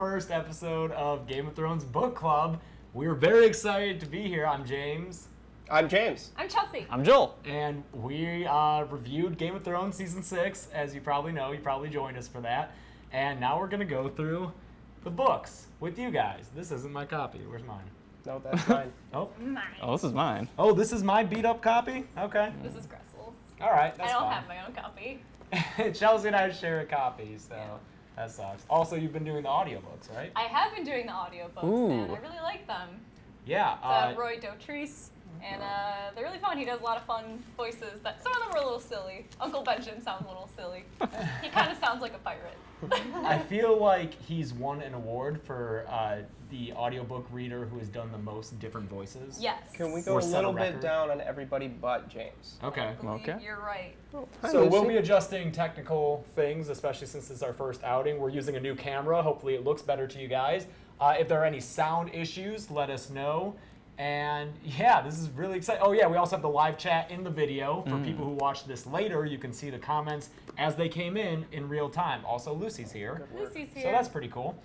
First episode of Game of Thrones Book Club. We're very excited to be here. I'm James. I'm James. I'm Chelsea. I'm Joel. And we reviewed Game of Thrones Season 6, as you probably know. You probably joined us for that. And now we're going to go through the books with you guys. This isn't my copy. Where's mine? No, that's mine. Oh. Mine. Oh, this is mine. Oh, this is my beat-up copy? Okay. This is Gressel's. All right, that's I don't fine. have my own copy. Chelsea and I share a copy, so Yeah. that sucks. Also, you've been doing the audiobooks, right? I have been doing the audiobooks, and I really like them. Yeah. It's Roy Dotrice, and they're really fun. He does a lot of fun voices. That some of them are a little silly. Uncle Benjamin sounds a little silly. He kind of sounds like a pirate. I feel like he's won an award for the audiobook reader who has done the most different voices. Yes. Can we go Or a set a little bit record. down on everybody but James? Okay. I believe Okay. You're right. So we'll be adjusting technical things, especially since this is our first outing. We're using a new camera. Hopefully it looks better to you guys. If there are any sound issues, let us know. And yeah, this is really exciting. Oh yeah, we also have the live chat in the video. For people who watch this later, you can see the comments as they came in real time. Also, Lucy's here. Lucy's here. So that's pretty cool.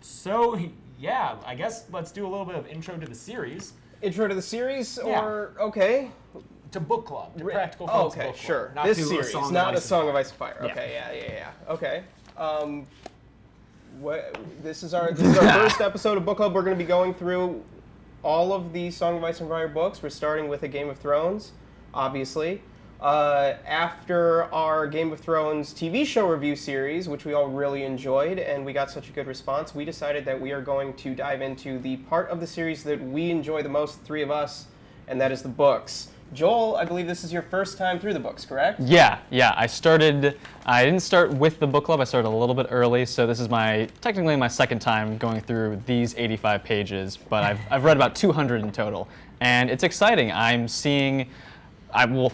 So yeah, I guess let's do a little bit of intro to the series. Intro to the series, Yeah. or okay? To book club, to Practical Oh, Folks okay, Book Club. sure. Not This to series, A Song not of A Ice Song and of Fire. Ice and Fire. Yeah. Okay, yeah. Okay. This is our first episode of Book Club. We're going to be going through all of the Song of Ice and Fire books. We're starting with A Game of Thrones, obviously. After our Game of Thrones TV show review series, which we all really enjoyed, and we got such a good response, we decided that we are going to dive into the part of the series that we enjoy the most, the three of us, and that is the books. Joel, I believe this is your first time through the books, correct? Yeah. I didn't start with the book club. I started a little bit early, so this is technically my second time going through these 85 pages, but I've read about 200 in total, and it's exciting. For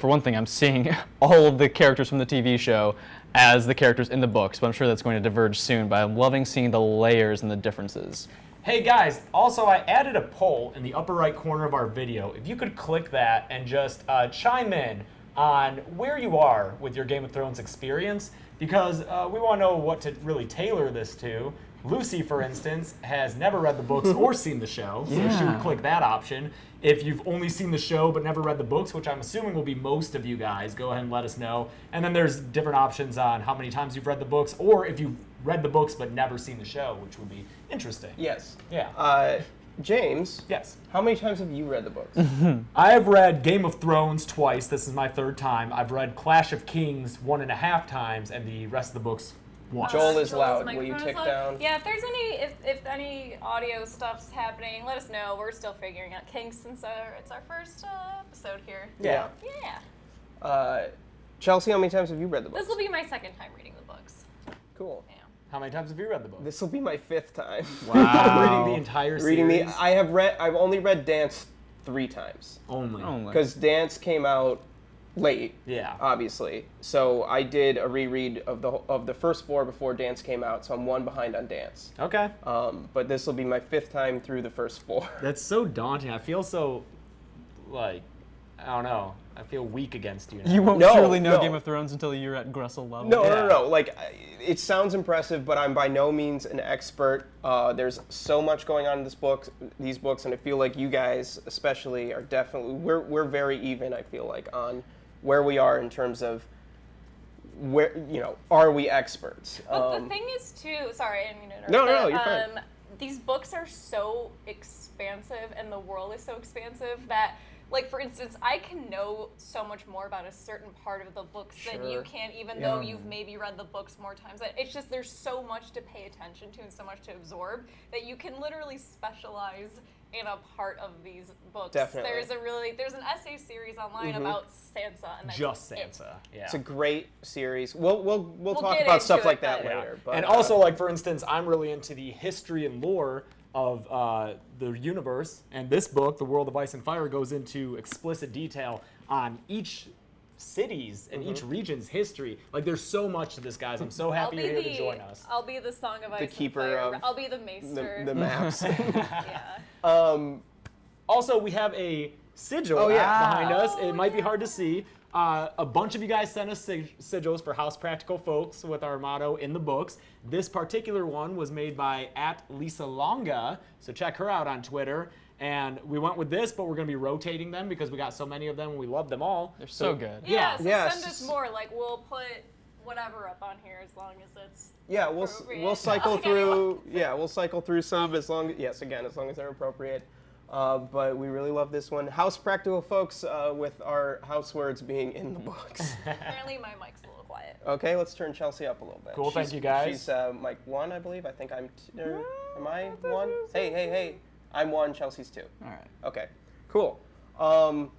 one thing, I'm seeing all of the characters from the TV show as the characters in the books, but I'm sure that's going to diverge soon, but I'm loving seeing the layers and the differences. Hey guys, also I added a poll in the upper right corner of our video. If you could click that and just chime in on where you are with your Game of Thrones experience, because we want to know what to really tailor this to. Lucy, for instance, has never read the books or seen the show, so she would click that option. If you've only seen the show but never read the books, which I'm assuming will be most of you guys, go ahead and let us know. And then there's different options on how many times you've read the books, or if you've read the books but never seen the show, which would be interesting. Yes. Yeah. James, Yes. how many times have you read the books? I have read Game of Thrones twice. This is my third time. I've read Clash of Kings 1.5 times, and the rest of the books once. Joel is Joel's loud. Will microphone you is tick loud. down? Yeah, if there's any audio stuff's happening, let us know. We're still figuring out kinks since it's our first episode here. Yeah. Yeah. Chelsea, how many times have you read the books? This will be my second time reading the books. Cool. Yeah. How many times have you read the book? This will be my fifth time. Reading the entire series? I've only read Dance 3 times. Only. Because Dance came out late, Yeah. obviously. So I did a reread of the first 4 before Dance came out, so I'm 1 behind on Dance. Okay. But this will be my 5th time through the first 4. That's so daunting. I feel so, I don't know. I feel weak against you now. You won't No, truly know no. Game of Thrones until you're at Gressel level. No. Like, it sounds impressive, but I'm by no means an expert. There's so much going on in these books, and I feel like you guys, especially, are definitely we're very even. I feel like on where we are in terms of where are we experts? But the thing is too, sorry, I didn't mean to interrupt. No, you're fine. These books are so expansive, and the world is so expansive that, like, for instance, I can know so much more about a certain part of the books than you Sure. can, even though you've maybe read the books more times. It's just there's so much to pay attention to and so much to absorb that you can literally specialize in a part of these books. Definitely. There's an essay series online about Sansa, and that's Just it. Sansa. Yeah. It's a great series. We'll talk get about stuff into like it, that but- later. But, And also, like, for instance, I'm really into the history and lore of the universe, and this book, The World of Ice and Fire, goes into explicit detail on each city's and each region's history. Like, there's so much to this, guys. I'm so happy you're here to join us. I'll be the Song of Ice and keeper Fire. of I'll be the maester. the maps. Yeah. Also, we have a sigil behind us. It might be hard to see. A bunch of you guys sent us sigils for House Practical Folks with our motto in the books. This particular one was made by @LisaLonga, so check her out on Twitter. And we went with this, but we're going to be rotating them because we got so many of them and we love them all. They're so good. Yeah, so Yeah, send us more. Like, we'll put whatever up on here as long as it's Yeah, we'll appropriate. cycle Okay, through. Yeah, we'll cycle through some as long as they're appropriate. But we really love this one. House Practical Folks with our house words being in the books. Apparently my mic's a little quiet. Okay, let's turn Chelsea up a little bit. Cool, thank you, guys. She's mic 1, I believe. I think I'm. Am I 1? Hey. I'm 1. Chelsea's 2. All right. Okay, cool. All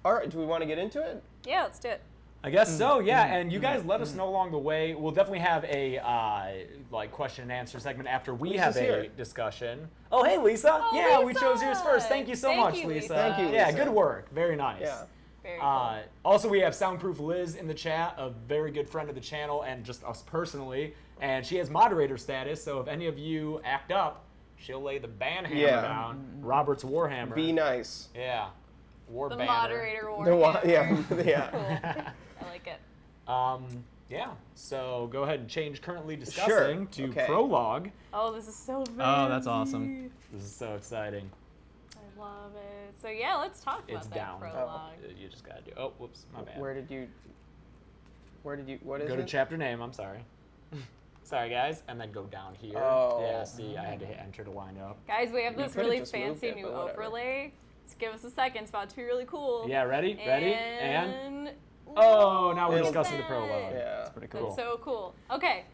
right, do we want to get into it? Yeah, let's do it. I guess so, yeah. And you guys let us know along the way. We'll definitely have a like question and answer segment after we Lisa's have a here. discussion. Oh, hey, Lisa. Oh, yeah, we Lisa! chose yours first. Thank you so Thank much, you, Lisa. Lisa. Thank you, Yeah, Lisa. good work. Very nice. Yeah. Very cool. Also, we have Soundproof Liz in the chat, a very good friend of the channel and just us personally. And she has moderator status, so if any of you act up, she'll lay the ban hammer down. Robert's Warhammer. Be nice. Yeah. War The banner. moderator war. Yeah. Cool. I like it. Yeah, so go ahead and change currently discussing to okay. Prologue. Oh, this is so fancy. Oh, that's awesome. This is so exciting. I love it. So yeah, let's talk about It's that down. prologue. You just gotta do. Oh, whoops, my bad. Where did you? What is Go it? to chapter name. I'm sorry. Sorry, guys, and then go down here. Oh. Yeah, see, I had to hit enter to wind up. Guys, we have this could've really just moved fancy it, new but whatever. overlay. Just give us a second. It's about to be really cool. Yeah, ready? Ready? And And oh, now we're It'll- discussing the prologue. Yeah. That's pretty that's cool. so cool. Okay.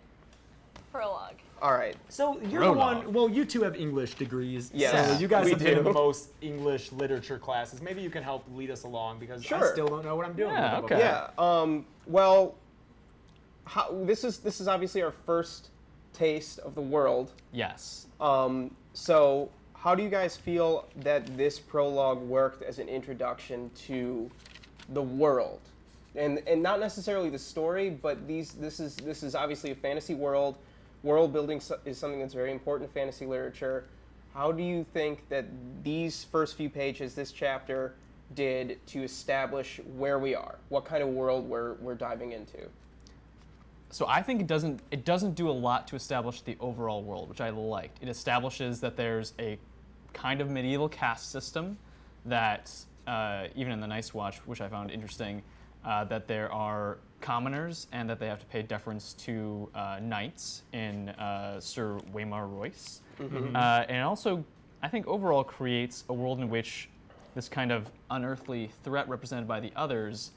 Prologue. All right. So you're Prologue. the one. Well, you two have English degrees. Yes, So you guys we have been in do. the most English literature classes. Maybe you can help lead us along because I Sure. still don't know what I'm doing. Yeah, with the okay. book. Yeah. Well, this is obviously our first taste of the world. Yes. So how do you guys feel that this prologue worked as an introduction to the world? And not necessarily the story, but this is obviously a fantasy world. World building is something that's very important in fantasy literature. How do you think that these first few pages, this chapter, did to establish where we are? What kind of world we're diving into? So I think it doesn't do a lot to establish the overall world, which I liked. It establishes that there's a kind of medieval caste system that, even in the Night's Watch, which I found interesting, that there are commoners and that they have to pay deference to knights in Sir Waymar Royce. And it also, I think, overall creates a world in which this kind of unearthly threat represented by the others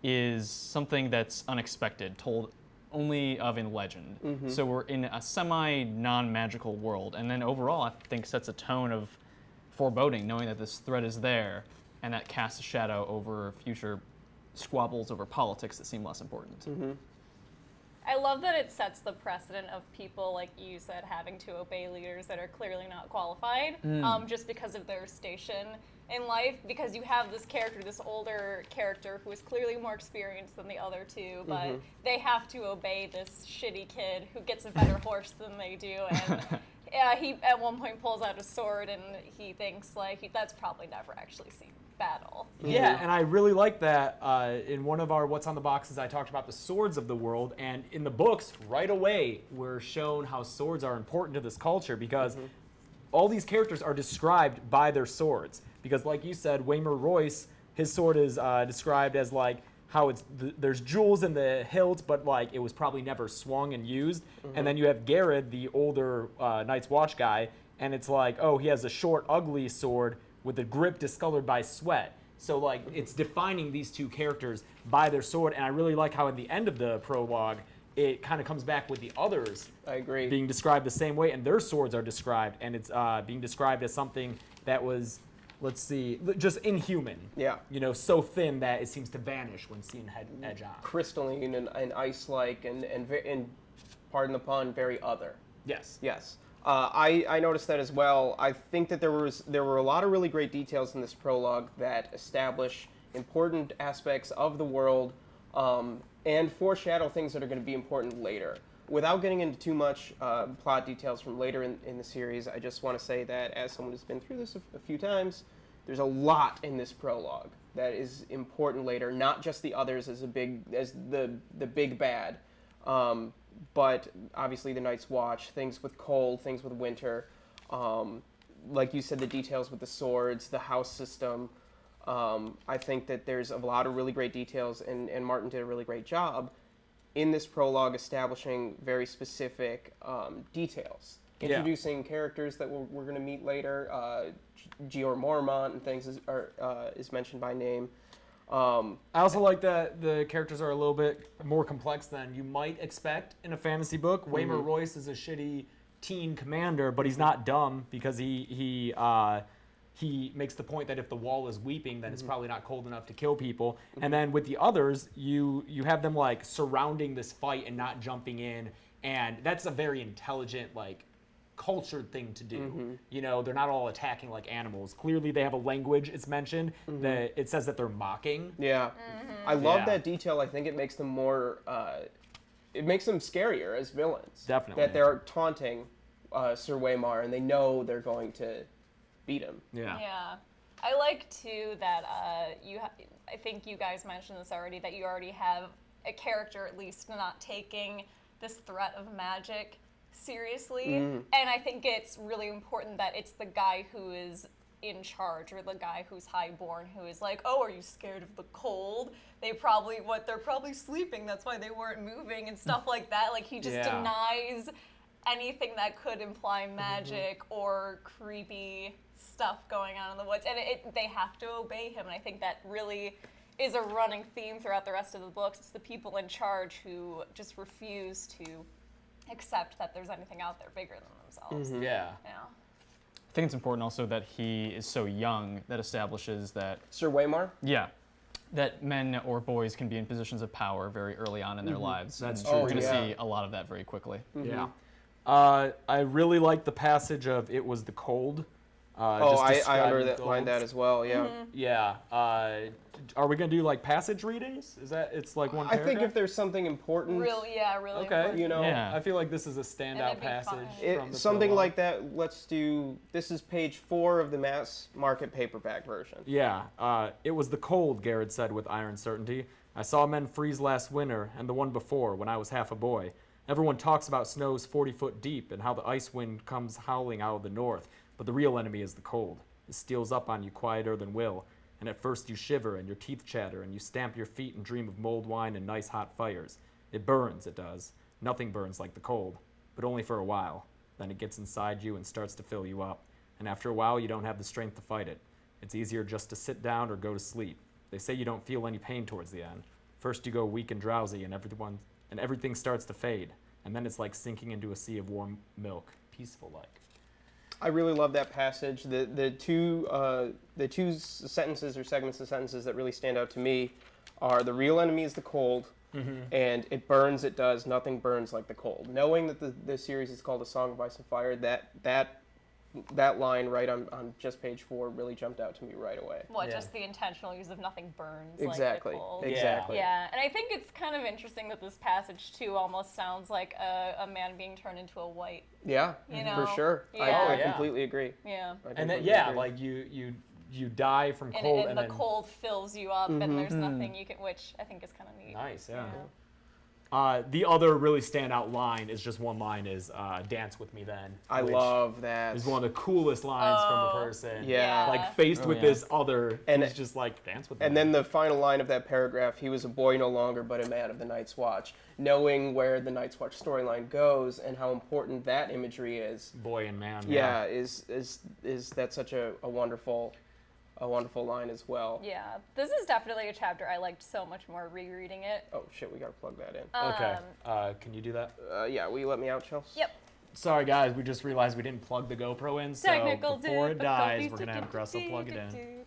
is something that's unexpected, told only of in legend. So we're in a semi-non-magical world, and then overall I think sets a tone of foreboding, knowing that this threat is there, and that casts a shadow over future squabbles over politics that seem less important. I love that it sets the precedent of people, like you said, having to obey leaders that are clearly not qualified just because of their station in life. Because you have this character, this older character, who is clearly more experienced than the other two, but they have to obey this shitty kid who gets a better horse than they do. And he at one point pulls out a sword and he thinks, like, that's probably never actually seen battle. Yeah, and I really like that. In one of our What's on the Boxes, I talked about the swords of the world, and in the books, right away, we're shown how swords are important to this culture because all these characters are described by their swords. Because, like you said, Waymar Royce, his sword is described as like how it's there's jewels in the hilt, but like it was probably never swung and used. And then you have Garrett, the older Night's Watch guy, and it's like, oh, he has a short, ugly sword with the grip discolored by sweat. So like it's defining these two characters by their sword, and I really like how at the end of the prologue it kind of comes back with the others I agree. being described the same way, and their swords are described, and it's being described as something that was, let's see, just inhuman. Yeah. You know, so thin that it seems to vanish when seen edge on. Crystalline and ice-like and pardon the pun, very other. Yes. Yes. I noticed that as well. I think that there were a lot of really great details in this prologue that establish important aspects of the world and foreshadow things that are going to be important later. Without getting into too much plot details from later in the series, I just want to say that as someone who's been through this a few times, there's a lot in this prologue. that is important later, not just the others as the big bad, but obviously the Night's Watch, things with cold, things with winter, like you said, the details with the swords, the house system. I think that there's a lot of really great details, and Martin did a really great job in this prologue establishing very specific details. Introducing characters that we're going to meet later. Jeor Mormont and things is mentioned by name. I also like that the characters are a little bit more complex than you might expect in a fantasy book. Waymar Royce is a shitty teen commander, but he's not dumb because he makes the point that if the wall is weeping, then it's probably not cold enough to kill people. And then with the others, you have them like surrounding this fight and not jumping in, and that's a very intelligent, like, cultured thing to do. You know, they're not all attacking like animals. Clearly they have a language. It's mentioned that it says that they're mocking. Yeah. I love that detail. I think it makes them more it makes them scarier as villains. Definitely. That they're taunting Sir Waymar and they know they're going to beat him. Yeah. I like too that I think you guys mentioned this already, that you already have a character at least not taking this threat of magic seriously. And I think it's really important that it's the guy who is in charge, or the guy who's highborn, who is like, oh, are you scared of the cold? They're probably sleeping, that's why they weren't moving, and stuff like that. Like, he just denies anything that could imply magic or creepy stuff going on in the woods, and they have to obey him. And I think that really is a running theme throughout the rest of the books. It's the people in charge who just refuse to accept that there's anything out there bigger than themselves. Yeah. I think it's important also that he is so young. That establishes that, Sir Waymar? that men or boys can be in positions of power very early on in their lives. That's and true. We're going to see a lot of that very quickly. Yeah. I really like the passage of "It was the cold." I underlined that as well. Yeah. Yeah. Are we gonna do like passage readings? Is that it's like one I paragraph? think if there's something important, Really Okay. important. you know, I feel like this is a standout it'd be fun. passage. From the something prologue. like that. Let's do. This is page 4 of the mass market paperback version. Yeah. It was the cold, Garrett said with iron certainty. I saw men freeze last winter and the one before when I was half a boy. Everyone talks about snows 40 foot deep and how the ice wind comes howling out of the north, but the real enemy is the cold. It steals up on you quieter than will, and at first you shiver and your teeth chatter and you stamp your feet and dream of mulled wine and nice hot fires. It burns, it does. Nothing burns like the cold, but only for a while. Then it gets inside you and starts to fill you up, and after a while you don't have the strength to fight it. It's easier just to sit down or go to sleep. They say you don't feel any pain towards the end. First you go weak and drowsy and everything starts to fade, and then it's like sinking into a sea of warm milk, peaceful like. I really love that passage. The two sentences or segments of sentences that really stand out to me are the real enemy is the cold, and it burns, it does. Nothing burns like the cold. Knowing that the series is called A Song of Ice and Fire, that line right on just page 4 really jumped out to me right away. Just the intentional use of nothing burns Exactly. like the cold. Exactly. Yeah, and I think it's kind of interesting that this passage too almost sounds like a man being turned into a white. Yeah, You know? for sure. Yeah. I completely agree. Yeah. I And then completely agree. like you die from cold And and the then cold fills you up, and there's nothing you can, which I think is kind of neat. nice, yeah. The other really standout line is just one line is "Dance with me then." I which love that. is one of the coolest lines from a person. Yeah. Like faced with this other, And he's just like dance with me. And then the final line of that paragraph, he was a boy no longer, but a man of the Night's Watch. Knowing where the Night's Watch storyline goes and how important that imagery is, boy and man. is that such a wonderful line as well. Yeah, this is definitely a chapter I liked so much more rereading it. Oh shit, we gotta plug that in. Okay. Can you do that? Yeah, will you let me out, Chelsea? Yep. Sorry guys, we just realized we didn't plug the GoPro in, so Technical before it dies, we're difficulties. gonna have Gressel plug it in.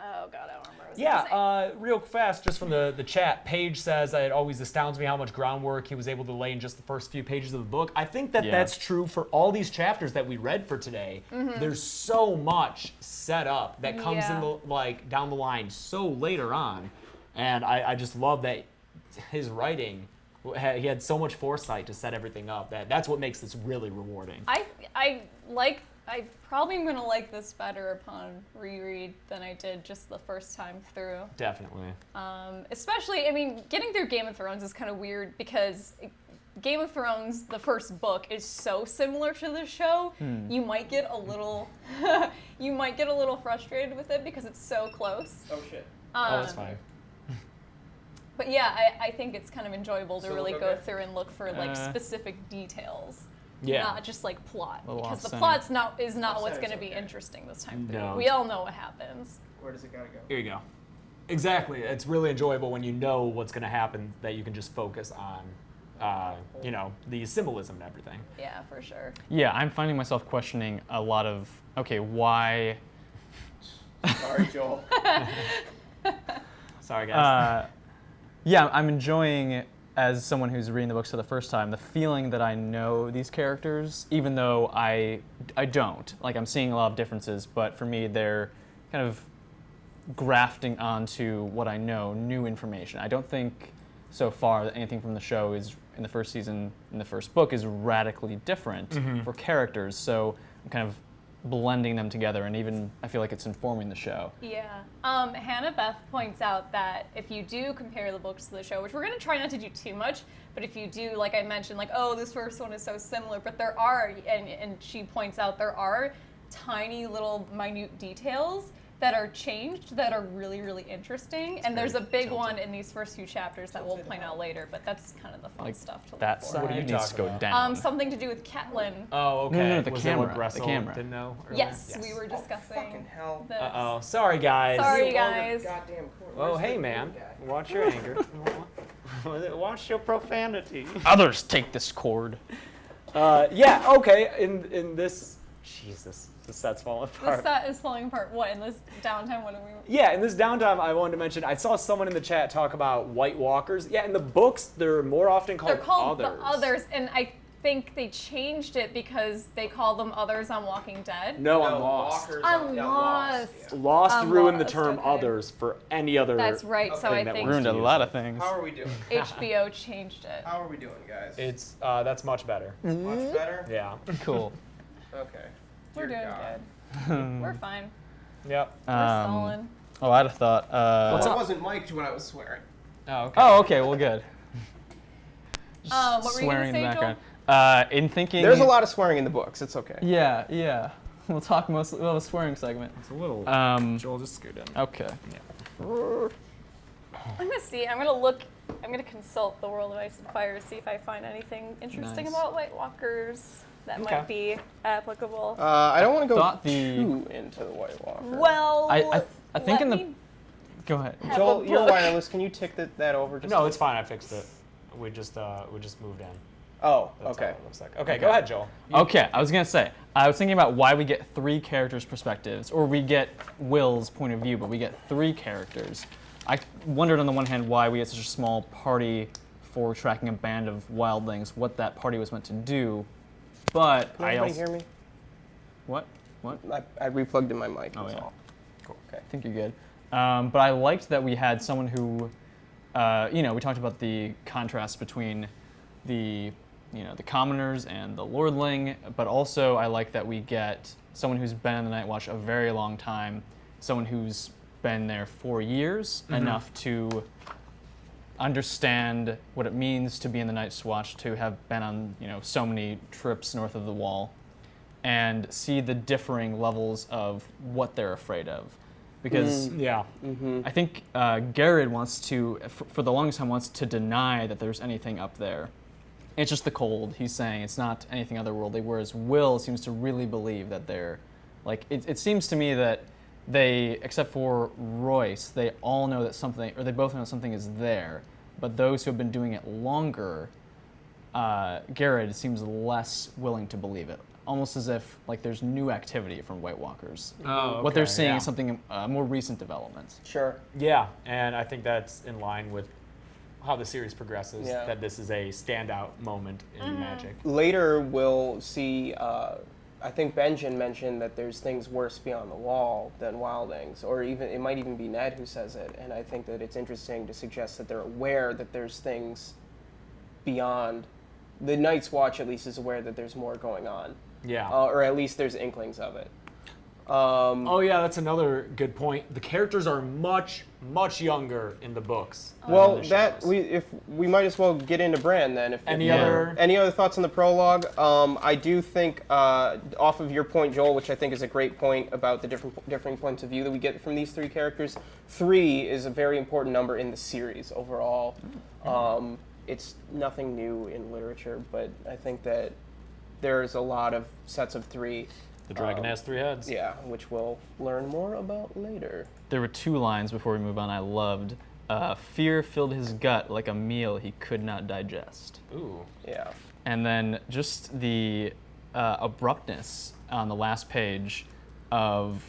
Oh god, I don't remember what I was gonna say. Real fast, just from the chat, Paige says that it always astounds me how much groundwork he was able to lay in just the first few pages of the book. I think that that's true for all these chapters that we read for today. There's so much set up that comes in the down the line so later on, and I just love that his writing. He had so much foresight to set everything up. That's what makes this really rewarding. I like I probably am gonna like this better upon reread than I did just the first time through. Definitely. Especially, I mean, getting through Game of Thrones is kind of weird because Game of Thrones, the first book, is so similar to the show. You might get a little, you might get a little frustrated with it because it's so close. Oh shit. Oh, that's fine. But yeah, I think it's kind of enjoyable to really go through and look for like specific details. Yeah. Not just like plot, A little because the off-center. plot's is not what's Off-center's going to be okay. interesting this time through. No. We all know what happens. Where does it gotta go? Here you go. Exactly. It's really enjoyable when you know what's going to happen, that you can just focus on, you know, the symbolism and everything. Yeah, for sure. Yeah, I'm finding myself questioning a lot of, okay, why... Sorry, Joel. Sorry, guys. Yeah, I'm enjoying, as someone who's reading the books for the first time, the feeling that I know these characters, even though I don't. Like, I'm seeing a lot of differences, but for me, they're kind of grafting onto what I know, new information. I don't think so far that anything from the show is, in the first season, in the first book, is radically different for characters, so I'm kind of blending them together, and even I feel like it's informing the show. Yeah. Hannah Beth points out that if you do compare the books to the show, which we're going to try not to do too much, but if you do, like I mentioned, like, oh, this first one is so similar, but there are, and she points out there are tiny little minute details that are changed that are really, really interesting. And there's a big one in these first few chapters that we'll point out later, but that's kind of the fun stuff to look That for. side What are you needs to talking go about? down. Something to do with Catelyn. Oh, okay. No, the Was camera, It what Gressel the camera. didn't know earlier? Yes, we were discussing Fucking hell. this. Uh-oh. Sorry, guys. Sorry, You guys. Goddamn court. Oh, Where's hey, the man. guy? Watch your anger. Watch your profanity. Others take this cord. Yeah, okay. In this... Jesus. The set's falling The apart. set is falling apart. What, in this downtime? What are we... Yeah, in this downtime, I wanted to mention, I saw someone in the chat talk about White Walkers. Yeah, in the books, they're more often called They're called others. the Others, and I think they changed it because they call them Others on Walking Dead. No, I'm lost. Walkers I'm yeah, lost. yeah. Lost I'm ruined the lost, term okay. others for any other. That's right, so thing I that think wants Ruined to a use lot it. of things. How are we doing? HBO changed it. How are we doing, guys? It's that's much better. Much better? Yeah. Cool. Okay. We're Dear doing God. good. We're fine. Yep. We're stalling. Oh, I had a thought. Well, I wasn't mic'd when I was swearing. Oh, okay. Oh, okay, well, good. What were you Swearing going in to the say, Joel? background. In thinking... There's a lot of swearing in the books. It's okay. Yeah, yeah. We'll talk mostly... We'll have a swearing segment. It's a little. Joel, just scoot in. Okay. I'm going to see. I'm going to look. I'm going to consult the World of Ice and Fire to see if I find anything interesting Nice. about White Walkers that Okay. might be applicable. I don't want to go Thought too into the White Walker. Well, I think let in the... me Go ahead. have Joel, a you're book. wireless. Can you tick that over? Just No, it's fine. I fixed it. We just moved in. Oh, That's okay. how it looks like. Okay, go ahead, Joel. Okay, I was gonna say, I was thinking about why we get 3 characters' perspectives, or we get Will's point of view, but we get 3 characters. I wondered on the one hand why we had such a small party for tracking a band of wildlings, what that party was meant to do, but Can I everybody also... hear me? What? What? I replugged in my mic. Oh, that's yeah. all. Cool. Okay, I think you're good. But I liked that we had someone who, we talked about the contrast between the commoners and the lordling, but also I like that we get someone who's been in the Night Watch a very long time, someone who's been there for years, enough to understand what it means to be in the Night's Watch, to have been on so many trips north of the Wall, and see the differing levels of what they're afraid of. Because Yeah. I think Garrett wants to, for the longest time, wants to deny that there's anything up there. It's just the cold. He's saying it's not anything otherworldly, whereas Will seems to really believe that they're, like, it seems to me that they, except for Royce, they all know that something, or they both know something is there, but those who have been doing it longer, Garrett seems less willing to believe it. Almost as if like there's new activity from White Walkers. Oh, What they're okay, seeing yeah. is something more recent development. Sure. Yeah, and I think that's in line with how the series progresses, Yeah. that this is a standout moment in Magic. Later, we'll see. I think Benjen mentioned that there's things worse beyond the wall than wildlings, or even it might even be Ned who says it. And I think that it's interesting to suggest that they're aware that there's things beyond the Night's Watch at least is aware that there's more going on. Yeah. Or at least there's inklings of it. Oh yeah, that's another good point. The characters are much younger in the books. Well, than the that shows. we might as well get into Bran then. Any other thoughts on the prologue? I do think off of your point, Joel, which I think is a great point about the differing points of view that we get from these three characters. 3 is a very important number in the series overall. It's nothing new in literature, but I think that there's a lot of sets of 3. The dragon has 3 heads. Yeah, which we'll learn more about later. There were 2 lines before we move on I loved. Fear filled his gut like a meal he could not digest. Ooh. Yeah. And then just the abruptness on the last page of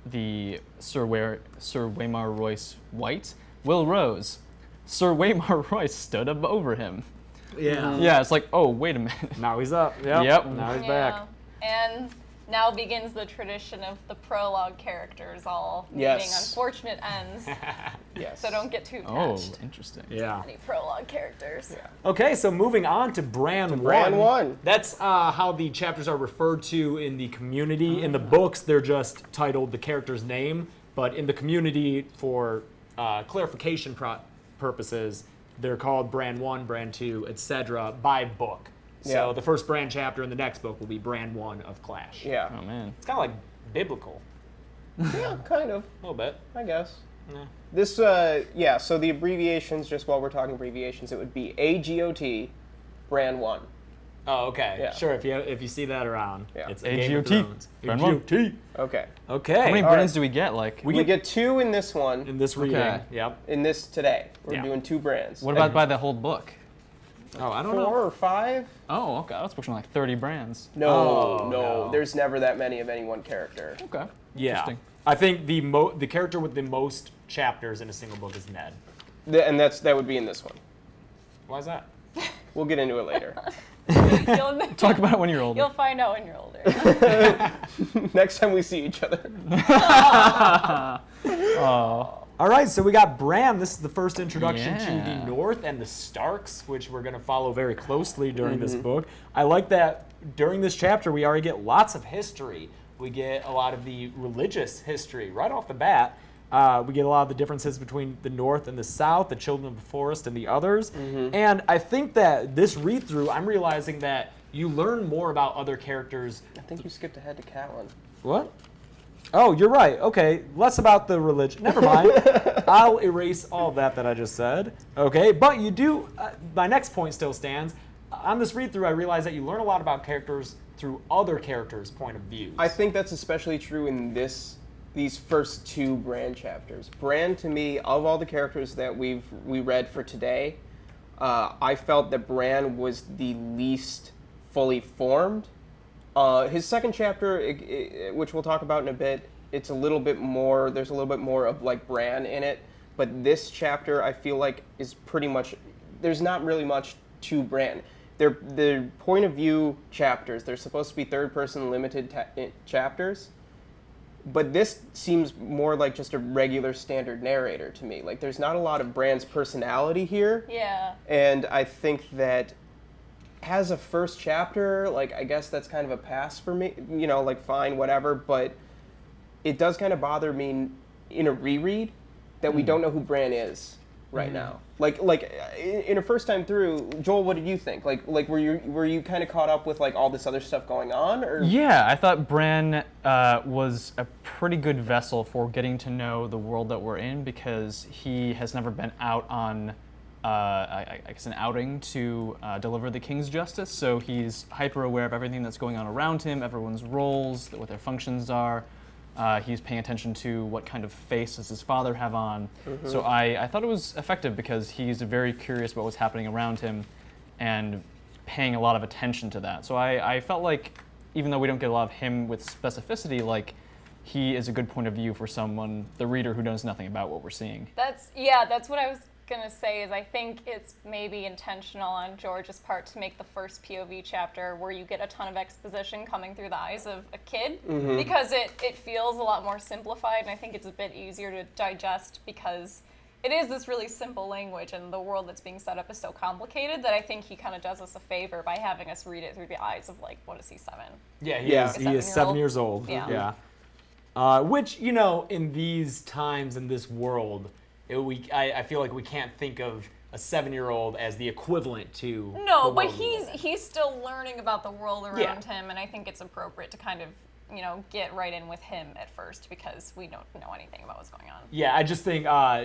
the Sir Waymar Royce White, Will Rose. Sir Waymar Royce stood up over him. Yeah. Yeah, it's like, oh, wait a minute. Now he's up. Yep. Yep. Now he's back. And now begins the tradition of the prologue characters all meeting Yes. unfortunate ends. Yes. So don't get too Oh, attached interesting. Yeah. to any prologue characters. Okay, so moving on to Bran I. Bran I. That's how the chapters are referred to in the community. In the books, they're just titled the character's name, but in the community, for clarification purposes, they're called Bran I, Bran II, etc. by book. So Yeah. the first Bran chapter in the next book will be Bran I of Clash. Yeah. Oh, man. It's kind of like biblical, Yeah, kind of, a little bit. I guess. Yeah. This, so the abbreviations, just while we're talking abbreviations, it would be AGOT, Bran I. Oh, okay. Yeah. Sure, if you see that around, Yeah. it's a Game of AGOT. Thrones. Bran I. AGOT. Okay. Okay. How many All brands right. do we get? Like, We get 2 in this one, in this reading? Okay. Yep. in this today. We're Yeah. doing 2 brands. what about by the whole book? Oh, I don't 4 know. or 5? Oh, okay. I was pushing like 30 brands. No, Oh, no, no. there's never that many of any one character. Okay. Yeah. Interesting. I think the character with the most chapters in a single book is Ned. And that would be in this one. Why is that? We'll get into it later. You'll, Talk about it when you're older. you'll find out when you're older. Next time we see each other. All right, so we got Bran. This is the first introduction to Yeah. the North and the Starks, which we're going to follow very closely during this book. I like that during this chapter we already get lots of history. We get a lot of the religious history right off the bat. We get a lot of the differences between the North and the South, the Children of the Forest and the others. And I think that this read-through, I'm realizing that you learn more about other characters. I think you skipped ahead to Catelyn. What? Oh, you're right. Okay, less about the religion. Never mind. I'll erase all that I just said. Okay, but you do. My next point still stands. On this read-through, I realized that you learn a lot about characters through other characters' point of views. I think that's especially true in these first 2 Bran chapters. Bran, to me, of all the characters that we read for today, I felt that Bran was the least fully formed. His second chapter, which we'll talk about in a bit, it's a little bit more. There's a little bit more of like Bran in it, but this chapter I feel like is pretty much. There's not really much to Bran. They're point of view chapters. They're supposed to be third-person limited chapters, but this seems more like just a regular standard narrator to me. Like there's not a lot of Bran's personality here. Yeah. And I think that as a first chapter, like I guess that's kind of a pass for me, like fine, whatever, but it does kind of bother me in a reread that we don't know who Bran is right now. Like in a first time through, Joel, what did you think? Like were you kind of caught up with like all this other stuff going on, or? Yeah, I thought Bran was a pretty good vessel for getting to know the world that we're in because he has never been out on, I guess, an outing to deliver the king's justice. So he's hyper aware of everything that's going on around him, everyone's roles, what their functions are. He's paying attention to what kind of face does his father have on. So I thought it was effective because he's very curious about what's happening around him and paying a lot of attention to that. So I felt like, even though we don't get a lot of him with specificity, like he is a good point of view for someone, the reader, who knows nothing about what we're seeing. That's what I was gonna say is I think it's maybe intentional on George's part to make the first POV chapter where you get a ton of exposition coming through the eyes of a kid because it feels a lot more simplified and I think it's a bit easier to digest because it is this really simple language, and the world that's being set up is so complicated that I think he kind of does us a favor by having us read it through the eyes of, like, what is he, 7? Yeah, Yeah. he is 7 years old. Yeah. Which, you know, in these times, in this world, I feel like we can't think of a 7-year-old as the equivalent to No, the but world we live in. he's still learning about the world around Yeah. him, and I think it's appropriate to kind of, you know, get right in with him at first because we don't know anything about what's going on. Yeah, I just think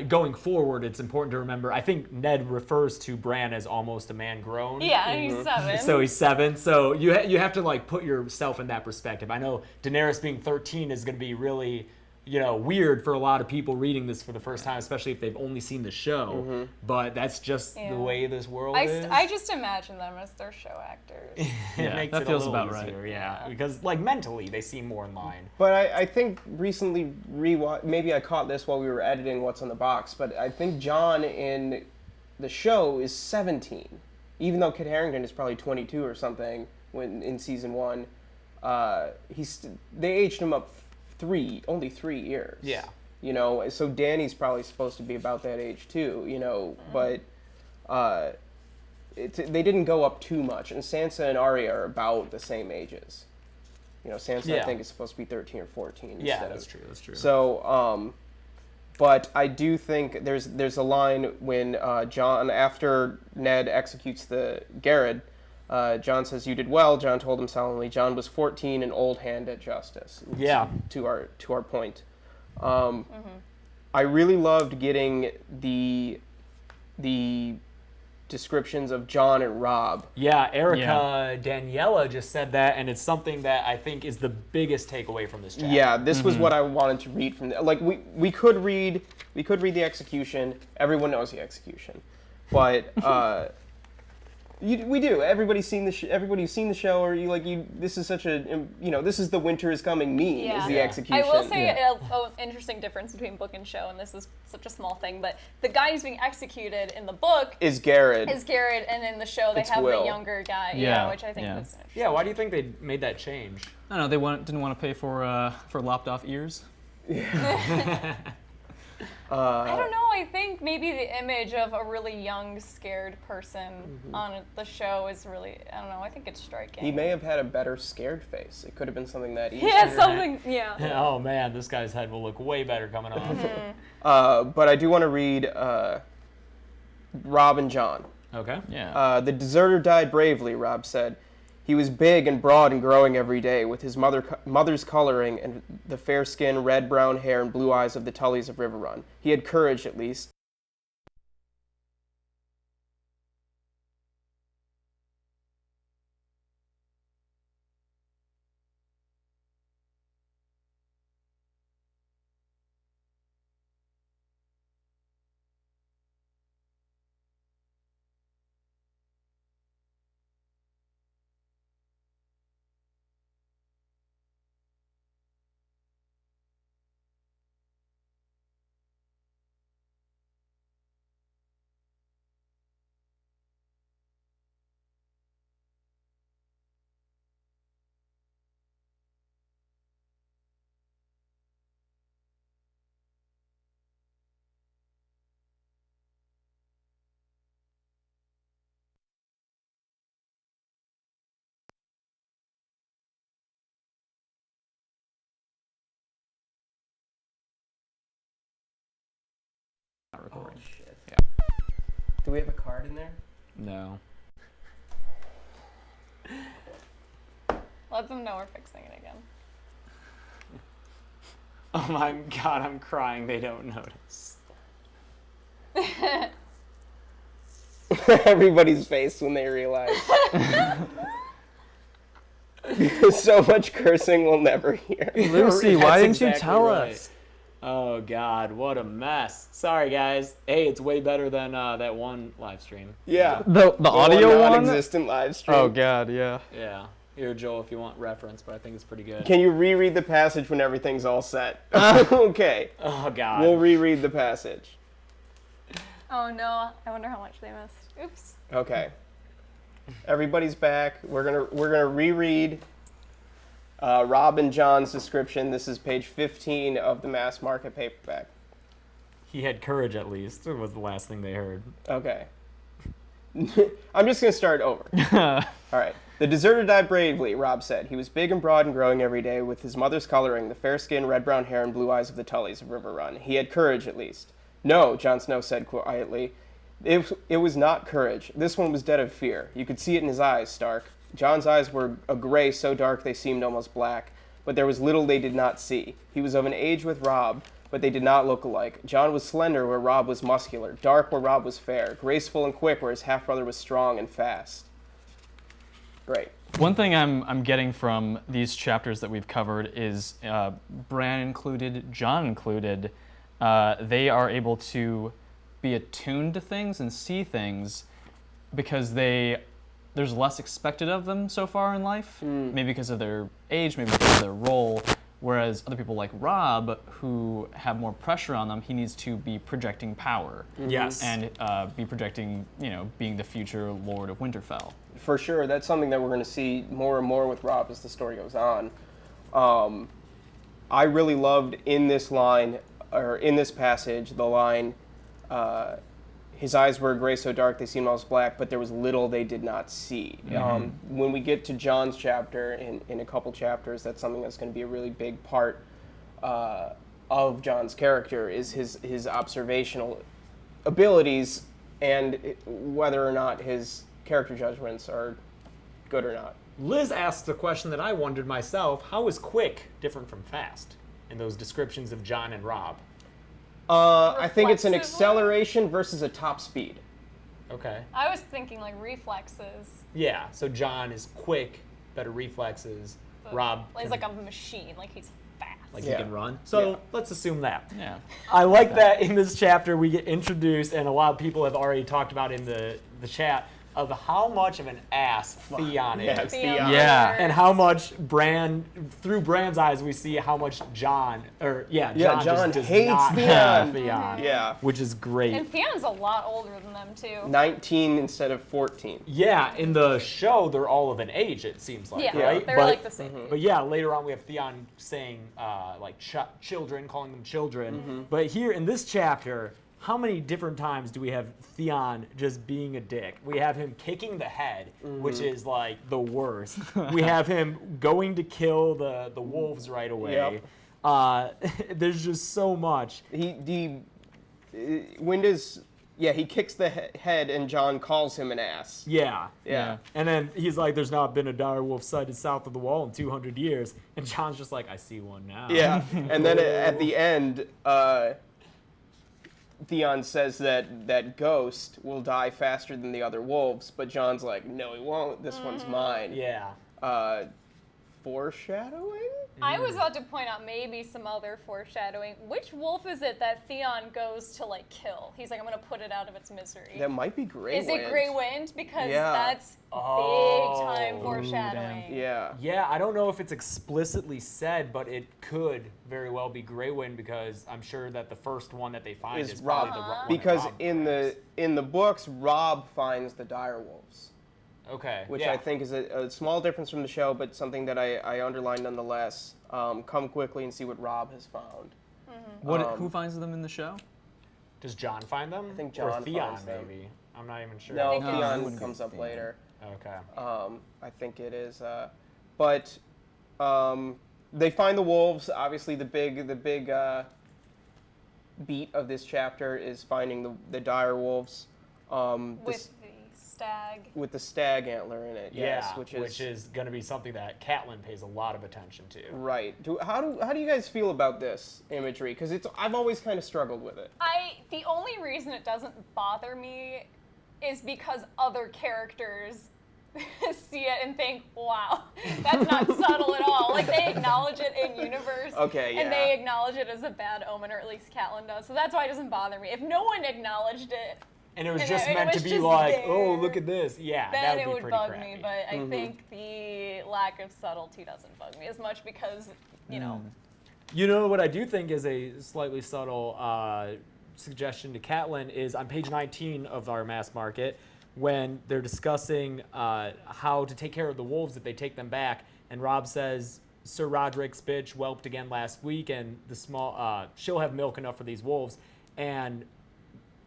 going forward, it's important to remember. I think Ned refers to Bran as almost a man grown. Yeah, and he's 7. So he's 7. So you have to like put yourself in that perspective. I know Daenerys being 13 is going to be really, you know, weird for a lot of people reading this for the first time, especially if they've only seen the show. But that's just the way this world is. I just imagine them as their show actors. It Yeah, makes that it feels a little about right. easier, yeah. Because like mentally, they seem more in line. But I think recently maybe I caught this while we were editing What's on the Box, but I think Jon in the show is 17, even though Kit Harington is probably 22 or something when in season 1. They aged him up only 3 years. Yeah. You know, so Dany's probably supposed to be about that age too, you know, but they didn't go up too much, and Sansa and Arya are about the same ages. You know, Sansa I think is supposed to be 13 or 14. Yeah, instead that's of, true. That's true. So, but I do think there's a line when Jon, after Ned executes the Garrod, Jon says, "You did well." Jon told him solemnly. Jon was 14, an old hand at justice. Yeah. To our point. I really loved getting the descriptions of Jon and Robb. Yeah, Erica Daniela just said that, and it's something that I think is the biggest takeaway from this chapter. Yeah, this was what I wanted to read from like we could read the execution. Everyone knows the execution, but we do. Everybody's seen the everybody who's seen the show, or this is such a this is the winter is coming meme is the execution. I will say an interesting difference between book and show, and this is such a small thing, but the guy who's being executed in the book is Garrod. And in the show they It's have Will. the younger guy, which I think was interesting. Yeah, why do you think they made that change? I don't know. They didn't want to pay for lopped off ears. I don't know. I think maybe the image of a really young, scared person on the show is really, I don't know, I think it's striking. He may have had a better scared face. It could have been something that easy. Yeah, something, Oh man, this guy's head will look way better coming off. But I do want to read Robb and Jon. Okay. Yeah. The deserter died bravely, Robb said. He was big and broad and growing every day, with his mother's coloring and the fair skin, red-brown hair, and blue eyes of the Tullys of Riverrun. He had courage, at least. Not recording. Oh, shit. Yeah. Do we have a card in there? No. Let them know we're fixing it again. Oh my god, I'm crying. They don't notice. Everybody's face when they realize. So much cursing we'll never hear. Lucy, why didn't you tell right. us? Oh god, what a mess. Sorry guys. Hey, it's way better than that one live stream. Yeah. The audio one? Non-existent live stream. Oh god, yeah. Yeah. Here, Joel, if you want reference, but I think it's pretty good. Can you reread the passage when everything's all set? Okay. Oh god. We'll reread the passage. Oh no, I wonder how much they missed. Oops. Okay. Everybody's back. We're gonna reread Robb and Jon's description. This is page 15 of the mass market paperback. He had courage, at least. It was the last thing they heard. Okay. I'm just going to start over. All right. The deserter died bravely, Robb said. He was big and broad and growing every day, with his mother's coloring, the fair skin, red-brown hair, and blue eyes of the Tullys of River Run. He had courage, at least. No, Jon Snow said quietly. It was not courage. This one was dead of fear. You could see it in his eyes, Stark. Jon's eyes were a gray so dark they seemed almost black, but there was little they did not see. He was of an age with Robb, but they did not look alike. Jon was slender where Robb was muscular, dark where Robb was fair, graceful and quick where his half-brother was strong and fast. Great. One thing I'm getting from these chapters that we've covered is Bran included, Jon included, they are able to be attuned to things and see things because there's less expected of them so far in life, maybe because of their age, maybe because of their role, whereas other people like Robb, who have more pressure on them, he needs to be projecting power. Yes. And be projecting, being the future Lord of Winterfell. For sure, that's something that we're going to see more and more with Robb as the story goes on. I really loved in this passage, the line, his eyes were gray so dark they seemed almost black, but there was little they did not see. When we get to Jon's chapter, in a couple chapters, that's something that's going to be a really big part of Jon's character, is his observational abilities and whether or not his character judgments are good or not. Liz asked a question that I wondered myself. How is quick different from fast in those descriptions of Jon and Robb? I think it's an Reflexively? acceleration versus a top speed. Okay. I was thinking like reflexes. Yeah, so Jon is quick, better reflexes. But Robb he's can, like a machine, like he's fast. like Yeah. he can run. So Yeah. let's assume that. Yeah. I like that in this chapter we get introduced, and a lot of people have already talked about in the chat, of how much of an ass Theon is. Yes. Theon Yeah. Myers. And how much through Bran's eyes, we see how much Jon Jon just does hates not Theon. have Theon. Yeah. Which is great. And Theon's a lot older than them too. 19 instead of 14. Yeah, in the show, they're all of an age, it seems like, Yeah, right? they're But- like the same. But yeah, later on we have Theon saying like children, calling them children. But here in this chapter, how many different times do we have Theon just being a dick? We have him kicking the head, which is like the worst. We have him going to kill the wolves right away. There's just so much. He kicks the head and Jon calls him an ass. Yeah. Yeah. And then he's like, there's not been a dire wolf sighted south of the wall in 200 years. And Jon's just like, I see one now. Yeah. And then at the end, Theon says that Ghost will die faster than the other wolves, but Jon's like, no, he won't. This one's mine. Yeah. Foreshadowing? I was about to point out maybe some other foreshadowing. Which wolf is it that Theon goes to like kill? He's like, I'm gonna put it out of its misery. That might be Grey Is Wind. it Grey Wind? Because Yeah. that's Oh. big time foreshadowing. Yeah. Yeah, I don't know if it's explicitly said, but it could very well be Grey Wind, because I'm sure that the first one that they find Is is probably Robb. the one Because Robb in grabs. the books, Robb finds the dire wolves, which yeah. I think is a small difference from the show, but something that I underlined nonetheless. Come quickly and see what Robb has found. Who finds them in the show? Does Jon find them? I think or Jon Theon finds them. maybe. I'm not even sure. No, think it's- Theon wouldn't comes be up Theon. later. Okay. I think it is. But they find the wolves. Obviously, the big beat of this chapter is finding the dire wolves. With the stag. With the stag antler in it. Yes, Yeah, which is going to be something that Catelyn pays a lot of attention to. right. How do you guys feel about this imagery? Because I've always kind of struggled with it. The only reason it doesn't bother me is because other characters see it and think, wow, that's not subtle at all. Like, they acknowledge it in universe. Okay, yeah. And they acknowledge it as a bad omen, or at least Catelyn does. So that's why it doesn't bother me. If no one acknowledged it, And it was And just it meant was to be just like, there. oh, look at this. Yeah, that then it would be would pretty bug crappy. me. But I think the lack of subtlety doesn't bug me as much because, you know, You know what I do think is a slightly subtle suggestion to Catelyn is on page 19 of our mass market, when they're discussing how to take care of the wolves if they take them back, and Robb says, Sir Roderick's bitch whelped again last week, and the small she'll have milk enough for these wolves. And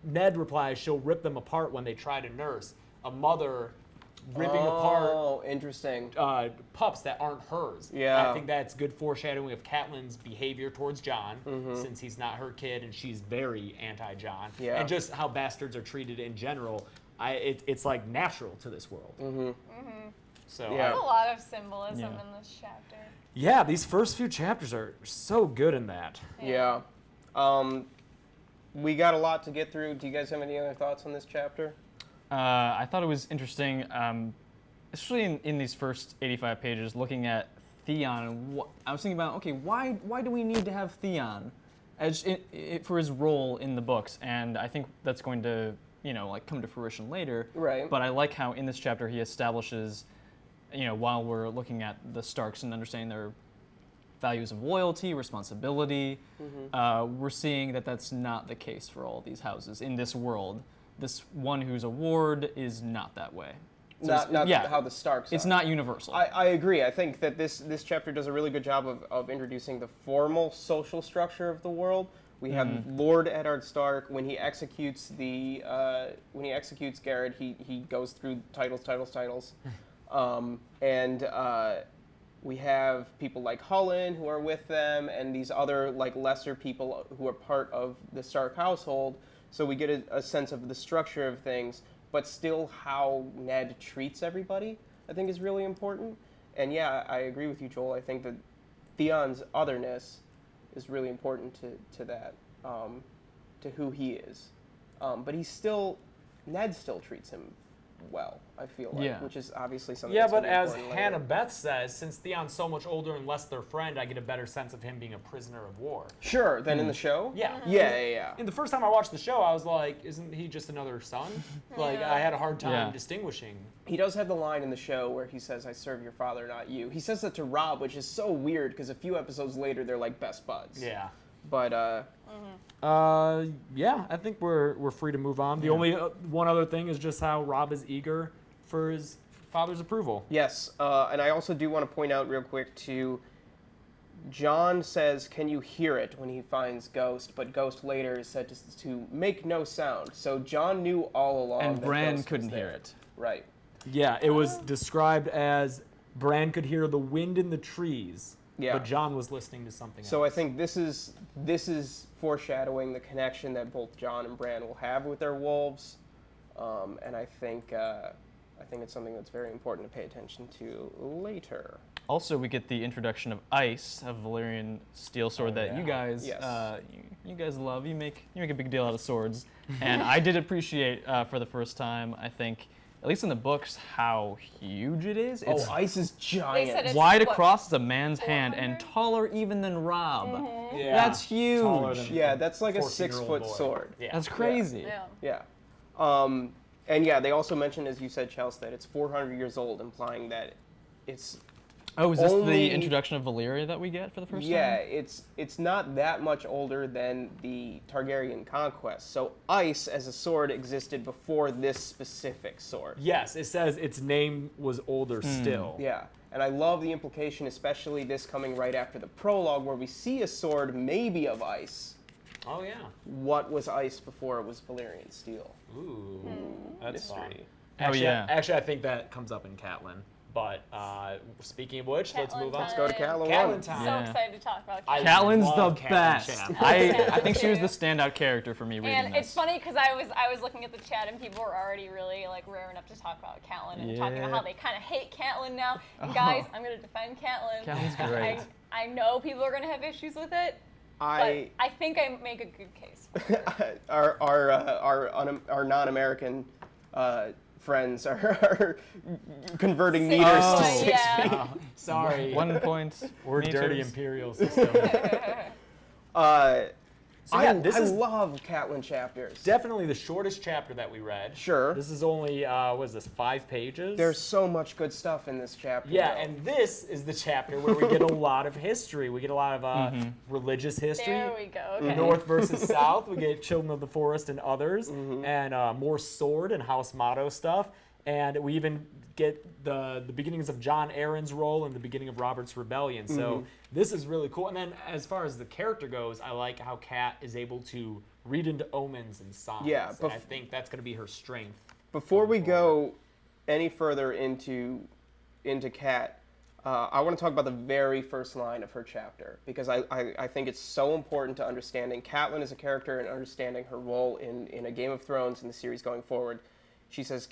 Ned replies she'll rip them apart when they try to nurse. A mother ripping apart Oh, interesting. pups that aren't hers. Yeah. I think that's good foreshadowing of Catelyn's behavior towards Jon, since he's not her kid and she's very anti-Jon. Yeah. And just how bastards are treated in general. It's like natural to this world. So Yeah. There's a lot of symbolism Yeah. in this chapter. yeah, these first few chapters are so good in that. Yeah. We got a lot to get through. Do you guys have any other thoughts on this chapter? I thought it was interesting, especially in these first 85 pages, looking at Theon. And I was thinking about, okay, why do we need to have Theon as for his role in the books? And I think that's going to like come to fruition later. Right. But I like how in this chapter he establishes, while we're looking at the Starks and understanding their values of loyalty, responsibility, we're seeing that that's not the case for all these houses in this world. This one who's a ward is not that way. So Not how the Starks It's are. not universal. I agree. I think that this chapter does a really good job of introducing the formal social structure of the world. We have Lord Eddard Stark. When he executes Garrett, he goes through titles. We have people like Hullen who are with them, and these other like lesser people who are part of the Stark household. So we get a sense of the structure of things, but still how Ned treats everybody, I think, is really important. And yeah, I agree with you, Joel. I think that Theon's otherness is really important to that, to who he is. But Ned still treats him well, I feel like, Yeah. which is obviously something Yeah, that's but gonna be as important later. Hannah Beth says, since Theon's so much older and less their friend, I get a better sense of him being a prisoner of war. Sure, then in the show? Yeah. Yeah. And the first time I watched the show, I was like, isn't he just another son? Like, I had a hard time Yeah. distinguishing. He does have the line in the show where he says, "I serve your father, not you." He says that to Rob, which is so weird because a few episodes later they're like best buds. Yeah. But Yeah, I think we're free to move on. The only one other thing is just how Rob is eager for his father's approval. yes, and I also do want to point out real quick too. Jon says, "Can you hear it?" when he finds Ghost, but Ghost later is said to make no sound. So Jon knew all along. and that Bran Ghost was couldn't there. hear it. Right. Yeah, it was described as Bran could hear the wind in the trees, Yeah. but Jon was listening to something So else. I think this is foreshadowing the connection that both Jon and Bran will have with their wolves, and I think it's something that's very important to pay attention to later. Also, we get the introduction of Ice, a Valyrian steel sword that you guys Yes. you guys love. You make a big deal out of swords, and I did appreciate for the first time. I think, at least in the books, how huge it is. It's Ice is giant. said it's wide what, across as a man's hand and 400? taller even than Rob. Yeah. That's huge. Taller than- Yeah, that's like a 14-year-old 6-foot boy. sword. Yeah. That's crazy. Yeah. Yeah. And yeah, they also mentioned, as you said, Chelsea, that it's 400 years old, implying that it's Oh, is this Only- the introduction of Valyria that we get for the first yeah, time? it's not that much older than the Targaryen conquest. So ice as a sword existed before this specific sword. Yes, it says its name was older still. Yeah, and I love the implication, especially this coming right after the prologue, where we see a sword maybe of ice. Oh yeah. What was ice before it was Valyrian steel? Ooh, that's fun. Mystery. Actually, yeah. Actually, I think that comes up in Catelyn. But speaking of which, let's Catelyn move on. time. Let's go to Catelyn Catelyn 1. time. So Yeah. excited to talk about I Catelyn. Catelyn's love the Catelyn best. chapter. I think she was too. the standout character for me reading And this. it's funny because I was looking at the chat and people were already really like raring up to talk about Catelyn and talking about Yeah. how they kind of hate Catelyn now. And guys, I'm gonna defend Catelyn. Catelyn's great. I know people are gonna have issues with it, but I I think I make a good case. our non-American friends are converting meters to Oh, 6 yeah. feet. Sorry. 1 point. We're dirty meters. imperial system. I this is love Catelyn chapters. definitely the shortest chapter that we read. Sure. This is only, what is this, 5 pages? There's so much good stuff in this chapter. Yeah, though. and this is the chapter where we get a lot of history. We get a lot of religious history. There we go. Okay. North versus South. We get Children of the Forest and others, and more sword and house motto stuff. And we even get the beginnings of Jon Arryn's role and the beginning of Robert's rebellion. So this is really cool. And then as far as the character goes, I like how Cat is able to read into omens and signs. Yeah, and I think that's going to be her strength. Before we go any further into Cat, I want to talk about the very first line of her chapter, because I think it's so important to understanding Catelyn as a character and understanding her role in a Game of Thrones in the series going forward. She says,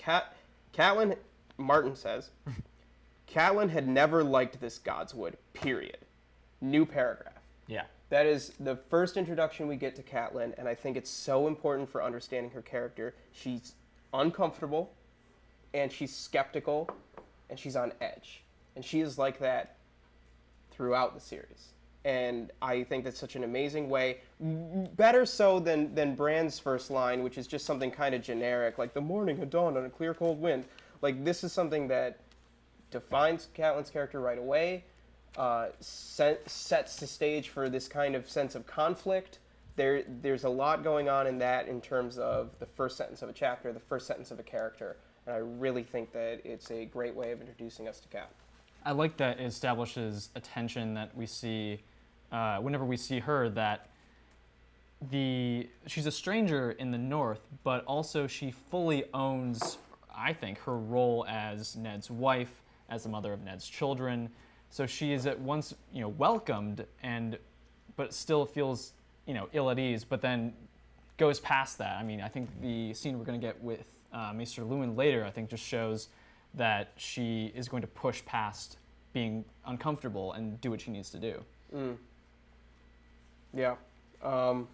Catelyn, Martin says, Catelyn had never liked this Godswood, period. New paragraph. Yeah. That is the first introduction we get to Catelyn, and I think it's so important for understanding her character. She's uncomfortable, and she's skeptical, and she's on edge. And she is like that throughout the series. And I think that's such an amazing way, better so than Bran's first line, which is just something kind of generic, like the morning had dawned on a clear, cold wind. Like, this is something that defines Catelyn's character right away, sets the stage for this kind of sense of conflict. There's a lot going on in that in terms of the first sentence of a chapter, the first sentence of a character. And I really think that it's a great way of introducing us to Cat. I like that it establishes a tension that we see whenever we see her, that she's a stranger in the North, but also she fully owns, I think, her role as Ned's wife, as the mother of Ned's children. So she is at once, welcomed, but still feels, ill at ease, but then goes past that. I mean, I think the scene we're going to get with Maester Luwin later, I think, just shows that she is going to push past being uncomfortable and do what she needs to do. Yeah. I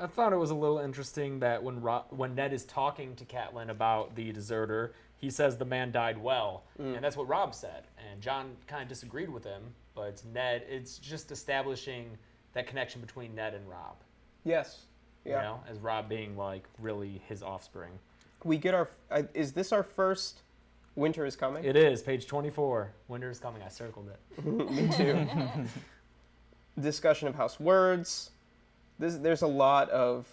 thought it was a little interesting that when Ned is talking to Catelyn about the deserter, he says the man died well, and that's what Robb said. And Jon kind of disagreed with him, but it's just establishing that connection between Ned and Robb. Yes. Yeah. As Robb being like really his offspring. We get is this our first Winter is Coming? It is, page 24. Winter is Coming. I circled it. Me too. Discussion of house words. There's a lot of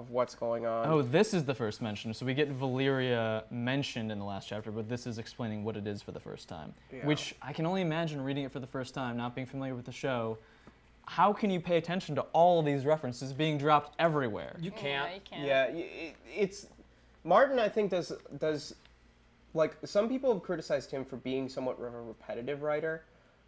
what's going on. Oh, this is the first mention. So we get Valyria mentioned in the last chapter, but this is explaining what it is for the first time. Yeah. Which I can only imagine reading it for the first time, not being familiar with the show. How can you pay attention to all of these references being dropped everywhere? You can't. Yeah, you can't. Yeah, it's Martin. I think does like, some people have criticized him for being somewhat of a repetitive writer,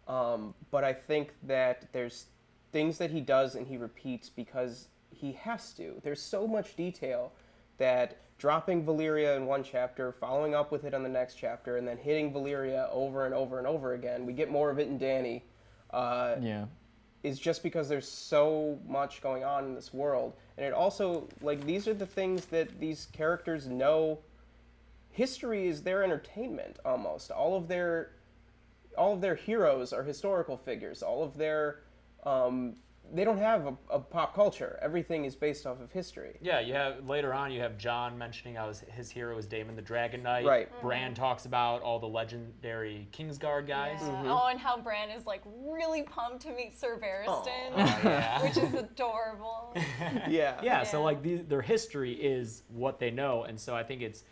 but I think that there's things that he does and he repeats because he has to. There's so much detail that dropping Valyria in one chapter, following up with it on the next chapter, and then hitting Valyria over and over and over again. We get more of it in Dany. Is just because there's so much going on in this world. And it also, like, these are the things that these characters know. History is their entertainment, almost. All of their heroes are historical figures. All of their, they don't have a pop culture. Everything is based off of history. Yeah, later on you have Jon mentioning how his hero is Daemon the Dragon Knight. Right. Bran talks about all the legendary Kingsguard guys. Yeah. Oh, and how Bran is like really pumped to meet Sir Barristan, yeah. which is adorable. Yeah. So like their history is what they know, and so I think it's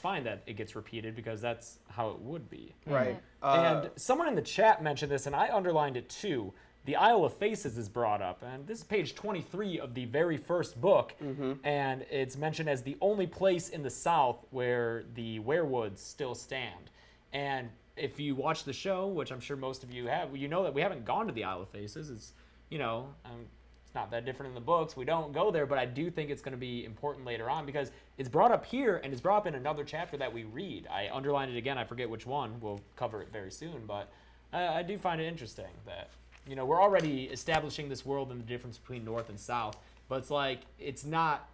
fine that it gets repeated because that's how it would be. Right. And someone in the chat mentioned this, and I underlined it too. The Isle of Faces is brought up, and this is page 23 of the very first book, and it's mentioned as the only place in the South where the werewoods still stand. And if you watch the show, which I'm sure most of you have, you know that we haven't gone to the Isle of Faces. It's, it's not that different in the books. We don't go there, but I do think it's going to be important later on because it's brought up here, and it's brought up in another chapter that we read. I underlined it again. I forget which one. We'll cover it very soon, but I do find it interesting that we're already establishing this world and the difference between North and South, but it's like, it's not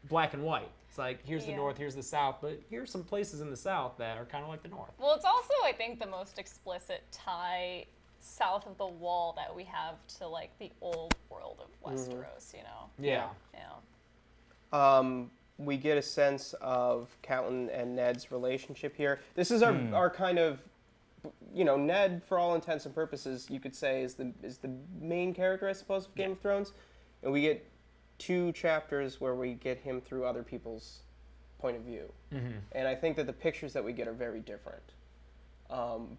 black and white. It's like, here's the North, here's the South, but here's some places in the South that are kind of like the North. Well, it's also, I think, the most explicit tie south of the wall that we have to, like, the old world of Westeros, Yeah. We get a sense of Catelyn and Ned's relationship here. This is our kind of, Ned, for all intents and purposes, you could say is the main character, I suppose, of Game of Thrones. And we get 2 chapters where we get him through other people's point of view. And I think that the pictures that we get are very different.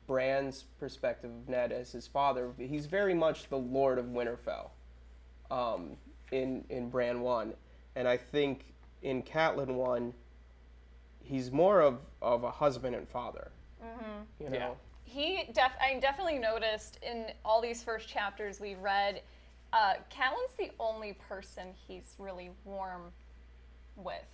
Bran's perspective of Ned as his father, he's very much the Lord of Winterfell in Bran I. And I think in Catelyn I, he's more of a husband and father. You know? I definitely noticed in all these first chapters we read, Catelyn's the only person he's really warm with.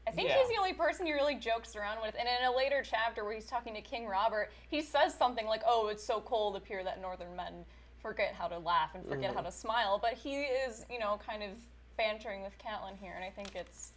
I think he's the only person he really jokes around with. And in a later chapter where he's talking to King Robert, he says something like, "Oh, it's so cold up here that northern men forget how to laugh and forget how to smile." But he is, you know, kind of bantering with Catelyn here, and I think it's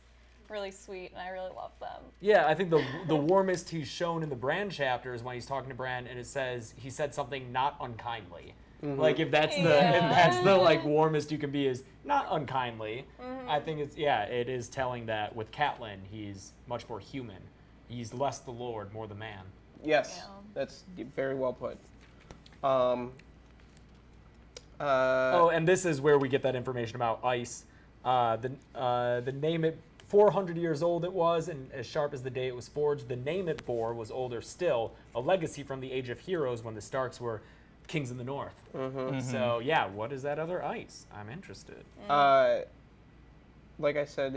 really sweet, and I really love them. Yeah, I think the warmest he's shown in the Bran chapter is when he's talking to Bran, and it says he said something not unkindly. Like if that's the like warmest you can be is not unkindly. I think it is telling that with Catelyn he's much more human. He's less the Lord, more the man. Yes, that's very well put. And this is where we get that information about ice. The name it 400 years old it was, and as sharp as the day it was forged. The name it bore was older still, a legacy from the Age of Heroes when the Starks were kings in the north. So yeah, what is that other ice? I'm interested. Like I said,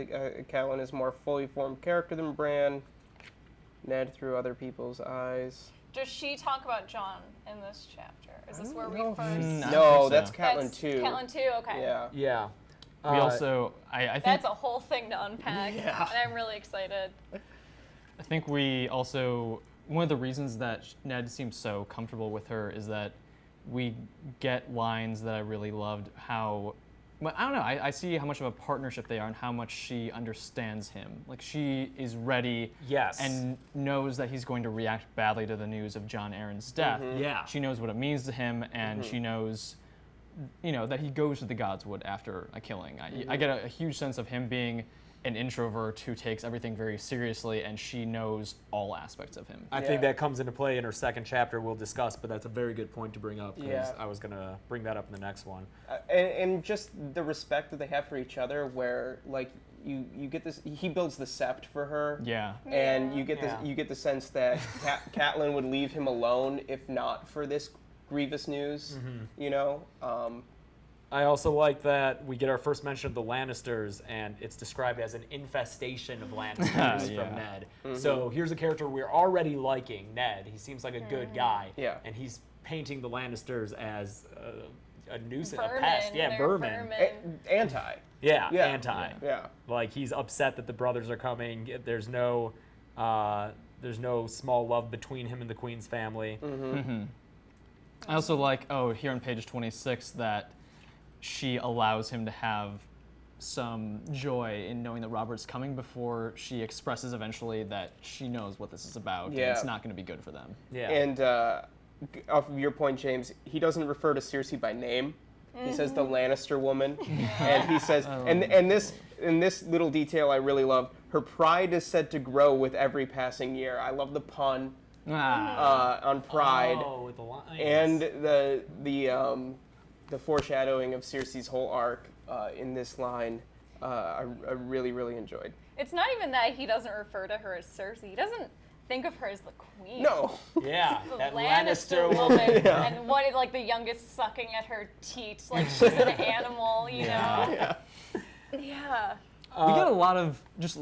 Catelyn is a more fully formed character than Bran. Ned through other people's eyes. Does she talk about Jon in this chapter? Is this where we first? No, that's Catelyn II. Catelyn II, okay. Yeah. We also, I think that's a whole thing to unpack, and I'm really excited. I think we also, one of the reasons that Ned seems so comfortable with her is that we get lines that I really loved. But I don't know, I see how much of a partnership they are and how much she understands him. Like, she is ready and knows that he's going to react badly to the news of Jon Arryn's death. Yeah. She knows what it means to him, and she knows, you know, that he goes to the Godswood after a killing. I get a huge sense of him being an introvert who takes everything very seriously, and she knows all aspects of him. I think that comes into play in her second chapter we'll discuss, but that's a very good point to bring up because I was going to bring that up in the next one. And just the respect that they have for each other, where like you get this, he builds the sept for her. And you get this, you get the sense that Catelyn would leave him alone if not for this grievous news. You know. I also like that we get our first mention of the Lannisters, and it's described as an infestation of Lannisters from Ned. So here's a character we're already liking, Ned. He seems like a good guy, and he's painting the Lannisters as a nuisance, a pest. Vermin. Anti. Anti. Like he's upset that the brothers are coming. There's no small love between him and the Queen's family. I also like, here on page 26, that she allows him to have some joy in knowing that Robert's coming before she expresses eventually that she knows what this is about and it's not going to be good for them. And off of your point, James, he doesn't refer to Cersei by name. He says the Lannister woman, and he says, and this little detail I really love. Her pride is said to grow with every passing year. I love the pun on pride, with the lions. And the foreshadowing of Cersei's whole arc in this line, I really, really enjoyed. It's not even that he doesn't refer to her as Cersei. He doesn't think of her as the queen. No. Yeah. The that Lannister woman, and what, like the youngest sucking at her teats, like she's an animal, you know? Yeah. We get a lot of just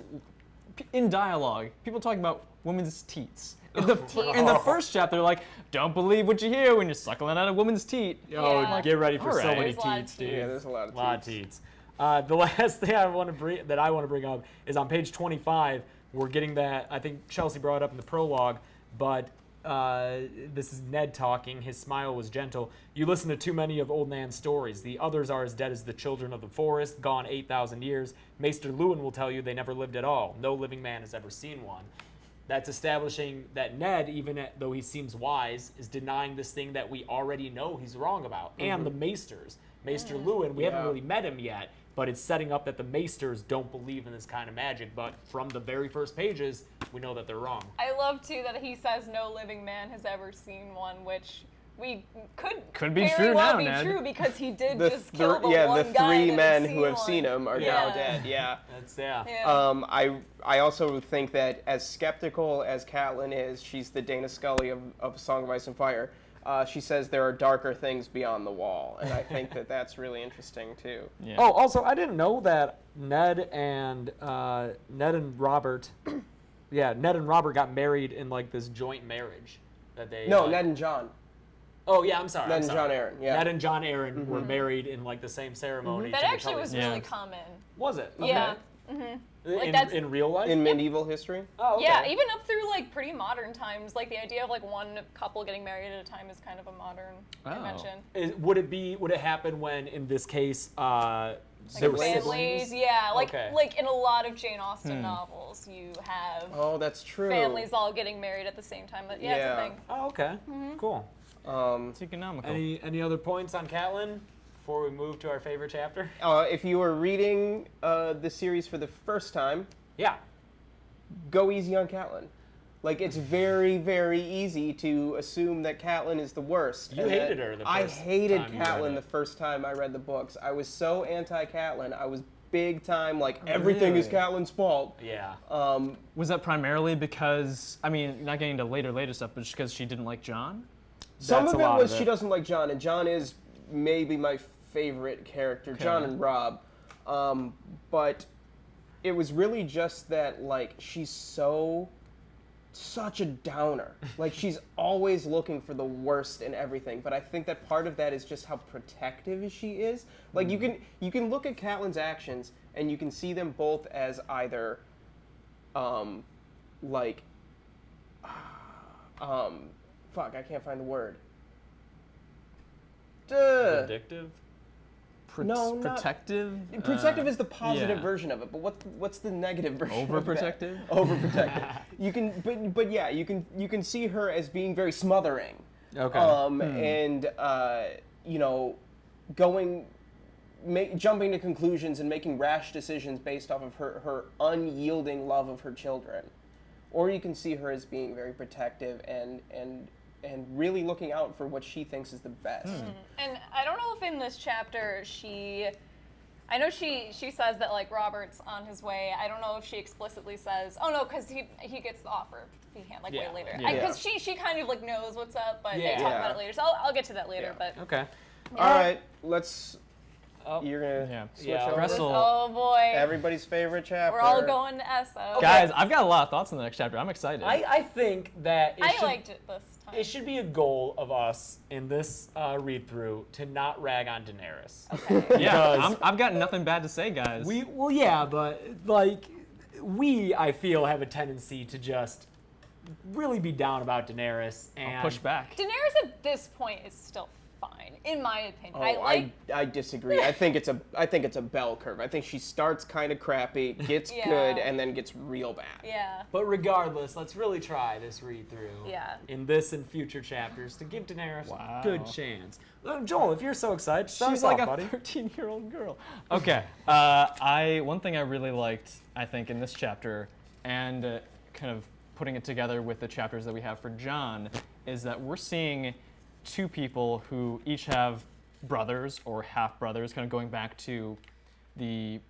in dialogue, people talking about women's teats. In the first chapter, they're like, don't believe what you hear when you're suckling at a woman's teat. Get ready for so many There's a lot of teats, dude. Yeah, there's a lot of teats. The last thing I want to bring up is on page 25. We're getting that. I think Chelsea brought it up in the prologue, but this is Ned talking. His smile was gentle. You listen to too many of Old Nan's stories. The others are as dead as the children of the forest, gone 8,000 years. Maester Lewin will tell you they never lived at all. No living man has ever seen one. That's establishing that Ned, even though he seems wise, is denying this thing that we already know he's wrong about. And the Maesters. Maester Lewin, we haven't really met him yet, but it's setting up that the Maesters don't believe in this kind of magic. But from the very first pages, we know that they're wrong. I love, too, that he says no living man has ever seen one, which we could be very true well now, be Ned. true because he did just kill the the one guy three that men had who have one. seen him are now dead. Yeah. That's yeah. Yeah. I also think that as skeptical as Catelyn is, she's the Dana Scully of A Song of Ice and Fire. She says there are darker things beyond the wall, and I think that that's really interesting too. Yeah. Oh, also, I didn't know that Ned and Robert, Ned and Robert got married in like this joint marriage that they. No, Ned and Jon. Oh yeah, I'm sorry. Ned I'm and sorry. Jon Arryn. Yeah. Ned and Jon Arryn were married in like the same ceremony. That to actually become- was Yeah. really common. Was it? Yeah. Okay. Like, in, that's- in real life. In medieval history. Oh, okay. Yeah, even up through like pretty modern times, like the idea of like one couple getting married at a time is kind of a modern invention. Would it happen when in this case Like there were families, siblings? yeah, like Okay. like in a lot of Jane Austen novels, you have Oh, that's true. families all getting married at the same time. But yeah, Yeah. it's a thing. Oh, okay. Cool. It's economical. Any other points on Catelyn before we move to our favorite chapter? If you are reading the series for the first time, Yeah. go easy on Catelyn. Like, it's very, very easy to assume that Catelyn is the worst. You and hated that- her the I first hated time you read Catelyn it. the first time I read the books. I was so anti-Catelyn. I was big time, like, everything is Really? Catelyn's fault. Yeah. Was that primarily because, I mean, not getting into later stuff, but just because she didn't like Jon? Some That's of a it lot was of she it. doesn't like Jon, and Jon is maybe my favorite character, Jon and Robb. But it was really just that, like, she's such a downer. Like, she's always looking for the worst in everything. But I think that part of that is just how protective she is. Like, you can look at Catelyn's actions and you can see them both as either, fuck, I can't find the word. Duh. Addictive. No, not- Protective? Protective is the positive yeah. version of it, but what's the negative version? Overprotective? Of that? Overprotective. You can, but yeah, you can see her as being very smothering. Okay. And you know, jumping to conclusions and making rash decisions based off of her unyielding love of her children, or you can see her as being very protective and really looking out for what she thinks is the best. And I don't know if in this chapter I know she says that like Robert's on his way. I don't know if she explicitly says, oh no, because he gets the offer beforehand, like Yeah. way later. Yeah. Because she kind of like knows what's up, but they Yeah. talk Yeah. about it later. So I'll get to that later. Yeah. But Okay. All right, let's. Oh. You're gonna Yeah. switch Yeah, over. Wrestle. oh boy, Everybody's favorite chapter. we're all going to Esso. Guys, I've got a lot of thoughts on the next chapter. I'm excited. I think that I liked it this time. It should be a goal of us in this read through to not rag on Daenerys. yeah, I've got nothing bad to say, guys. But like I feel have a tendency to just really be down about Daenerys and Push back. Daenerys at this point is still fine, in my opinion. I disagree. I think it's a bell curve. I think she starts kind of crappy, gets Yeah. good, and then gets real bad. Yeah. But regardless, let's really try this read through. Yeah. In this and future chapters to give Daenerys Wow. a good chance. Joel, if you're so excited, start She's us like off, a buddy. 13-year-old girl. Okay. One thing I really liked, I think, in this chapter, and kind of putting it together with the chapters that we have for Jon, is that we're seeing two people who each have brothers or half brothers, kind of going back to the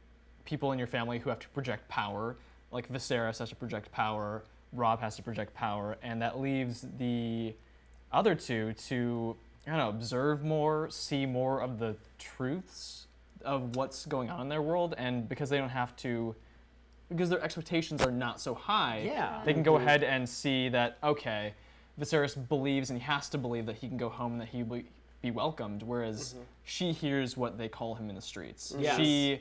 people in your family who have to project power. Like Viserys has to project power, Robb has to project power, and that leaves the other two to, I don't know, observe more, see more of the truths of what's going on in their world, and because they don't have to, because their expectations are not so high, Yeah. they can go ahead and see that, okay, Viserys believes and he has to believe that he can go home and that he will be welcomed, whereas she hears what they call him in the streets. Yes. She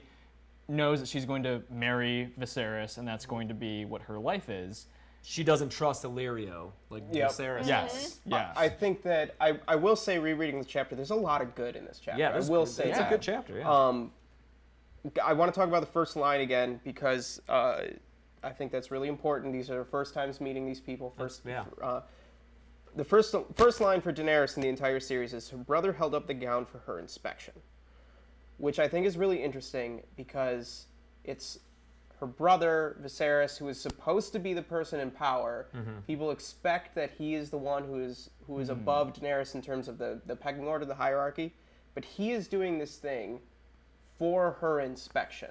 knows that she's going to marry Viserys and that's going to be what her life is. She doesn't trust Illyrio like Yep. Viserys. Yes, yes. I think that I will say, rereading this chapter, there's a lot of good in this chapter. Yeah, I this- will say it's that. a good chapter. Yeah. I want to talk about the first line again because I think that's really important. These are first times meeting these people. The first line for Daenerys in the entire series is her brother held up the gown for her inspection, which I think is really interesting because it's her brother, Viserys, who is supposed to be the person in power. People expect that he is the one who is above Daenerys in terms of the pecking order, the hierarchy. But he is doing this thing for her inspection.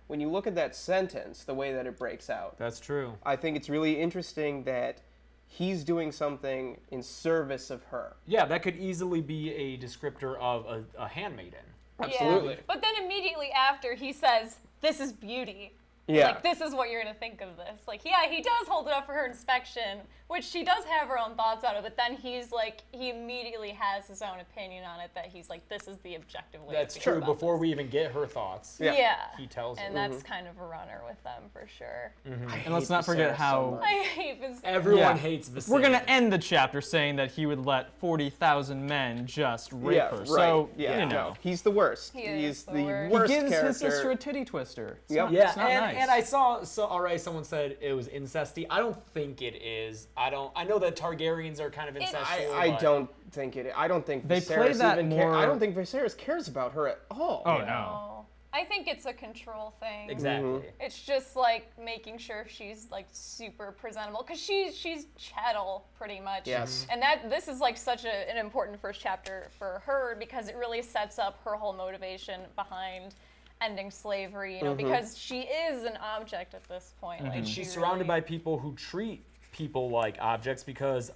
When you look at that sentence, the way that it breaks out, That's true. I think it's really interesting that he's doing something in service of her. Yeah, that could easily be a descriptor of a handmaiden. Absolutely. Yeah. But then immediately after, he says, "This is beauty." Yeah. Like, this is what you're going to think of this. Like, yeah, he does hold it up for her inspection, which she does have her own thoughts out of, but then he's like, he immediately has his own opinion on it, that he's like, this is the objective way That's to feel true. about Before this. we even get her thoughts. Yeah. He tells her. And that's kind of a runner with them, for sure. And let's not forget how I hate this. Everyone hates Viserys. we're gonna end the chapter saying that he would let 40,000 men just rape Yeah, her. right. So yeah, you know, no, he's the worst. He He's is the the worst. he worst gives character. his sister a titty twister. It's Yep. not, Yeah, it's not and, nice. and I saw, alright, someone said it was incesty. I don't think it is. I know that Targaryens are kind of incestual. I but- don't think it. I don't think They Viserys play that even more- I don't think Viserys cares about her at all. oh Yeah. no. Oh. I think it's a control thing. Exactly. It's just like making sure she's like super presentable, because she's chattel pretty much. Yes. And this is like such an important first chapter for her, because it really sets up her whole motivation behind ending slavery. You know, because she is an object at this point. Like, She's surrounded by people who treat people like objects, because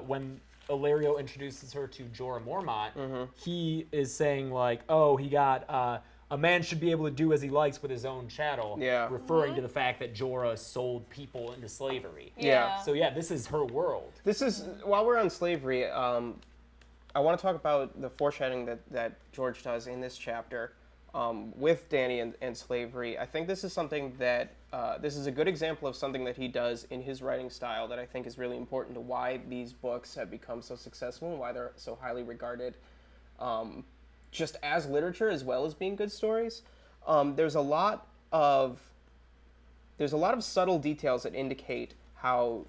when Illyrio introduces her to Jorah Mormont, he is saying like, oh, he got a man should be able to do as he likes with his own chattel, Yeah. referring to the fact that Jorah sold people into slavery. Yeah. So yeah, this is her world. This is while we're on slavery. I want to talk about the foreshadowing that George does in this chapter with Dany and slavery. I think this is something that this is a good example of something that he does in his writing style that I think is really important to why these books have become so successful and why they're so highly regarded, just as literature as well as being good stories. There's a lot of subtle details that indicate how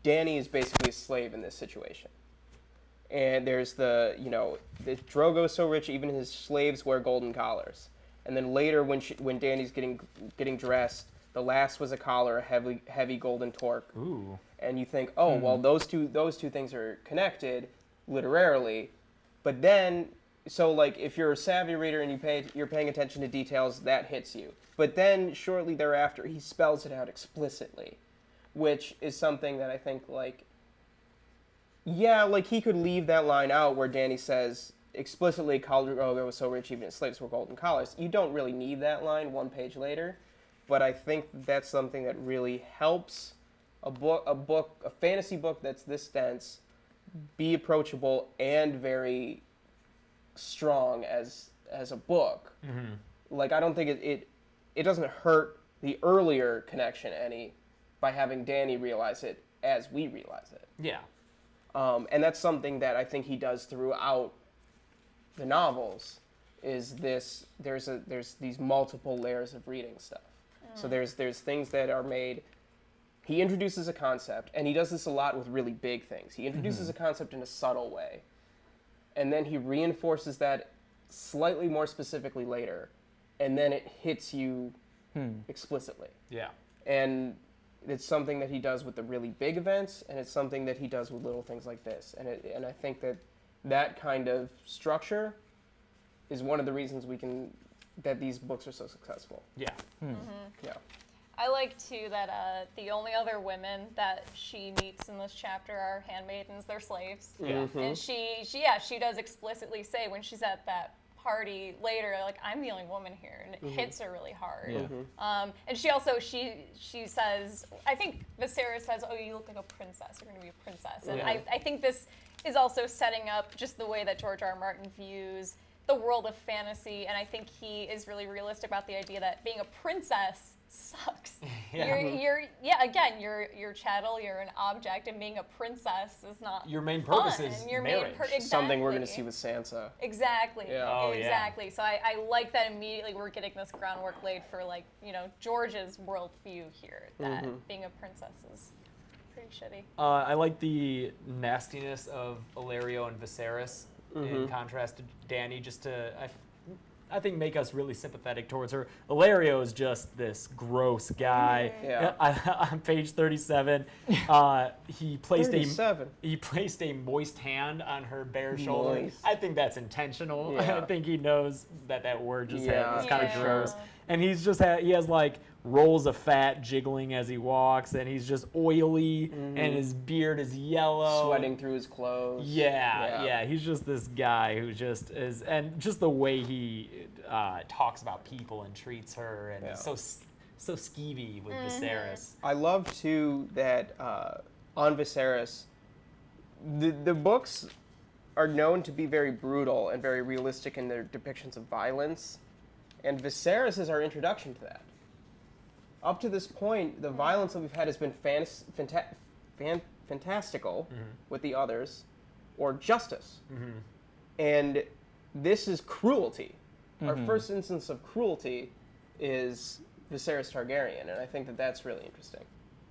Dany is basically a slave in this situation. And there's the Drogo's so rich, even his slaves wear golden collars. And then later, when Dany's getting dressed, the last was a collar, a heavy golden torque. Ooh. And you think, oh, well, those two things are connected literarily. But then, so like if you're a savvy reader and you're paying attention to details, that hits you. But then shortly thereafter, he spells it out explicitly, which is something that I think like. Yeah, like he could leave that line out where Dany says explicitly, Khal Drogo was so rich even his slaves were golden collars. You don't really need that line one page later, but I think that's something that really helps a fantasy book that's this dense, be approachable and very strong as a book. Like I don't think it doesn't hurt the earlier connection any by having Dany realize it as we realize it. Yeah. And that's something that I think he does throughout the novels. Is this there's these multiple layers of reading stuff. So there's things that are made. He introduces a concept, and he does this a lot with really big things. He introduces a concept in a subtle way, and then he reinforces that slightly more specifically later, and then it hits you explicitly. Yeah. And it's something that he does with the really big events, and it's something that he does with little things like this. And I think that kind of structure is one of the reasons that these books are so successful. Yeah. Yeah. I like too that the only other women that she meets in this chapter are handmaidens. They're slaves. Yeah. And she does explicitly say when she's at that party later, like, I'm the only woman here, and it hits her really hard. Yeah. And she also she says, I think Viserys says, "Oh, you look like a princess. You're going to be a princess." And Yeah. I think this is also setting up just the way that George R. R. Martin views the world of fantasy, and I think he is really realistic about the idea that being a princess sucks. Yeah. You're chattel, you're an object, and being a princess is not Your main fun. purpose is Your marriage. Something we're going to see with Sansa. Exactly. Yeah. Oh, yeah. Exactly. So I like that immediately we're getting this groundwork laid for, like, George's worldview here, that being a princess is pretty shitty. I like the nastiness of Illyrio and Viserys in contrast to Dany. I think make us really sympathetic towards her. Ilario is just this gross guy. Yeah. On page 37, he placed 37. he placed a moist hand on her bare shoulder. Moist. I think that's intentional. Yeah. I think he knows that word just Yeah. is kind of Yeah. gross. And he's just he has like rolls of fat jiggling as he walks, and he's just oily, and his beard is yellow, Sweating through his clothes. Yeah. He's just this guy who just is, and just the way he talks about people and treats her, and is so skeevy with Viserys. I love too that on Viserys, the books are known to be very brutal and very realistic in their depictions of violence, and Viserys is our introduction to that. Up to this point, the violence that we've had has been fantastical with the others, or justice. And this is cruelty. Our first instance of cruelty is Viserys Targaryen, and I think that that's really interesting.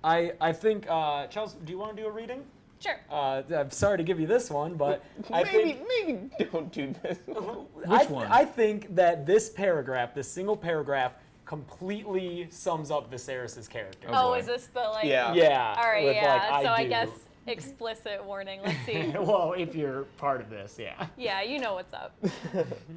I think, Charles, do you want to do a reading? Sure. I'm sorry to give you this one, but I think Maybe don't do this. Which one? I think that this paragraph, this single paragraph, completely sums up Viserys' character. Oh, boy. is this the like? Yeah. Yeah. All right, with, yeah. like, So I do. guess explicit warning. Let's see. Well, if you're part of this, yeah. Yeah, you know what's up.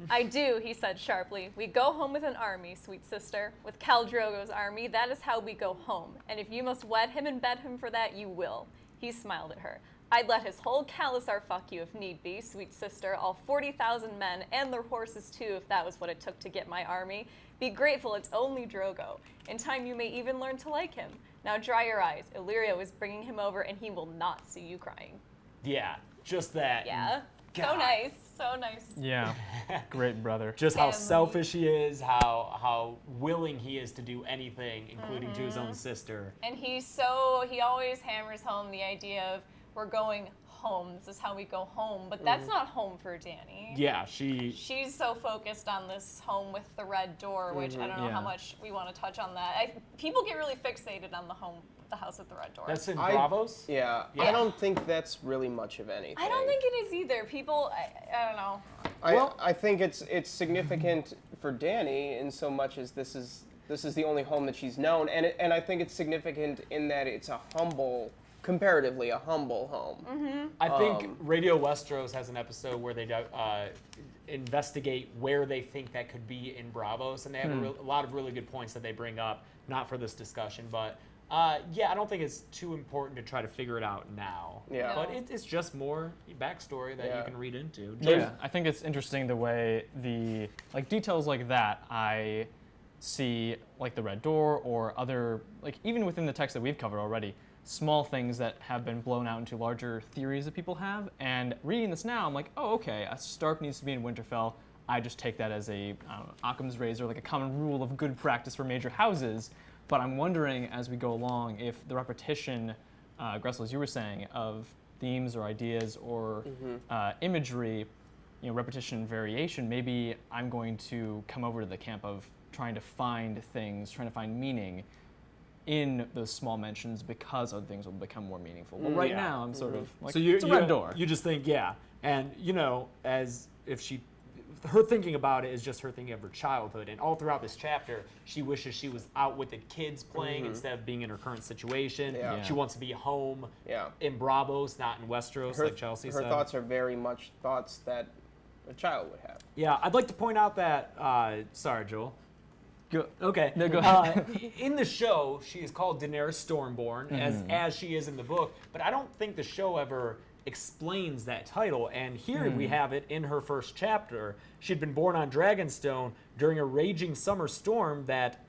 I do, he said sharply. We go home with an army, sweet sister. With Khal Drogo's army, that is how we go home. And if you must wed him and bed him for that, you will. He smiled at her. I'd let his whole Khalasar fuck you if need be, sweet sister, all 40,000 men, and their horses too, if that was what it took to get my army. Be grateful it's only Drogo. In time you may even learn to like him. Now dry your eyes. Illyrio is bringing him over, and he will not see you crying. Yeah, just that. Yeah. So God. nice. So nice. Yeah, great brother. Just how Family. selfish he is, how willing he is to do anything, including to his own sister. And he always hammers home the idea of we're going home. This is how we go home. But that's not home for Dany. Yeah, She's so focused on this home with the red door, which I don't know how Yeah. much we want to touch on that. People get really fixated on the house with the red door. that's in Bravos. Yeah, Yeah. I don't think that's really much of anything. I don't think it is either. People, I don't know. I think it's significant for Dany in so much as this is the only home that she's known, and I think it's significant in that it's comparatively a humble home. I think Radio Westeros has an episode where they investigate where they think that could be in Bravos, and they have a lot of really good points that they bring up, not for this discussion, but yeah, I don't think it's too important to try to figure it out now. Yeah. But it's just more backstory that you can read into. Yeah, I think it's interesting the way the details like that I see, like the red door or other, like even within the text that we've covered already, small things that have been blown out into larger theories that people have. And reading this now, I'm like, oh, okay, a Stark needs to be in Winterfell. I just take that as a Occam's razor, like a common rule of good practice for major houses. But I'm wondering as we go along if the repetition, Gressel, as you were saying, of themes or ideas or imagery, repetition and variation, maybe I'm going to come over to the camp of trying to find things, trying to find meaning in those small mentions because other things will become more meaningful. Well, right Yeah. now I'm sort of like, So it's a red door. You just think, yeah, and as if her thinking about it is just her thinking of her childhood, and all throughout this chapter, she wishes she was out with the kids playing instead of being in her current situation. Yeah. She wants to be home Yeah. in Bravos, not in Westeros, like Chelsea her said. thoughts are very much thoughts that a child would have. Yeah, I'd like to point out that. Sorry, Joel. Go- Okay. No, go ahead. In the show, she is called Daenerys Stormborn, as she is in the book, but I don't think the show ever explains that title. And here we have it in her first chapter. She'd been born on Dragonstone during a raging summer storm that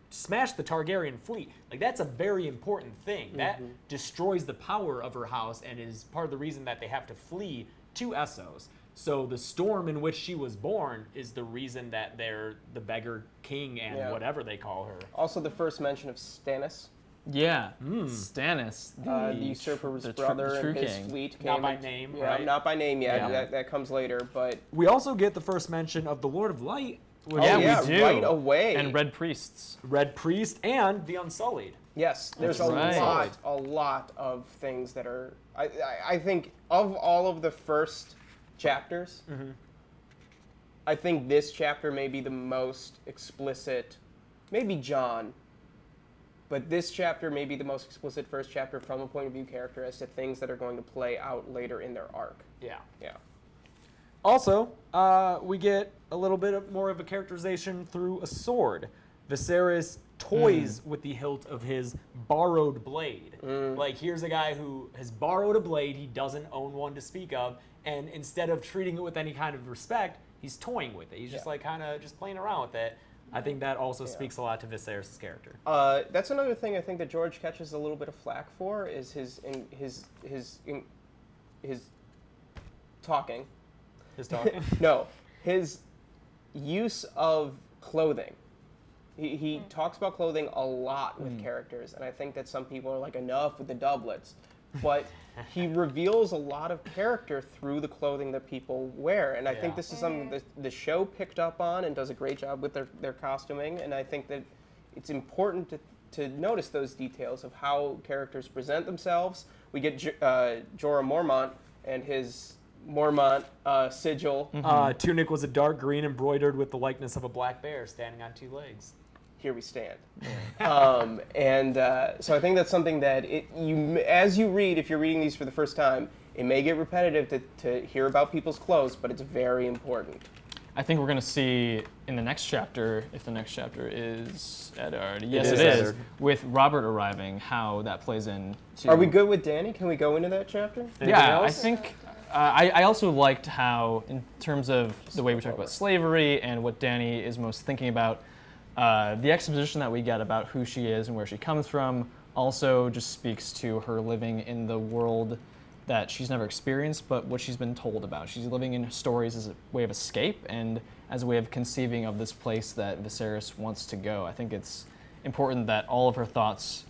smashed the Targaryen fleet. Like, that's a very important thing. That destroys the power of her house and is part of the reason that they have to flee to Essos. So the storm in which she was born is the reason that they're the beggar king and whatever they call her. Also, the first mention of Stannis, Yeah, Stannis, the usurper's the brother, true and his king. fleet came. Not by and- name, yeah, right? Not by name yet. Yeah. That comes later, but We also get the first mention of the Lord of Light, which Yeah, oh, yeah, we do. right away. And red priests. Red Priest and the Unsullied. Yes, there's That's right. a lot of things that are. I think of all of the first chapters, I think this chapter may be the most explicit, maybe Jon, but this chapter may be the most explicit first chapter from a point of view character as to things that are going to play out later in their arc. Yeah. Yeah. Also, we get a little bit more of a characterization through a sword. Viserys toys with the hilt of his borrowed blade. Like, here's a guy who has borrowed a blade, he doesn't own one to speak of, and instead of treating it with any kind of respect, he's toying with it. He's just like kind of just playing around with it. I think that also speaks a lot to Viserys' character. That's another thing I think that George catches a little bit of flack for is his talking. His talking. No, his use of clothing. He talks about clothing a lot with characters, and I think that some people are like, enough with the doublets. But he reveals a lot of character through the clothing that people wear, and I think this is something that the show picked up on and does a great job with their costuming, and I think that it's important to notice those details of how characters present themselves. We get Jorah Mormont and his Mormont sigil. Tunic was a dark green embroidered with the likeness of a black bear standing on two legs. Here we stand. So I think that's something that as you read, if you're reading these for the first time, it may get repetitive to hear about people's clothes, but it's very important. I think we're going to see in the next chapter, if the next chapter is Eddard. Yes, it is. Eddard. With Robert arriving, how that plays in. Are we good with Dany? Can we go into that chapter? Yeah, else? I think. I also liked how, in terms of the way we talk about slavery and what Dany is most thinking about, the exposition that we get about who she is and where she comes from also just speaks to her living in the world that she's never experienced, but what she's been told about. She's living in stories as a way of escape and as a way of conceiving of this place that Viserys wants to go. I think it's important that all of her thoughts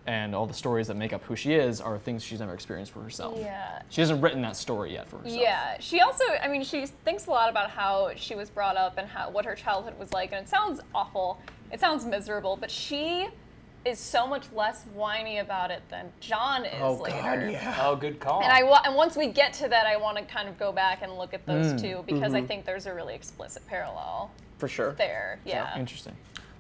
and all the stories that make up who she is are things she's never experienced for herself. Yeah. She hasn't written that story yet for herself. Yeah, she also, I mean, she thinks a lot about how she was brought up and what her childhood was like, and it sounds awful, it sounds miserable, but she is so much less whiny about it than Jon is later. God, yeah. Oh, good call. And once we get to that, I want to kind of go back and look at those two, because I think there's a really explicit parallel For sure. there. Yeah. Interesting.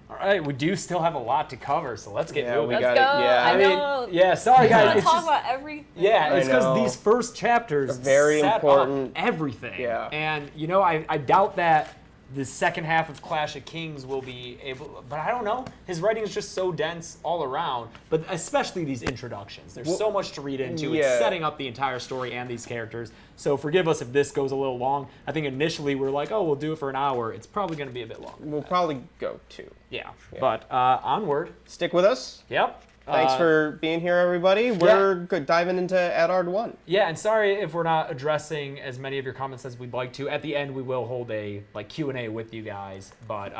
All right, we do still have a lot to cover, so let's get moving. Let's go. Yeah. I I mean, know. yeah, sorry I want guys. to It's talk just, about everything. yeah, it's I know. because these first chapters Are very set important. up everything. Yeah. And, you know, I doubt that the second half of Clash of Kings will be able, but I don't know. His writing is just so dense all around, but especially these introductions. There's so much to read into. It's yeah. setting up the entire story and these characters. So forgive us if this goes a little long. I think initially we're like, oh, we'll do it for an hour. It's probably going to be a bit longer. We'll probably go 2. Yeah. But onward. Stick with us. Yep. Thanks for being here, everybody. We're good diving into Eddard 1. Yeah, and sorry if we're not addressing as many of your comments as we'd like to. At the end, we will hold a Q&A with you guys, but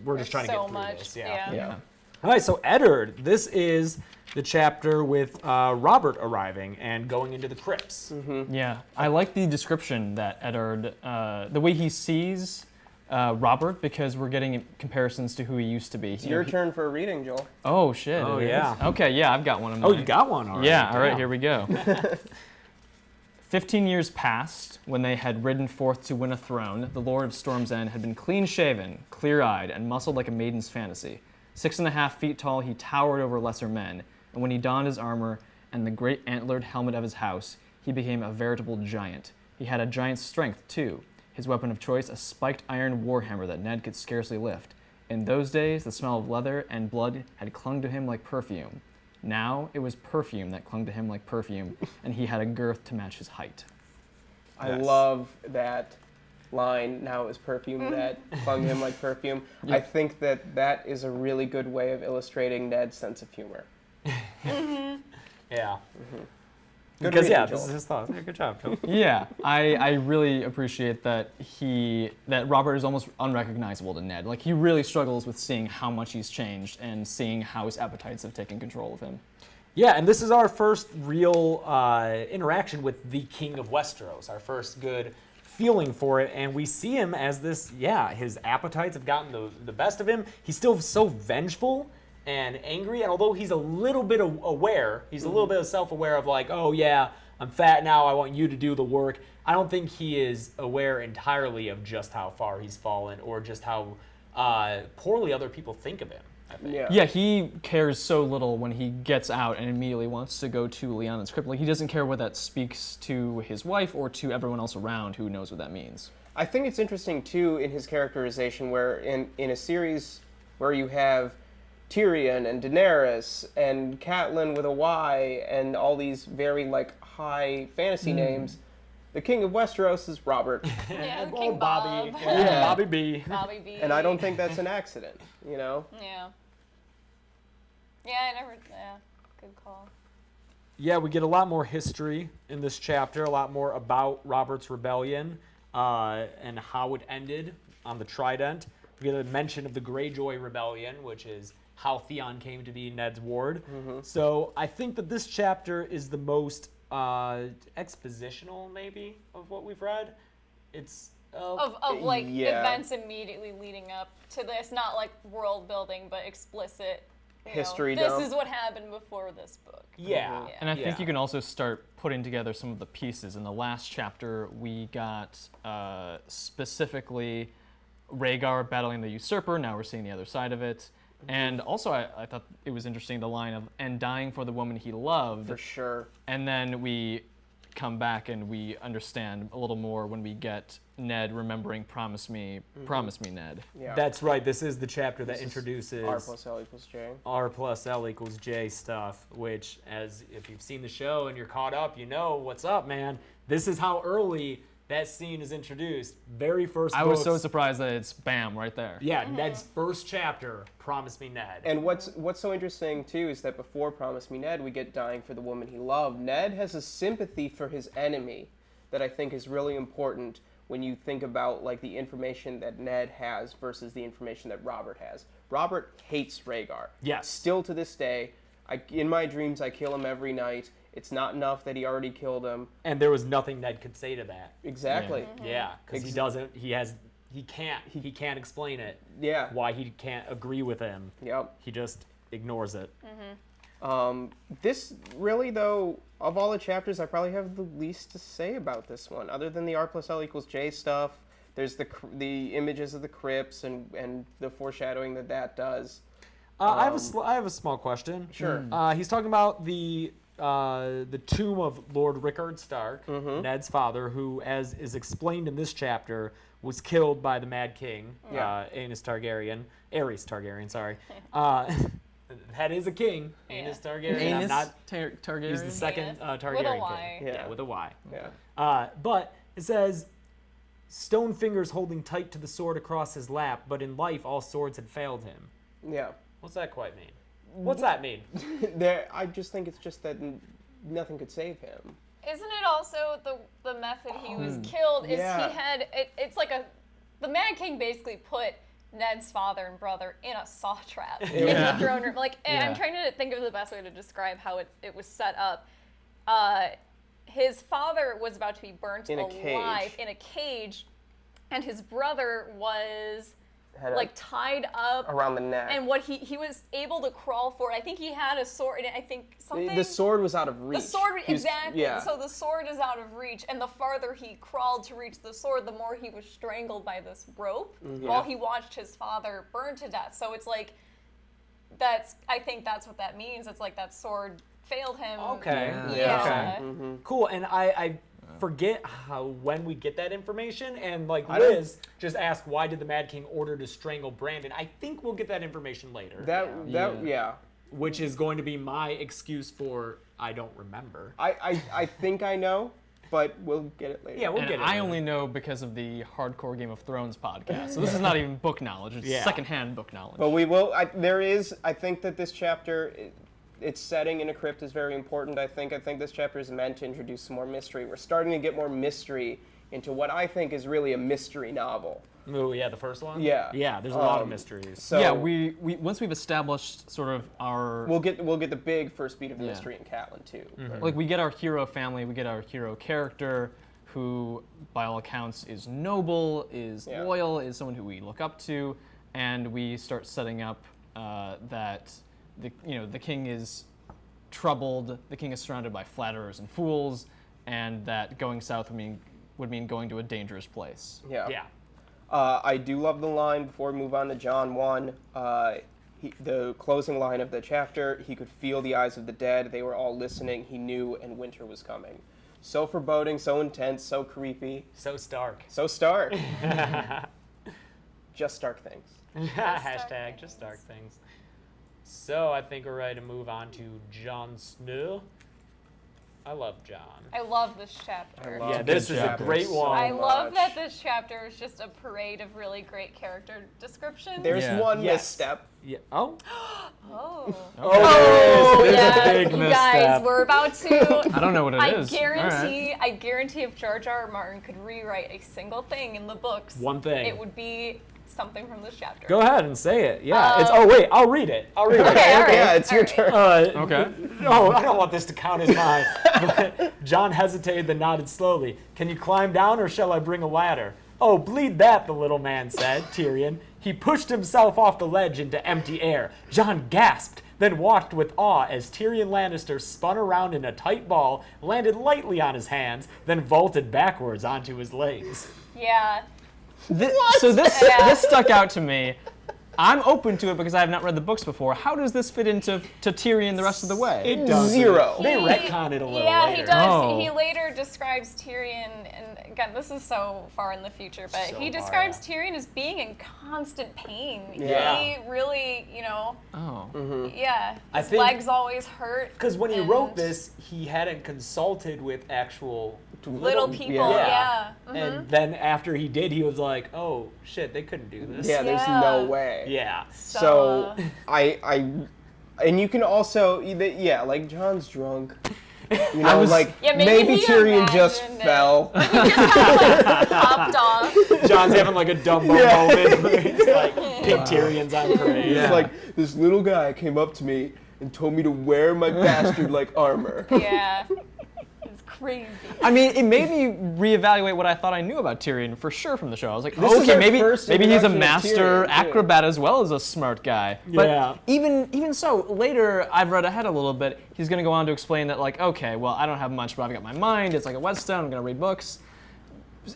we're just trying to get through this. Yeah. All right, so Eddard, this is the chapter with Robert arriving and going into the crypts. Yeah, I like the description that Eddard, the way he sees Robert, because we're getting comparisons to who he used to be. It's your turn for a reading, Joel. Oh, shit. Oh, it is? yeah. Okay, yeah, I've got one in Oh, mind. you got one already. Yeah, all right, Damn. here we go. 15 years passed when they had ridden forth to win a throne. The Lord of Storm's End had been clean-shaven, clear-eyed, and muscled like a maiden's fantasy. 6.5 feet tall, he towered over lesser men, and when he donned his armor and the great antlered helmet of his house, he became a veritable giant. He had a giant's strength, too. His weapon of choice, a spiked iron warhammer that Ned could scarcely lift. In those days, the smell of leather and blood had clung to him like perfume. Now, it was perfume that clung to him like perfume, and he had a girth to match his height. I Yes. love that line, now is perfume that clung to him like perfume. I think that is a really good way of illustrating Ned's sense of humor. Yeah. Good Because, reading, yeah, Joel. this is his thought. Yeah, good job, Joel. Yeah, I really appreciate that that Robert is almost unrecognizable to Ned. Like, he really struggles with seeing how much he's changed and seeing how his appetites have taken control of him. Yeah, and this is our first real interaction with the King of Westeros, our first good feeling for it, and we see him as this, his appetites have gotten the best of him. He's still so vengeful and angry, and although he's a little bit aware, he's a little bit self-aware of like, oh yeah, I'm fat now. I want you to do the work. I don't think he is aware entirely of just how far he's fallen or just how poorly other people think of him. I think. Yeah, he cares so little when he gets out and immediately wants to go to Lyanna's crypt. Like, he doesn't care what that speaks to his wife or to everyone else around who knows what that means. I think it's interesting, too, in his characterization, where in a series where you have Tyrion and Daenerys and Catelyn with a Y and all these very, like, high fantasy names, the king of Westeros is Robert. Yeah, Oh, King Bobby. Bob. Yeah. Bobby B. Bobby B. And I don't think that's an accident, you know? Yeah. Yeah, I never. Yeah, good call. Yeah, we get a lot more history in this chapter, a lot more about Robert's rebellion and how it ended on the Trident. We get a mention of the Greyjoy Rebellion, which is how Theon came to be Ned's ward. So I think that this chapter is the most expositional, maybe, of what we've read. It's Of like Yeah. events immediately leading up to this, not like world building, but explicit. you know, History This dump. is what happened before this book. yeah. And I think Yeah. you can also start putting together some of the pieces. In the last chapter, we got specifically Rhaegar battling the usurper. Now we're seeing the other side of it. And also, I thought it was interesting, the line of, and dying for the woman he loved. For sure. And then we come back and we understand a little more when we get Ned remembering, promise me, Ned. Yeah. That's right. This is the chapter that This is introduces R plus L equals J. R plus L equals J stuff, which, as if you've seen the show and you're caught up, you know what's up, man. This is how early that scene is introduced. Very first I was so books. surprised that it's bam right there. Yeah, Ned's first chapter, Promise Me Ned. And what's so interesting, too, is that before Promise Me Ned, we get dying for the woman he loved. Ned has a sympathy for his enemy that I think is really important when you think about like the information that Ned has versus the information that Robert has. Robert hates Rhaegar. Yes. Still to this day, in my dreams, I kill him every night. It's not enough that he already killed him. And there was nothing Ned could say to that. Exactly. Yeah, because he can't explain it. Yeah. Why he can't agree with him. Yep. He just ignores it. This really, though, of all the chapters, I probably have the least to say about this one, other than the R plus L equals J stuff. There's the images of the crypts and the foreshadowing that does. I have a small question. Sure. He's talking about the tomb of Lord Rickard Stark, Ned's father, who, as is explained in this chapter, was killed by the Mad King, Yeah. Aerys Targaryen. Sorry. That is a king, Aenys Targaryen. I'm not. Targaryen? He's the second Aenys. Targaryen With a king. Y. Yeah. With a Y. Yeah. But it says, stone fingers holding tight to the sword across his lap, but in life all swords had failed him. Yeah. What's that quite mean? What's that mean? I just think it's just that nothing could save him. Isn't it also the method he was killed? Is Yeah. he had it's like the Mad King basically put Ned's father and brother in a saw trap in the throne room. Like, and I'm trying to think of the best way to describe how it was set up. His father was about to be burnt In a alive cage. in a cage, and his brother was Had like tied up around the neck. and what he was able to crawl for. I think he had a sword, and I think something. The sword was out of reach. The sword, He was- exactly. Yeah. So the sword is out of reach, and the farther he crawled to reach the sword, the more he was strangled by this rope while he watched his father burn to death. So it's like, I think that's what that means. It's like that sword failed him. Okay. Yeah. Okay. Cool. And I forget when we get that information, and like I don't- Liz just asked, why did the Mad King order to strangle Brandon? I think we'll get that information later, Yeah. which is going to be my excuse for I don't remember. I think I know, but we'll get it later. Yeah, we'll And get it. I later. only know because of the Hardcore Game of Thrones podcast. So this is not even book knowledge. It's Yeah. secondhand book knowledge. But we will. I think that this chapter, its setting in a crypt is very important. I think this chapter is meant to introduce some more mystery. We're starting to get more mystery into what I think is really a mystery novel. Oh yeah, the first one. Yeah. Yeah, there's a lot of mysteries. So yeah, we once we've established sort of our we'll get the big first beat of Yeah. mystery in Catelyn too. like we get our hero family, we get our hero character who by all accounts is noble, is Yeah. loyal, is someone who we look up to, and we start setting up that the king is troubled, the king is surrounded by flatterers and fools, and that going south would mean going to a dangerous place. Yeah. Yeah. I do love the line before we move on to Jon I. The closing line of the chapter, he could feel the eyes of the dead. They were all listening. He knew, and winter was coming. So foreboding, so intense, so creepy. So stark. So stark. Just stark things. Hashtag just stark things. So I think we're ready to move on to Jon Snow. I love Jon. I love this chapter. I love Yeah, this good is a chapters great one. I love much. that this chapter is just a parade of really great character descriptions. There's Yeah. one Yes. misstep. Yeah. Oh. Oh. Oh, there's yeah, a big you misstep. guys, we're about to. I don't know what it is. I guarantee if George R. R. Martin could rewrite a single thing in the books, One thing. it would be something from this chapter. Go ahead and say it. Yeah. Oh wait, I'll read it. Okay, all right. Yeah, it's your turn. Okay. No, I don't want this to count as mine. But Jon hesitated, then nodded slowly. Can you climb down, or shall I bring a ladder? Oh, bleed that, the little man said, Tyrion. He pushed himself off the ledge into empty air. Jon gasped, then watched with awe as Tyrion Lannister spun around in a tight ball, landed lightly on his hands, then vaulted backwards onto his legs. Yeah. So this Yeah. this stuck out to me. I'm open to it because I have not read the books before. How does this fit into Tyrion the rest of the way? It does. Zero. They retcon it a little Yeah, later. he does. Oh. He later describes Tyrion, and again, this is so far in the future, but So he far, describes yeah. Tyrion as being in constant pain. Yeah. He really, Oh. yeah, I his think- legs always hurt. Because when he and wrote this, he hadn't consulted with actual little people, Yeah. yeah. And then after he did, he was like, "Oh shit, they couldn't do this." Yeah, there's Yeah. no way. Yeah. So and you can also, yeah, like Jon's drunk. You know, like Yeah, maybe maybe he Tyrion just imagined it. fell. He just kind of like popped off. John's having like a Dumbo Yeah. moment where he's like, Pink Tyrion's on parade. It's like this little guy came up to me and told me to wear my bastard like armor. Yeah. It's crazy. I mean, it made me reevaluate what I thought I knew about Tyrion for sure from the show. I was like, This is okay, our maybe first he's a introduction of master Tyrion, too. acrobat as well as a smart guy. But Yeah. even so, later I've read ahead a little bit. He's going to go on to explain that, like, okay, well, I don't have much, but I've got my mind. It's like a whetstone. I'm going to read books,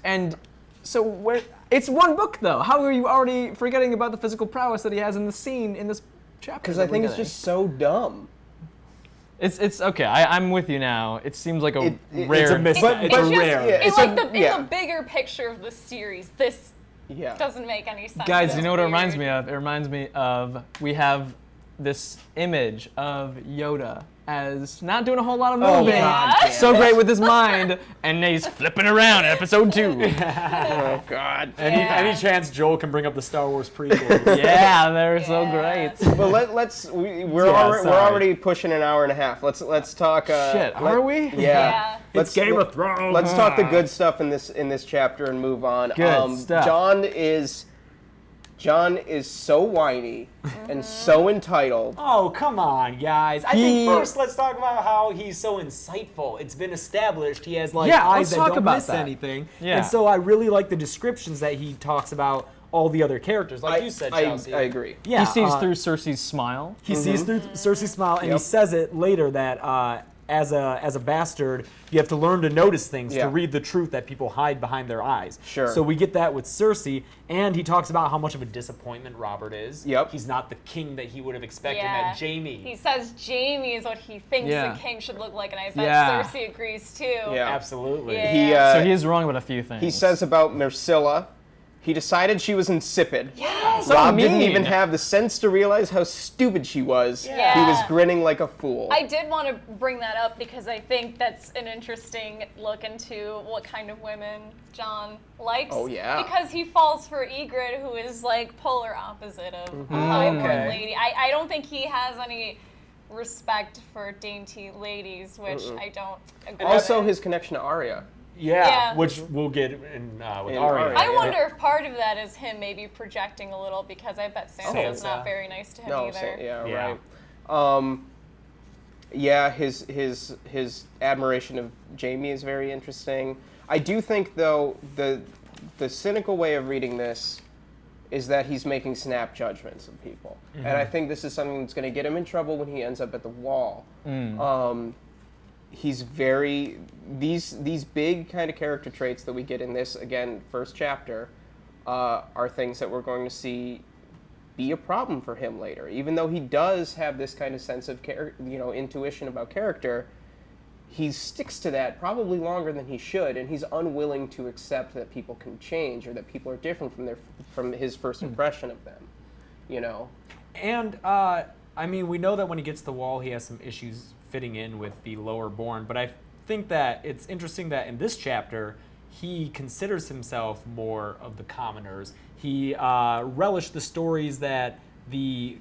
and so it's one book though. How are you already forgetting about the physical prowess that he has in the scene in this chapter? Because that I we're think it's getting? just so dumb. It's okay. I'm with you now. It seems like a It's rare. a mis- But- it's but a just- rare. yeah, In it's like a- the yeah. bigger picture of the series, this Yeah. doesn't make any sense. Guys, you It's know what it weird. reminds me of? It reminds me of we have this image of Yoda as not doing a whole lot of Oh, moving. God damn So it. great with his mind, and he's flipping around in episode 2. Oh God. Any chance Joel can bring up the Star Wars prequel? Yeah, they're so Yeah. great. But we're already pushing an hour and a half. Let's talk. Shit, are we? Yeah. Yeah. It's Game of Thrones. Let's talk the good stuff in this chapter and move on. Good stuff. Jon is so whiny and so entitled. Oh, come on, guys. I think first let's talk about how he's so insightful. It's been established he has like Yeah, eyes let's that talk don't about miss that. anything. Yeah. And so I really like the descriptions that he talks about all the other characters. Like you said, I Chelsea. agree. Yeah, He sees through Cersei's smile. He sees through Cersei's smile, and he Yep. says it later that as a bastard, you have to learn to notice things, Yeah. to read the truth that people hide behind their eyes. Sure. So we get that with Cersei, and he talks about how much of a disappointment Robert is. Yep. He's not the king that he would have expected. Yeah. That Jaime. He says Jamie is what he thinks Yeah. the king should look like, and I bet Yeah. Cersei agrees too. Yeah. Absolutely. Yeah. He So he is wrong about a few things. he says about Myrcilla, he decided she was insipid. Yes. So Rob didn't mean. even have the sense to realize how stupid she was. Yeah. He was grinning like a fool. I did want to bring that up because I think that's an interesting look into what kind of women Jon likes. Oh, yeah. Because he falls for Ygritte, who is like polar opposite of a high-born Okay. lady. I don't think he has any respect for dainty ladies, which I don't agree Also, with. his connection to Arya. Yeah. Which we'll get in with In Arya. Arya. I wonder if part of that is him maybe projecting a little because I bet Sansa's Sansa. not very nice to him No, either. yeah, Yeah. right. Yeah, his admiration of Jaime is very interesting. I do think though the cynical way of reading this is that he's making snap judgments of people, and I think this is something that's going to get him in trouble when he ends up at the Wall. he's very these big kind of character traits that we get in this again first chapter are things that we're going to see be a problem for him later. Even though he does have this kind of sense of intuition about character, he sticks to that probably longer than he should, and he's unwilling to accept that people can change or that people are different from his first impression of them. You know. And I mean, we know that when he gets to the wall, he has some issues fitting in with the lower born, but I think that it's interesting that in this chapter, he considers himself more of the commoners. He relished the stories that the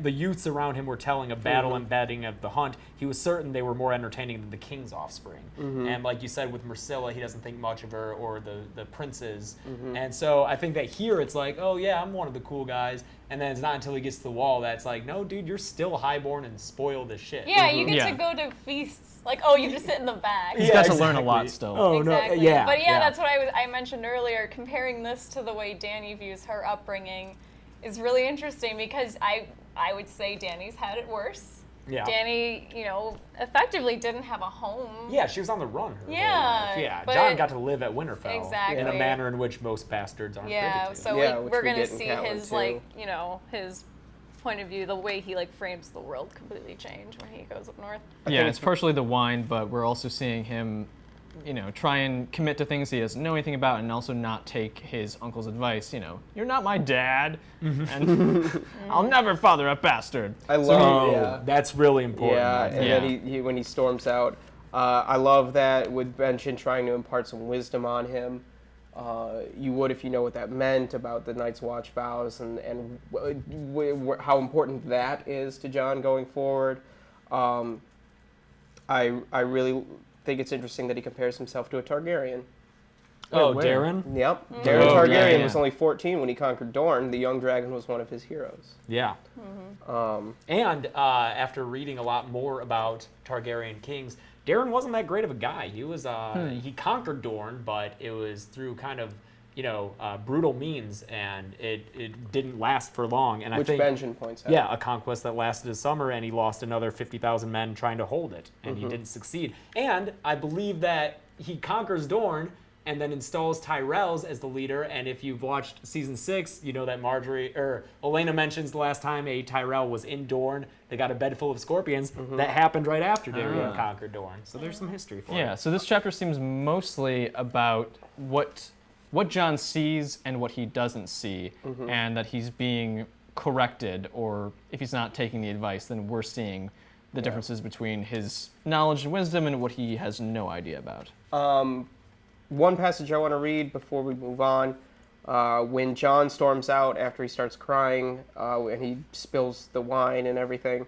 youths around him were telling of battle and betting of the hunt. He was certain they were more entertaining than the king's offspring. And like you said, with Myrcilla, he doesn't think much of her, or the princes. And so I think that here it's like, oh yeah, I'm one of the cool guys. And then it's not until he gets to the wall that's like, no, dude, you're still highborn and spoiled as shit. Yeah, you get to go to feasts. Like, oh, you just sit in the back. He's got to learn a lot still. Oh, exactly. no, yeah. But yeah, that's what I mentioned earlier. Comparing this to the way Dany views her upbringing is really interesting, because I would say Dany's had it worse. Yeah. Dany, effectively didn't have a home. Yeah, she was on the run her whole Yeah, life. Yeah, but Jon got to live at Winterfell Exactly. in a manner in which most bastards aren't privy to. So which we're we going to get in see Catelyn his, too. his point of view, the way he, frames the world completely change when he goes up north. Yeah, it's partially the wine, but we're also seeing him, try and commit to things he doesn't know anything about, and also not take his uncle's advice. You're not my dad, and I'll never father a bastard. I love Oh, that's really important. Yeah, I and think. then he when he storms out, I love that with Benjen trying to impart some wisdom on him. You would if you know what that meant about the Night's Watch vows and how important that is to Jon going forward. I really think it's interesting that he compares himself to a Targaryen. Oh, where? Darren? Yep. Daenerys Oh, Targaryen yeah. was only 14 when he conquered Dorne. The young dragon was one of his heroes. Yeah. And after reading a lot more about Targaryen kings, Darren wasn't that great of a guy. He was he conquered Dorne, but it was through kind of brutal means, and it didn't last for long. And Which I think Benjen points out. yeah, a conquest that lasted a summer, and he lost another 50,000 men trying to hold it, and he didn't succeed. And I believe that he conquers Dorne and then installs Tyrells as the leader. And if you've watched season 6, you know that Olenna mentions the last time a Tyrell was in Dorne, they got a bed full of scorpions. That happened right after Daenerys conquered Dorne. So there's some history for it. Yeah, so this chapter seems mostly about what Jon sees and what he doesn't see, and that he's being corrected, or if he's not taking the advice, then we're seeing the differences between his knowledge and wisdom and what he has no idea about. One passage I want to read before we move on. When Jon storms out after he starts crying and he spills the wine and everything,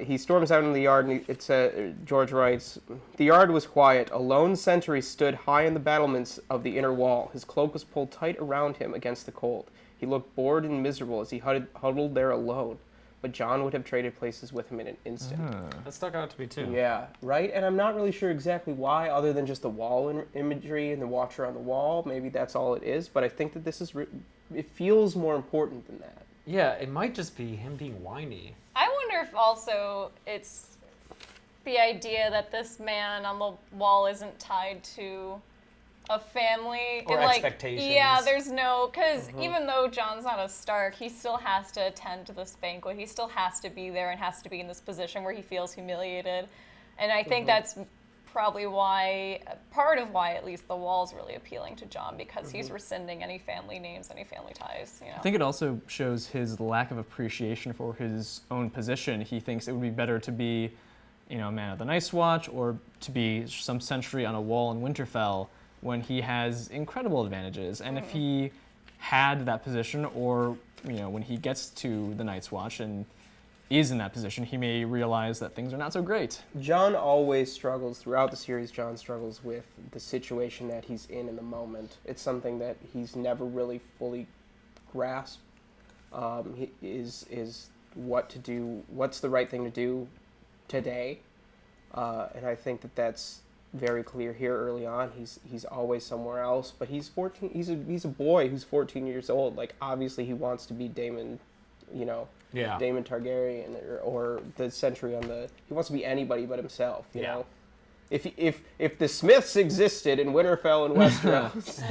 he storms out in the yard, and George writes, "The yard was quiet. A lone sentry stood high in the battlements of the inner wall. His cloak was pulled tight around him against the cold. He looked bored and miserable as he huddled there alone. But Jon would have traded places with him in an instant." That stuck out to me too. Yeah, right? And I'm not really sure exactly why, other than just the wall imagery and the watcher on the wall. Maybe that's all it is, but I think that this is, it feels more important than that. Yeah, it might just be him being whiny. I wonder if also it's the idea that this man on the wall isn't tied to a family Or and expectations. Yeah, there's no, because even though Jon's not a Stark, he still has to attend to this banquet. He still has to be there and has to be in this position where he feels humiliated. And I think that's probably part of why at least the wall's really appealing to Jon, because he's rescinding any family names, any family ties. I think it also shows his lack of appreciation for his own position. He thinks it would be better to be, a man of the Night's Watch, or to be some sentry on a wall in Winterfell, when he has incredible advantages. And if he had that position, or when he gets to the Night's Watch and is in that position, he may realize that things are not so great. Jon always struggles, throughout the series, Jon struggles with the situation that he's in the moment. It's something that he's never really fully grasped, is what to do, what's the right thing to do today. And I think that that's very clear here early on. He's always somewhere else, but he's 14. He's a boy who's 14 years old. Like, obviously he wants to be Daemon, Daemon Targaryen or the sentry on the. He wants to be anybody but himself. You know. if the Smiths existed in Winterfell and Westeros.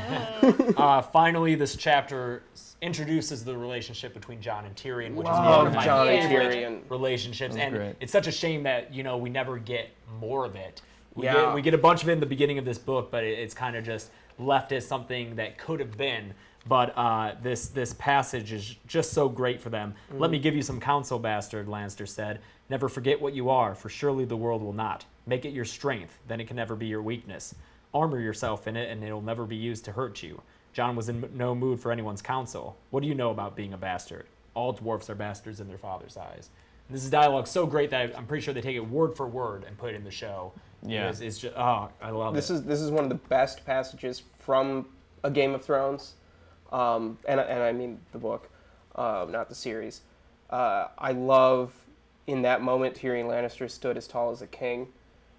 Finally, this chapter introduces the relationship between Jon and Tyrion, which is Love one of my Jon and favorite Tyrion. relationships, and great. it's such a shame that we never get more of it. Yeah. We get a bunch of it in the beginning of this book, but it's kind of just left as something that could have been. But this passage is just so great for them. Let me give you some counsel, bastard, Lannister said. Never forget what you are, for surely the world will not. Make it your strength, then it can never be your weakness. Armor yourself in it, and it'll never be used to hurt you. Jon was in no mood for anyone's counsel. What do you know about being a bastard? All dwarfs are bastards in their father's eyes. And this is dialogue so great that I'm pretty sure they take it word for word and put it in the show. Yeah. It's just, I love This it. is one of the best passages from a Game of Thrones, and I mean the book, not the series. I love in that moment Tyrion Lannister stood as tall as a king,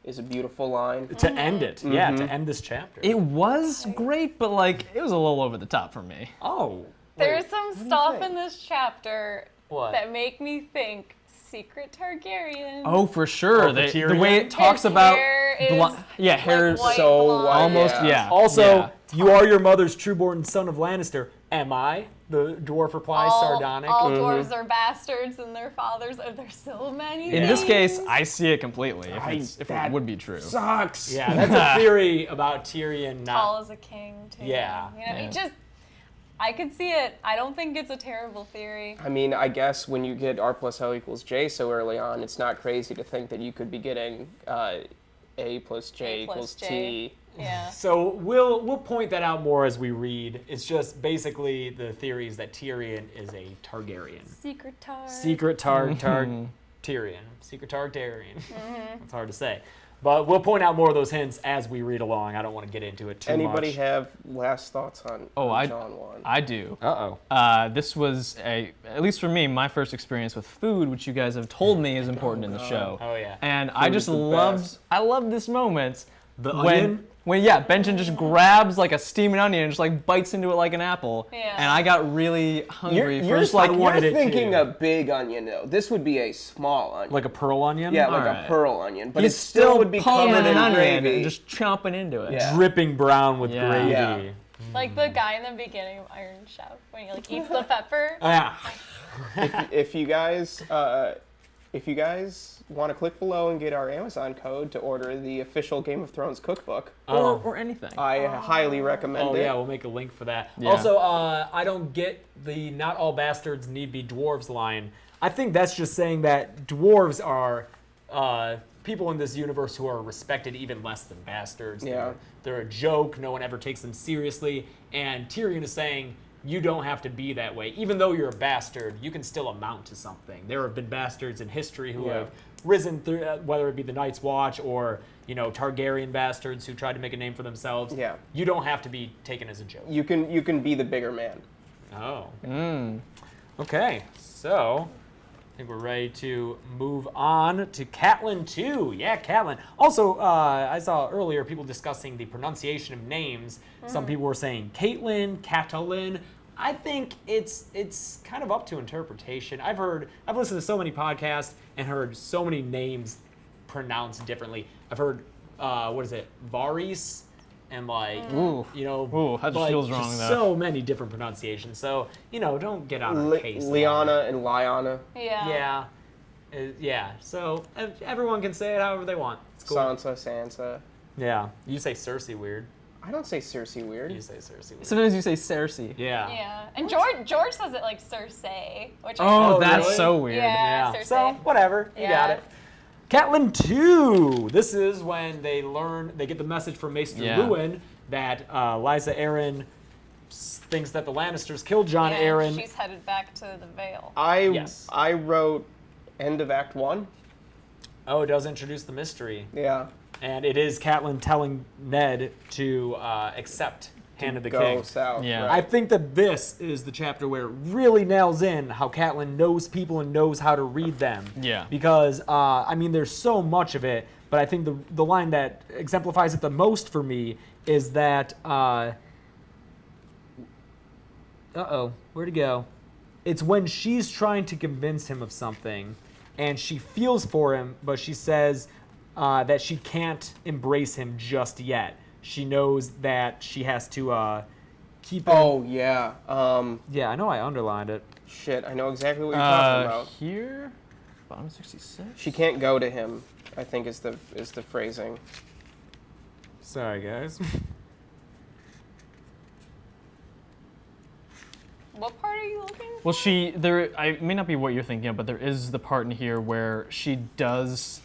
is a beautiful line. To end it, yeah, to end this chapter. It was great, but like it was a little over the top for me. Oh. There's wait, some do you stuff think? in this chapter What? that make me think secret Targaryen. Oh, for sure. Oh, for The way it Tyrion? talks His about hair is, hair like, white so blonde. white. almost Yeah. Also, yeah. you are your mother's trueborn son of Lannister. Am I? The dwarf replies, sardonic. All dwarves are bastards, and their fathers are their so many. In this things. case, I see it completely. If it that would be true. Sucks. Yeah, that's a theory about Tyrion tall not. as a king too. Yeah. You know, Yeah. it just. I could see it. I don't think it's a terrible theory. I mean, I guess when you get R plus L equals J so early on, it's not crazy to think that you could be getting A plus J A plus equals J. T. Yeah. So we'll point that out more as we read. It's just basically the theories that Tyrion is a Targaryen. Secret Tar. Secret Tyrion. Secret Targaryen. It's hard to say. But we'll point out more of those hints as we read along. I don't want to get into it too Anybody much. have last thoughts on Jon 1? I do. Uh-oh. This was at least for me, my first experience with food, which you guys have told me is important in the show. Oh, yeah. And I just is the loved, best. I love this moment. The when, onion? When Benjen just grabs like a steaming onion and just like bites into it like an apple. Yeah. And I got really hungry You're, for just like wanted it thinking too. a big onion, though. This would be a small onion. Like a pearl onion? yeah, like Alright. a pearl onion. But you it still would be palming covered in an onion gravy. and just chomping into it. Yeah. Dripping brown with Yeah. gravy. Yeah. Like the guy in the beginning of Iron Chef when he like eats the pepper. Ah. if you guys want to click below and get our Amazon code to order the official Game of Thrones cookbook, Or anything. I highly recommend Oh it. yeah, we'll make a link for that. Yeah. Also, I don't get the "not all bastards need be dwarves" line. I think that's just saying that dwarves are people in this universe who are respected even less than bastards. Yeah. They're a joke. No one ever takes them seriously. And Tyrion is saying, you don't have to be that way. Even though you're a bastard, you can still amount to something. There have been bastards in history who Yeah. have risen through, whether it be the Night's Watch or Targaryen bastards who tried to make a name for themselves. Yeah. You don't have to be taken as a joke. You can be the bigger man. Oh. Okay, so I think we're ready to move on to Catelyn II. Yeah, Catelyn. Also, I saw earlier people discussing the pronunciation of names. Some people were saying Caitlyn, Catelyn. I think it's kind of up to interpretation. I've listened to so many podcasts and heard so many names pronounced differently. I've heard Varys and Ooh, that just feels wrong, just though. so many different pronunciations. So don't get on our case. about Liana it. and Lyanna. Yeah. Yeah. So everyone can say it however they want. It's cool. Sansa. Yeah. You say Cersei weird. I don't say Cersei weird. You say Cersei weird. Sometimes you say Cersei. Yeah. Yeah. And George says it like Cersei, which Oh, Oh, that's really? so weird. Yeah. Yeah. Cersei. So whatever. You got Yeah. it. Catelyn II. This is when they get the message from Maester Yeah. Luwin that Lysa Arryn thinks that the Lannisters killed Jon Yeah, Arryn. she's headed back to the Vale. Yes. I wrote end of Act 1. Oh, it does introduce the mystery. Yeah. And it is Catelyn telling Ned to accept Hand of the Go King. south. Yeah. I Right. think that this is the chapter where it really nails in how Catelyn knows people and knows how to read them. Yeah. Because, there's so much of it, but I think the line that exemplifies it the most for me is that, where'd it go? It's when she's trying to convince him of something, and she feels for him, but she says, that she can't embrace him just yet. She knows that she has to keep him. Oh, yeah. Yeah, I know I underlined it. Shit, I know exactly what you're talking about. Here, bottom 66. She can't go to him, I think is the phrasing. Sorry, guys. What part are you looking for? Well, I may not be what you're thinking of, but there is the part in here where she feels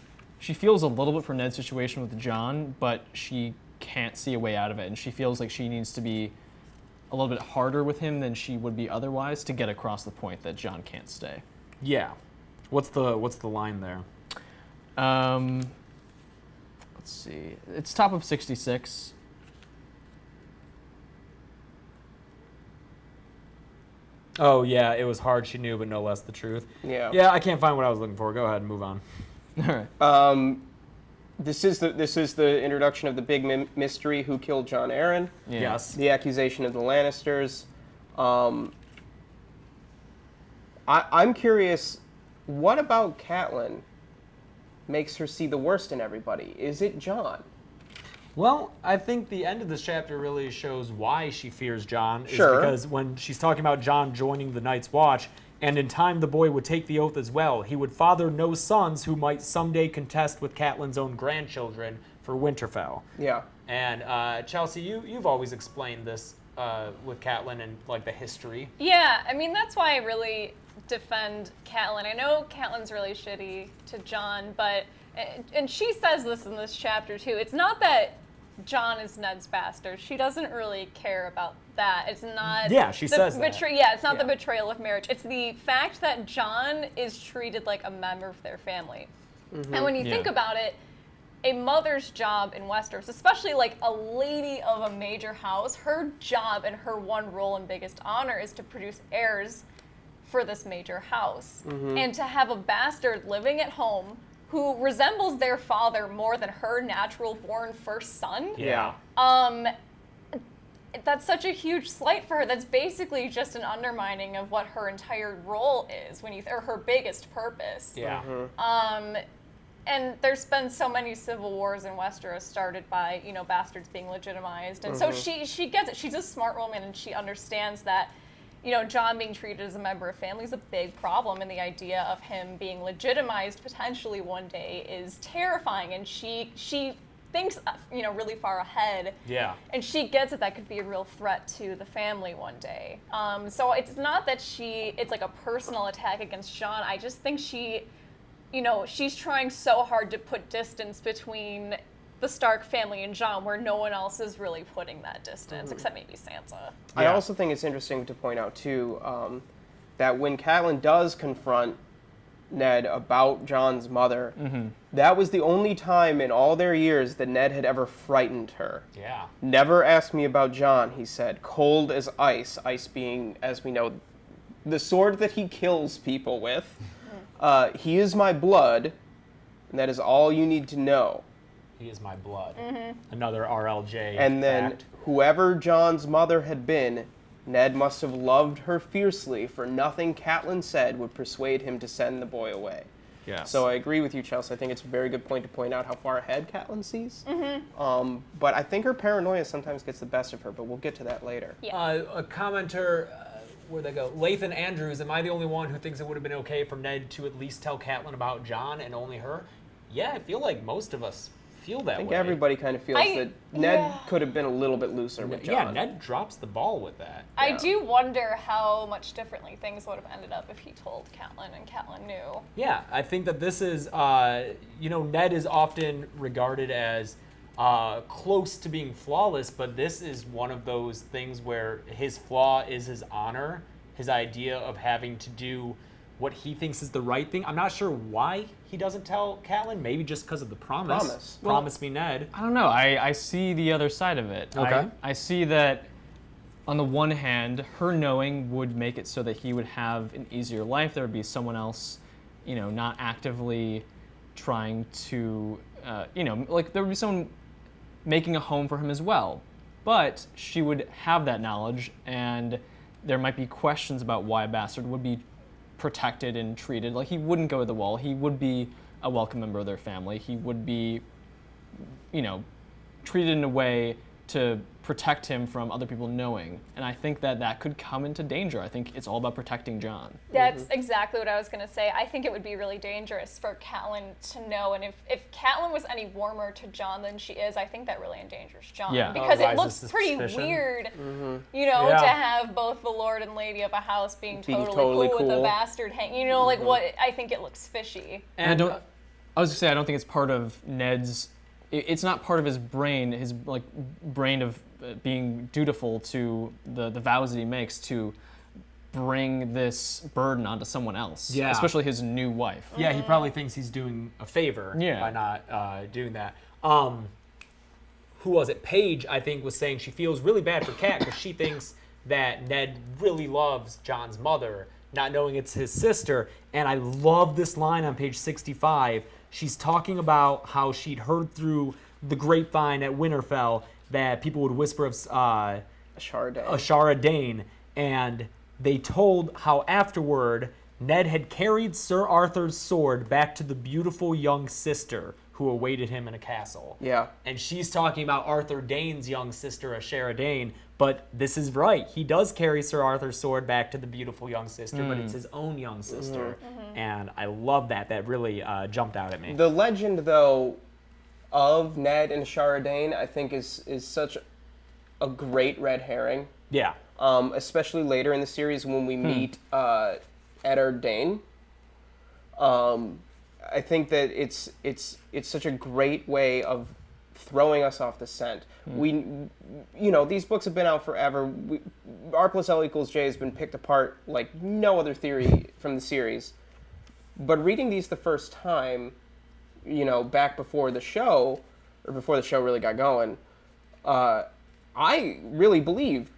a little bit for Ned's situation with Jon, but she can't see a way out of it, and she feels like she needs to be a little bit harder with him than she would be otherwise to get across the point that Jon can't stay. Yeah. What's the line there? Let's see. It's top of 66. Oh, yeah, it was hard, she knew, but no less the truth. Yeah. Yeah, I can't find what I was looking for. Go ahead and move on. All right. This is the introduction of the big mystery: who killed Jon Arryn? Yeah. Yes. The accusation of the Lannisters. I'm curious, what about Catelyn makes her see the worst in everybody? Is it Jon? Well, I think the end of this chapter really shows why she fears Jon. Sure. Is because when she's talking about Jon joining the Night's Watch, and in time the boy would take the oath as well. He would father no sons who might someday contest with Catelyn's own grandchildren for Winterfell. Yeah. And Chelsea, you've always explained this with Catelyn and like the history. Yeah, I mean, that's why I really defend Catelyn. I know Catelyn's really shitty to Jon, but, and she says this in this chapter too, it's not that Jon is Ned's bastard. She doesn't really care about that. It's not. Yeah, she says that. Yeah, it's not the Yeah. betrayal of marriage. It's the fact that Jon is treated like a member of their family. And when you think about it, a mother's job in Westeros, especially like a lady of a major house, her job and her one role and biggest honor is to produce heirs for this major house. And to have a bastard living at home who resembles their father more than her natural born first son. Yeah. That's such a huge slight for her. That's basically just an undermining of what her entire role is or her biggest purpose. Yeah. And there's been so many civil wars in Westeros started by, bastards being legitimized. And so she gets it. She's a smart woman and she understands that, Jon being treated as a member of family is a big problem, and the idea of him being legitimized potentially one day is terrifying. And she thinks, really far ahead. Yeah. And she gets it. That could be a real threat to the family one day. So it's not that it's like a personal attack against Jon. I just think she's trying so hard to put distance between the Stark family and Jon, where no one else is really putting that distance, except maybe Sansa. I Yeah. also think it's interesting to point out, too, that when Catelyn does confront Ned about Jon's mother, that was the only time in all their years that Ned had ever frightened her. Yeah. Never ask me about Jon, he said. Cold as ice, ice being, as we know, the sword that he kills people with. He is my blood, and that is all you need to know. He is my blood. Another RLJ And then fact. whoever Jon's mother had been, Ned must have loved her fiercely, for nothing Catelyn said would persuade him to send the boy away. Yes. So I agree with you, Chelsea. I think it's a very good point to point out how far ahead Catelyn sees. But I think her paranoia sometimes gets the best of her, but we'll get to that later. Yeah. A commenter, where'd they go? Lathan Andrews, am I the only one who thinks it would have been okay for Ned to at least tell Catelyn about Jon and only her? Yeah, I feel like most of us feel that way. I think everybody kind of feels that Ned could have been a little bit looser with Jon. Yeah, Ned drops the ball with that. I do wonder how much differently things would have ended up if he told Catelyn and Catelyn knew. Yeah, I think that this is, Ned is often regarded as close to being flawless, but this is one of those things where his flaw is his honor, his idea of having to do what he thinks is the right thing. I'm not sure why he doesn't tell Catelyn. Maybe just because of the promise. Promise me, Ned. I don't know. I see the other side of it. Okay. I see that on the one hand, her knowing would make it so that he would have an easier life. There would be someone else, not actively trying to, there would be someone making a home for him as well. But she would have that knowledge, and there might be questions about why a bastard would be protected and treated. Like, he wouldn't go to the wall. He would be a welcome member of their family. He would be, treated in a way to protect him from other people knowing. And I think that could come into danger. I think it's all about protecting Jon. That's exactly what I was going to say. I think it would be really dangerous for Catelyn to know. And if Catelyn was any warmer to Jon than she is, I think that really endangers Jon. Yeah. Because it looks Rises pretty suspicion. weird, Yeah. to have both the Lord and Lady of a house being totally cool with a cool. bastard hang. What? I think it looks fishy. And I was gonna say, I don't think it's part of Ned's. It's not part of his brain, brain of being dutiful to the vows that he makes to bring this burden onto someone else, Yeah. especially his new wife. Yeah, he probably thinks he's doing a favor by not doing that. Who was it? Paige, I think, was saying she feels really bad for Kat because she thinks that Ned really loves Jon's mother, not knowing it's his sister. And I love this line on page 65. She's talking about how she'd heard through the grapevine at Winterfell that people would whisper of Ashara Dane, and they told how afterward Ned had carried Sir Arthur's sword back to the beautiful young sister who awaited him in a castle. Yeah. And she's talking about Arthur Dane's young sister, Ashara Dane, but this is right. He does carry Sir Arthur's sword back to the beautiful young sister, but it's his own young sister. And I love that. That really jumped out at me. The legend, though, of Ned and Ashara Dane, I think is such a great red herring. Yeah. Especially later in the series when we meet Eddard Dane. I think that it's such a great way of throwing us off the scent. These books have been out forever. R plus L equals J has been picked apart like no other theory from the series. But reading these the first time, back before the show really got going, I really believed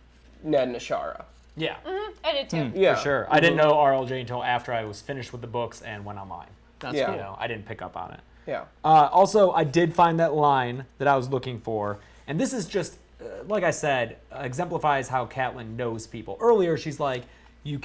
Ned and Ashara. Yeah. I did too. Yeah, For sure. I didn't know RLJ until after I was finished with the books and went online. That's Yeah. cool. I didn't pick up on it. Yeah. Also, I did find that line that I was looking for, and this is just, like I said, exemplifies how Catelyn knows people. Earlier, she's like, you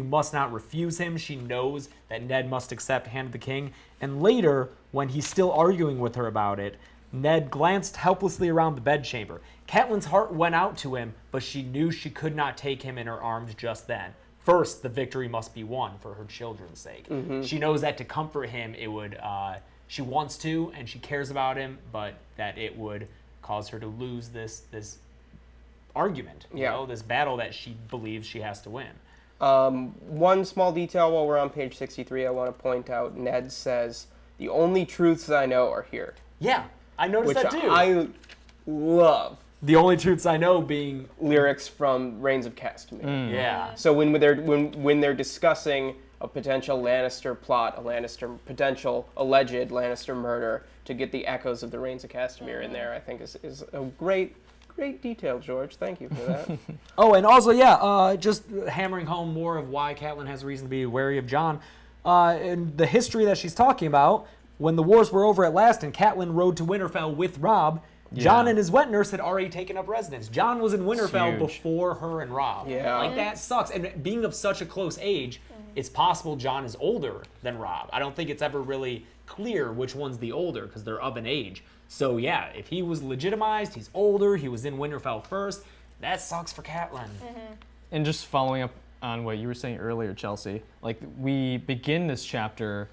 must not refuse him. She knows that Ned must accept Hand of the King. And later, when he's still arguing with her about it, Ned glanced helplessly around the bedchamber. Catelyn's heart went out to him, but she knew she could not take him in her arms just then. First, the victory must be won for her children's sake. She knows that to comfort him, it would. She wants to, and she cares about him, but that it would cause her to lose this argument. This battle that she believes she has to win. One small detail while we're on page 63, I want to point out. Ned says, "The only truths I know are here," Yeah, I noticed which that too. I love. The only truths I know being Lyrics from Reigns of Castamere. yeah. So when they're discussing a potential Lannister plot, potential alleged Lannister murder, to get the echoes of the Reigns of Castamere in there, I think is a great detail, George. Thank you for that. Oh, and also, just hammering home more of why Catelyn has reason to be wary of Jon. And the history that she's talking about, when the wars were over at last and Catelyn rode to Winterfell with Robb, Jon and his wet nurse had already taken up residence. Jon was in Winterfell huge. before her and Robb. Yeah. Like, that sucks. And being of such a close age, it's possible Jon is older than Robb. I don't think it's ever really clear which one's the older, because they're of an age. So, yeah, if he was legitimized, he's older, he was in Winterfell first, that sucks for Catelyn. And just following up on what you were saying earlier, Chelsea, like we begin this chapter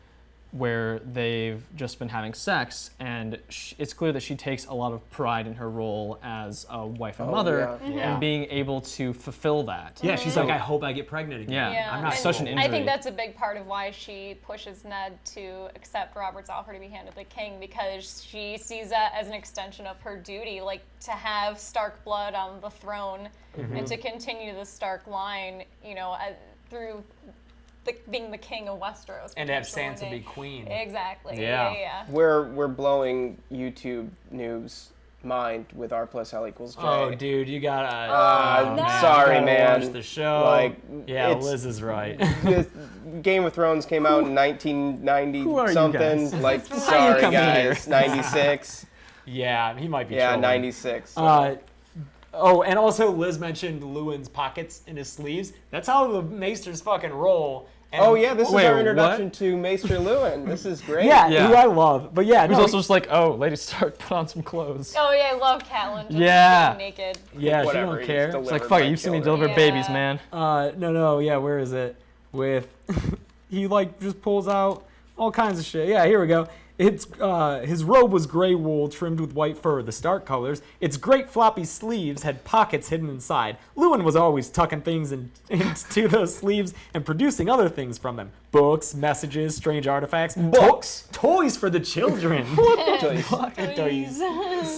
where they've just been having sex, and it's clear that she takes a lot of pride in her role as a wife and mother, Yeah. and being able to fulfill that. Yeah, she's like, I hope I get pregnant again. Yeah. I'm not and such an I injury. think that's a big part of why she pushes Ned to accept Robert's offer to be Hand of the King, because she sees that as an extension of her duty, like to have Stark blood on the throne and to continue the Stark line, through being the king of Westeros. And to have potentially one Sansa day. be queen. Exactly. Yeah. Yeah. We're blowing YouTube noobs' mind with R plus L equals J. Oh, dude, you gotta. no. Sorry, you gotta man. Watch the show. Like, yeah, it's- Liz is right. The Game of Thrones came out in 1990 Who are you something. guys? Like, Why are you sorry coming guys, 96. Yeah, he might be. Yeah, trolling. 96. And also Liz mentioned Lewin's pockets in his sleeves. That's how the Maesters fucking roll. And Oh yeah, this is Wait, our what? introduction to Maester Lewin. This is great. Yeah, Yeah. who I love. But yeah, It was no, also just like, oh, Lady Stark, put on some clothes. Oh yeah, I love Catelyn just Yeah. being naked. yeah, she Whatever, don't he's care. delivered It's like, fuck by it, you've seen me children. deliver babies, Yeah. man. No, yeah, where is it? With he like just pulls out all kinds of shit. Yeah, here we go. It's his robe was gray wool trimmed with white fur, the Stark colors. Its great floppy sleeves had pockets hidden inside. Lewin was always tucking things into those sleeves and producing other things from them: books, messages, strange artifacts, Books? toys for the children. Toys. Toys.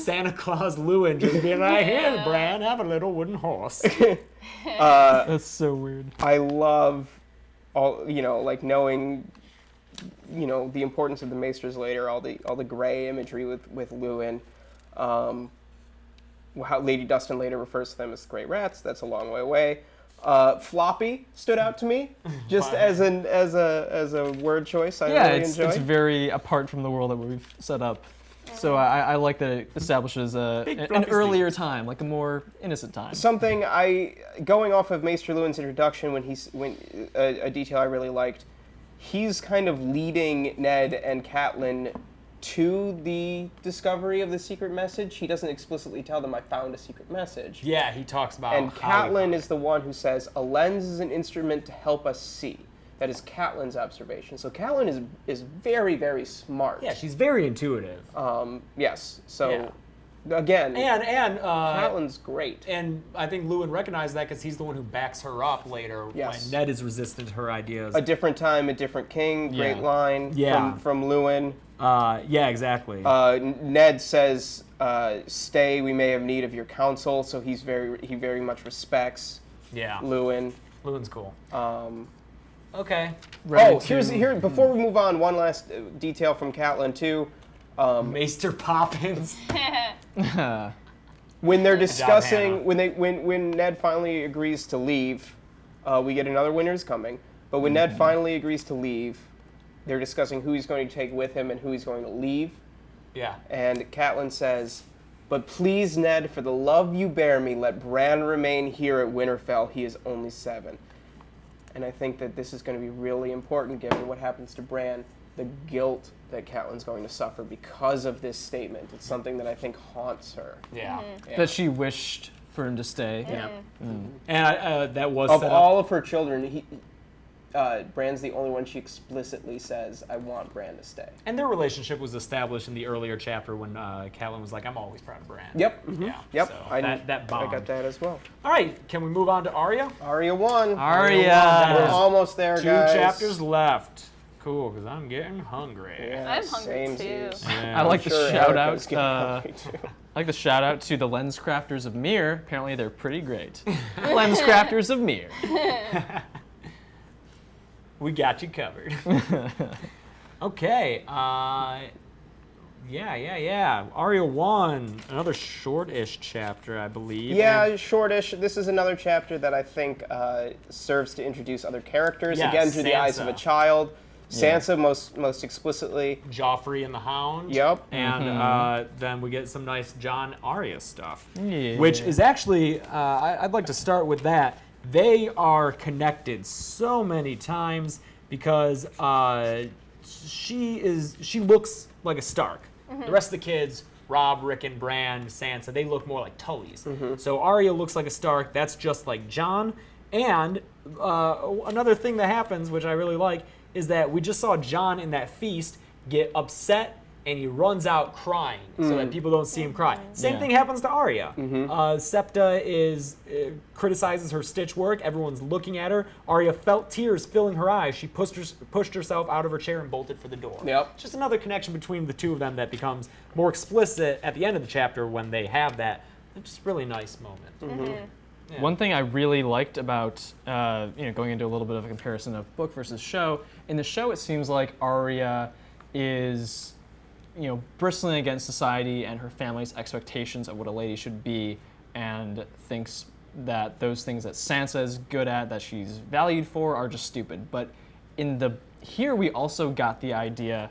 Santa Claus Lewin just being like, "Here, Bran, have a little wooden horse." That's so weird. I love all like knowing the importance of the Maesters later, all the gray imagery with Lewin. How Lady Dustin later refers to them as gray rats. That's a long way away. Floppy stood out to me just as a word choice. I really enjoy. It's very apart from the world that we've set up. So I like that it establishes Big an fluffy earlier time, like a more innocent time. Something going off of Maester Lewin's introduction when a detail I really liked. He's kind of leading Ned and Catelyn to the discovery of the secret message. He doesn't explicitly tell them, I found a secret message. Yeah, he talks about. And how he Catelyn is the one who says, a lens is an instrument to help us see. That is Catelyn's observation. So Catelyn is very, very smart. Yeah, she's very intuitive. Yes. So, Yeah. again, And Catelyn's great. and I think Lewin recognized that because he's the one who backs her up later Yes. when Ned is resistant to her ideas. A different time, a different king. Great Yeah. line Yeah. from Lewin. Yeah, exactly. Ned says, "Stay. We may have need of your counsel." So he very much respects yeah, Lewin. Lewin's cool. Okay. Here. Before we move on, one last detail from Catelyn too. Maester Poppins. When they're Hannah. discussing, when Ned finally agrees to leave, we get another winter's coming. But when Ned finally agrees to leave, they're discussing who he's going to take with him and who he's going to leave. Yeah. And Catelyn says, "But please, Ned, for the love you bear me, let Bran remain here at Winterfell. He is only 7. And I think that this is going to be really important given what happens to Bran, the guilt that Catelyn's going to suffer because of this statement. It's something that I think haunts her. Yeah. Yeah. That she wished for him to stay. Yeah. And that was Of set all up. of her children, Bran's the only one she explicitly says, I want Bran to stay. And their relationship was established in the earlier chapter when Catelyn was like, "I'm always proud of Bran." Yep. Yeah. Yep. So I that bond. got that as well. All right. Can we move on to Arya? Arya 1. Arya. We're almost there, 2 guys. chapters left. Cool, because I'm getting hungry. Yeah, I'm hungry, samesies. too. Yeah. I like Sure, the shout Erica's out. getting hungry, too. I like the shout out to the lens crafters of Mir. Apparently, they're pretty great. Lens crafters of Mir. We got you covered. Okay. Yeah. Arya 1, another short-ish chapter, I believe. Yeah, And- shortish. This is another chapter that I think serves to introduce other characters, Yes, again through the eyes of a Sansa. child. Yeah. Sansa most explicitly. Joffrey and the Hound. Yep. And then we get some nice Jon Arya stuff. Yeah. Which is actually, I'd like to start with that. They are connected so many times because she looks like a Stark. The rest of the kids, Robb, Rickon, Bran, Sansa, they look more like Tullys. So Arya looks like a Stark. That's just like Jon. And another thing that happens, which I really like, is that we just saw Jon in that feast get upset and he runs out crying so that people don't see him cry. Same Yeah. thing happens to Arya. Septa criticizes her stitch work. Everyone's looking at her. Arya felt tears filling her eyes. She pushed herself out of her chair and bolted for the door. Yep. Just another connection between the two of them that becomes more explicit at the end of the chapter when they have that just really nice moment. Yeah. One thing I really liked about, going into a little bit of a comparison of book versus show, in the show it seems like Arya is, bristling against society and her family's expectations of what a lady should be, and thinks that those things that Sansa is good at, that she's valued for, are just stupid. But here we also got the idea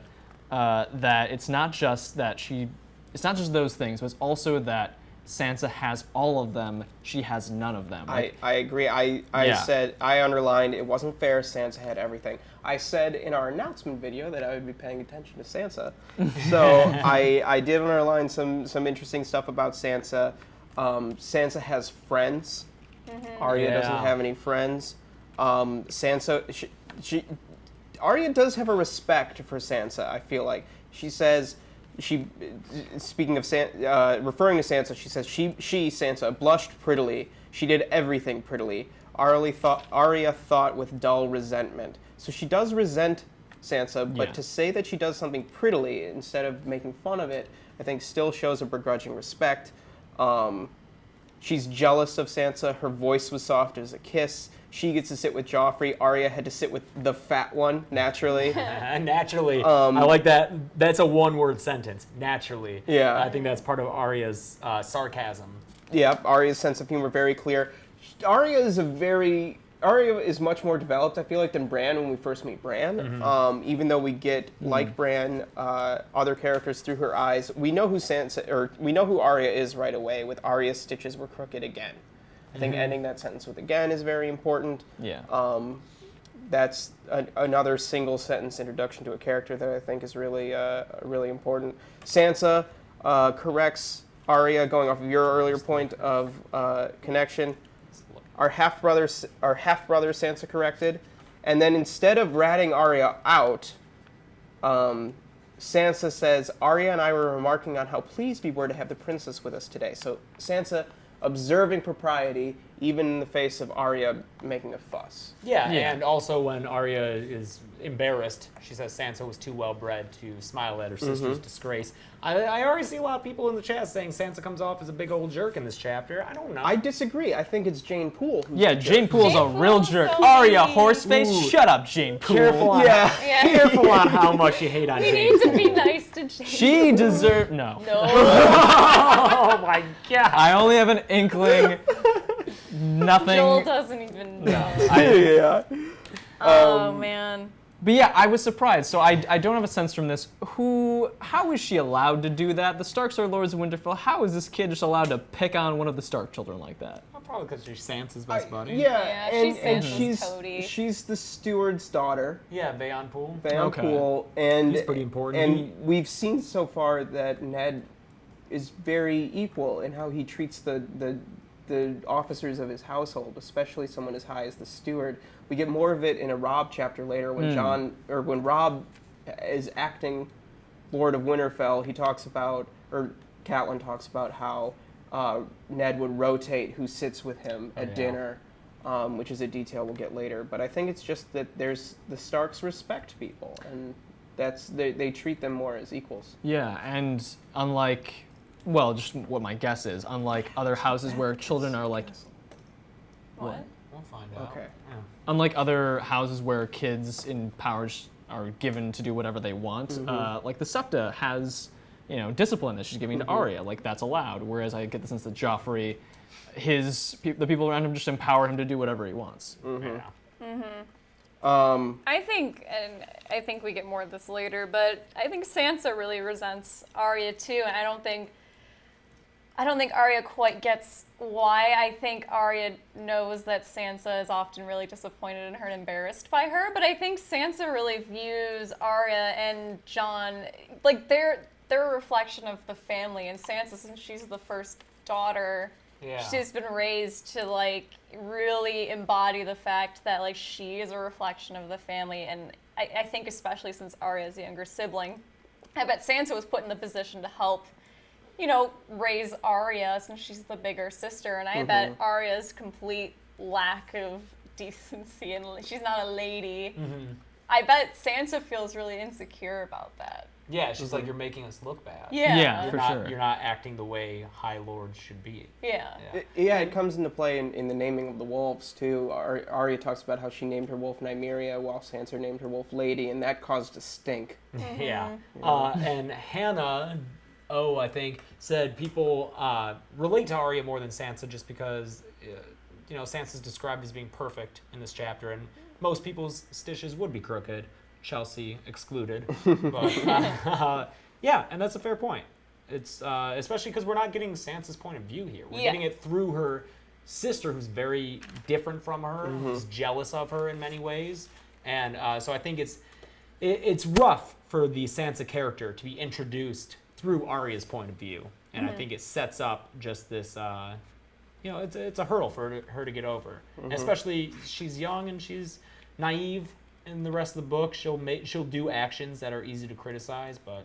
that it's not just those things, but it's also that Sansa has all of them, she has none of them. I agree. I Yeah. said, I underlined, it wasn't fair, Sansa had everything. I said in our announcement video that I would be paying attention to Sansa. So I did underline some interesting stuff about Sansa. Sansa has friends. Arya doesn't have any friends. Sansa, Arya does have a respect for Sansa, I feel like. She says, speaking of referring to Sansa, she says, Sansa, blushed prettily. She did everything prettily. Arya thought with dull resentment. So she does resent Sansa, but to say that she does something prettily instead of making fun of it, I think still shows a begrudging respect. She's jealous of Sansa. Her voice was soft as a kiss. She gets to sit with Joffrey. Arya had to sit with the fat one, naturally. Naturally. I like that. That's a one-word sentence. Naturally. Yeah. I think that's part of Arya's sarcasm. Yeah, Arya's sense of humor very clear. Arya is much more developed, I feel like, than Bran when we first meet Bran. Even though we get, like Bran, other characters through her eyes, we know who Arya is right away. With Arya's stitches were crooked again. I think ending that sentence with again is very important. Yeah. That's another single sentence introduction to a character that I think is really really important. Sansa corrects Arya, going off of your earlier point of connection. Our half brother Sansa corrected, and then instead of ratting Arya out, Sansa says, Arya and I were remarking on how pleased we were to have the princess with us today. So Sansa observing propriety, even in the face of Arya making a fuss. Yeah, and also when Arya is embarrassed, she says Sansa was too well-bred to smile at her sister's disgrace. I already see a lot of people in the chat saying Sansa comes off as a big old jerk in this chapter. I don't know. I disagree. I think it's Jane Poole. Jane Poole's a real jerk. so Arya, mean. horseface, shut up, Jane Poole. Careful on, careful on how much you hate on We Jane. need to be nice to Jane. She deserved no. No. Oh my god. I only have an inkling. Nothing. Joel doesn't even know. Yeah. Oh, man. But yeah, I was surprised. So I don't have a sense from this. How is she allowed to do that? The Starks are Lords of Winterfell. How is this kid just allowed to pick on one of the Stark children like that? Well, probably because she's Sansa's best buddy. Yeah, she's and Sansa's toady. she's the steward's daughter. Yeah, Bayon Poole. Bayon Poole, and He's pretty important. And we've seen so far that Ned is very equal in how he treats the officers of his household, especially someone as high as the steward. We get more of it in a Robb chapter later when when Robb is acting Lord of Winterfell. He talks about, or Catelyn talks about how Ned would rotate who sits with him at dinner, which is a detail we'll get later. But I think it's just that there's the Starks respect people, and they treat them more as equals. Yeah, and unlike, well, just what my guess is, unlike other houses where children are like, What? We'll find out. Okay. Yeah. unlike other houses where kids in power are given to do whatever they want, like the Septa has, discipline that she's giving to Arya, like that's allowed. Whereas I get the sense that Joffrey, the people around him just empower him to do whatever he wants. I think we get more of this later, but I think Sansa really resents Arya too, and I don't think Arya quite gets why. I think Arya knows that Sansa is often really disappointed in her and embarrassed by her, but I think Sansa really views Arya and Jon like they're a reflection of the family, and Sansa, since she's the first daughter, she's been raised to like really embody the fact that like she is a reflection of the family, and I think especially since Arya's the younger sibling, I bet Sansa was put in the position to help raise Arya since she's the bigger sister, and I bet Arya's complete lack of decency, and she's not a lady. I bet Sansa feels really insecure about that. Yeah, she's like, you're making us look bad. Yeah, You're for not, sure. You're not acting the way High Lords should be. Yeah. It comes into play in the naming of the wolves, too. Arya talks about how she named her wolf Nymeria, while Sansa named her wolf Lady, and that caused a stink. Yeah. And Hannah, I think, said people relate to Arya more than Sansa just because, Sansa's described as being perfect in this chapter, and most people's stitches would be crooked, Chelsea excluded. But, yeah, and that's a fair point. It's especially because we're not getting Sansa's point of view here. We're Yeah. getting it through her sister, who's very different from her, who's jealous of her in many ways, and so I think it's rough for the Sansa character to be introduced through Arya's point of view, and I think it sets up just this. It's a hurdle for her to get over, especially she's young and she's naive. In the rest of the book, she'll do actions that are easy to criticize, but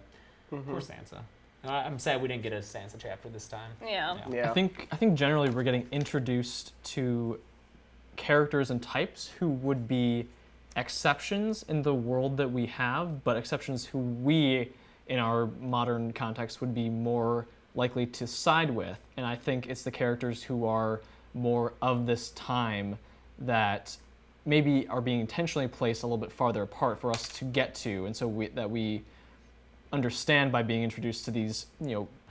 poor Sansa. I'm sad we didn't get a Sansa chapter this time. Yeah. Yeah. I think generally we're getting introduced to characters and types who would be exceptions in the world that we have, but exceptions who we, in our modern context, would be more likely to side with. And I think it's the characters who are more of this time that maybe are being intentionally placed a little bit farther apart for us to get to, and so we understand by being introduced to these,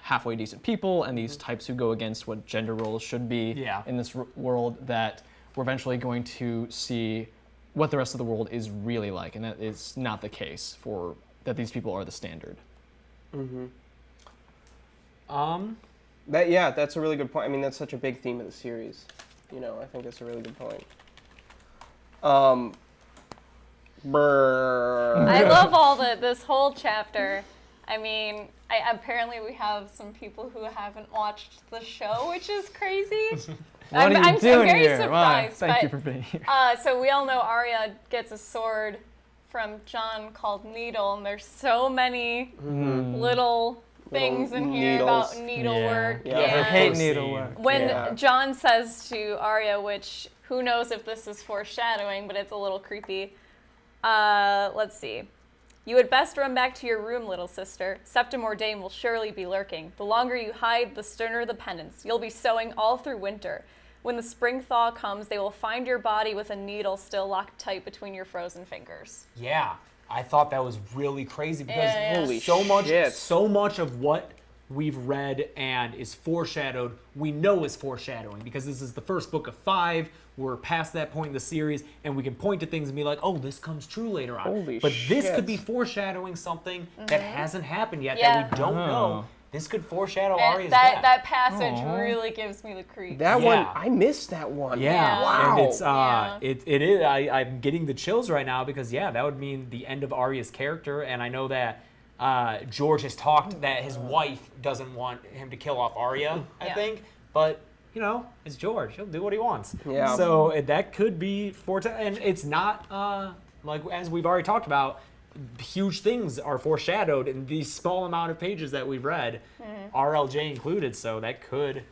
halfway decent people and these types who go against what gender roles should be in this world, that we're eventually going to see what the rest of the world is really like, and that is not the case for that these people are the standard. That's a really good point. I mean, that's such a big theme of the series. I think that's a really good point. I love this whole chapter. I mean, apparently we have some people who haven't watched the show, which is crazy. What are you I'm doing very here? surprised. Thank you for being here. So we all know Arya gets a sword from Jon called Needle, and there's so many little things in here needles. about needlework. Yeah. I And hate needlework. when Jon says to Arya, which who knows if this is foreshadowing, but it's a little creepy. Let's see. You had best run back to your room, little sister. Septim Ordain will surely be lurking. The longer you hide, the sterner the penance. You'll be sowing all through winter. When the spring thaw comes, they will find your body with a needle still locked tight between your frozen fingers. Yeah, I thought that was really crazy because Holy so shit. much of what we've read and is foreshadowed, we know is foreshadowing because this is the first book of 5. We're past that point in the series, and we can point to things and be like, "Oh, this comes true later on." Holy but this shit. could be foreshadowing something that hasn't happened yet Yeah. that we don't know. This could foreshadow And Arya's death. that passage really gives me the creeps. That Yeah. one, I missed that one. Yeah, Wow. and it's Yeah. it is. I'm getting the chills right now because that would mean the end of Arya's character, and I know that George has talked that his wife doesn't want him to kill off Arya. I think, but it's George. He'll do what he wants. Yeah. So that could be and it's not like as we've already talked about. Huge things are foreshadowed in these small amount of pages that we've read, RLJ included. So that could.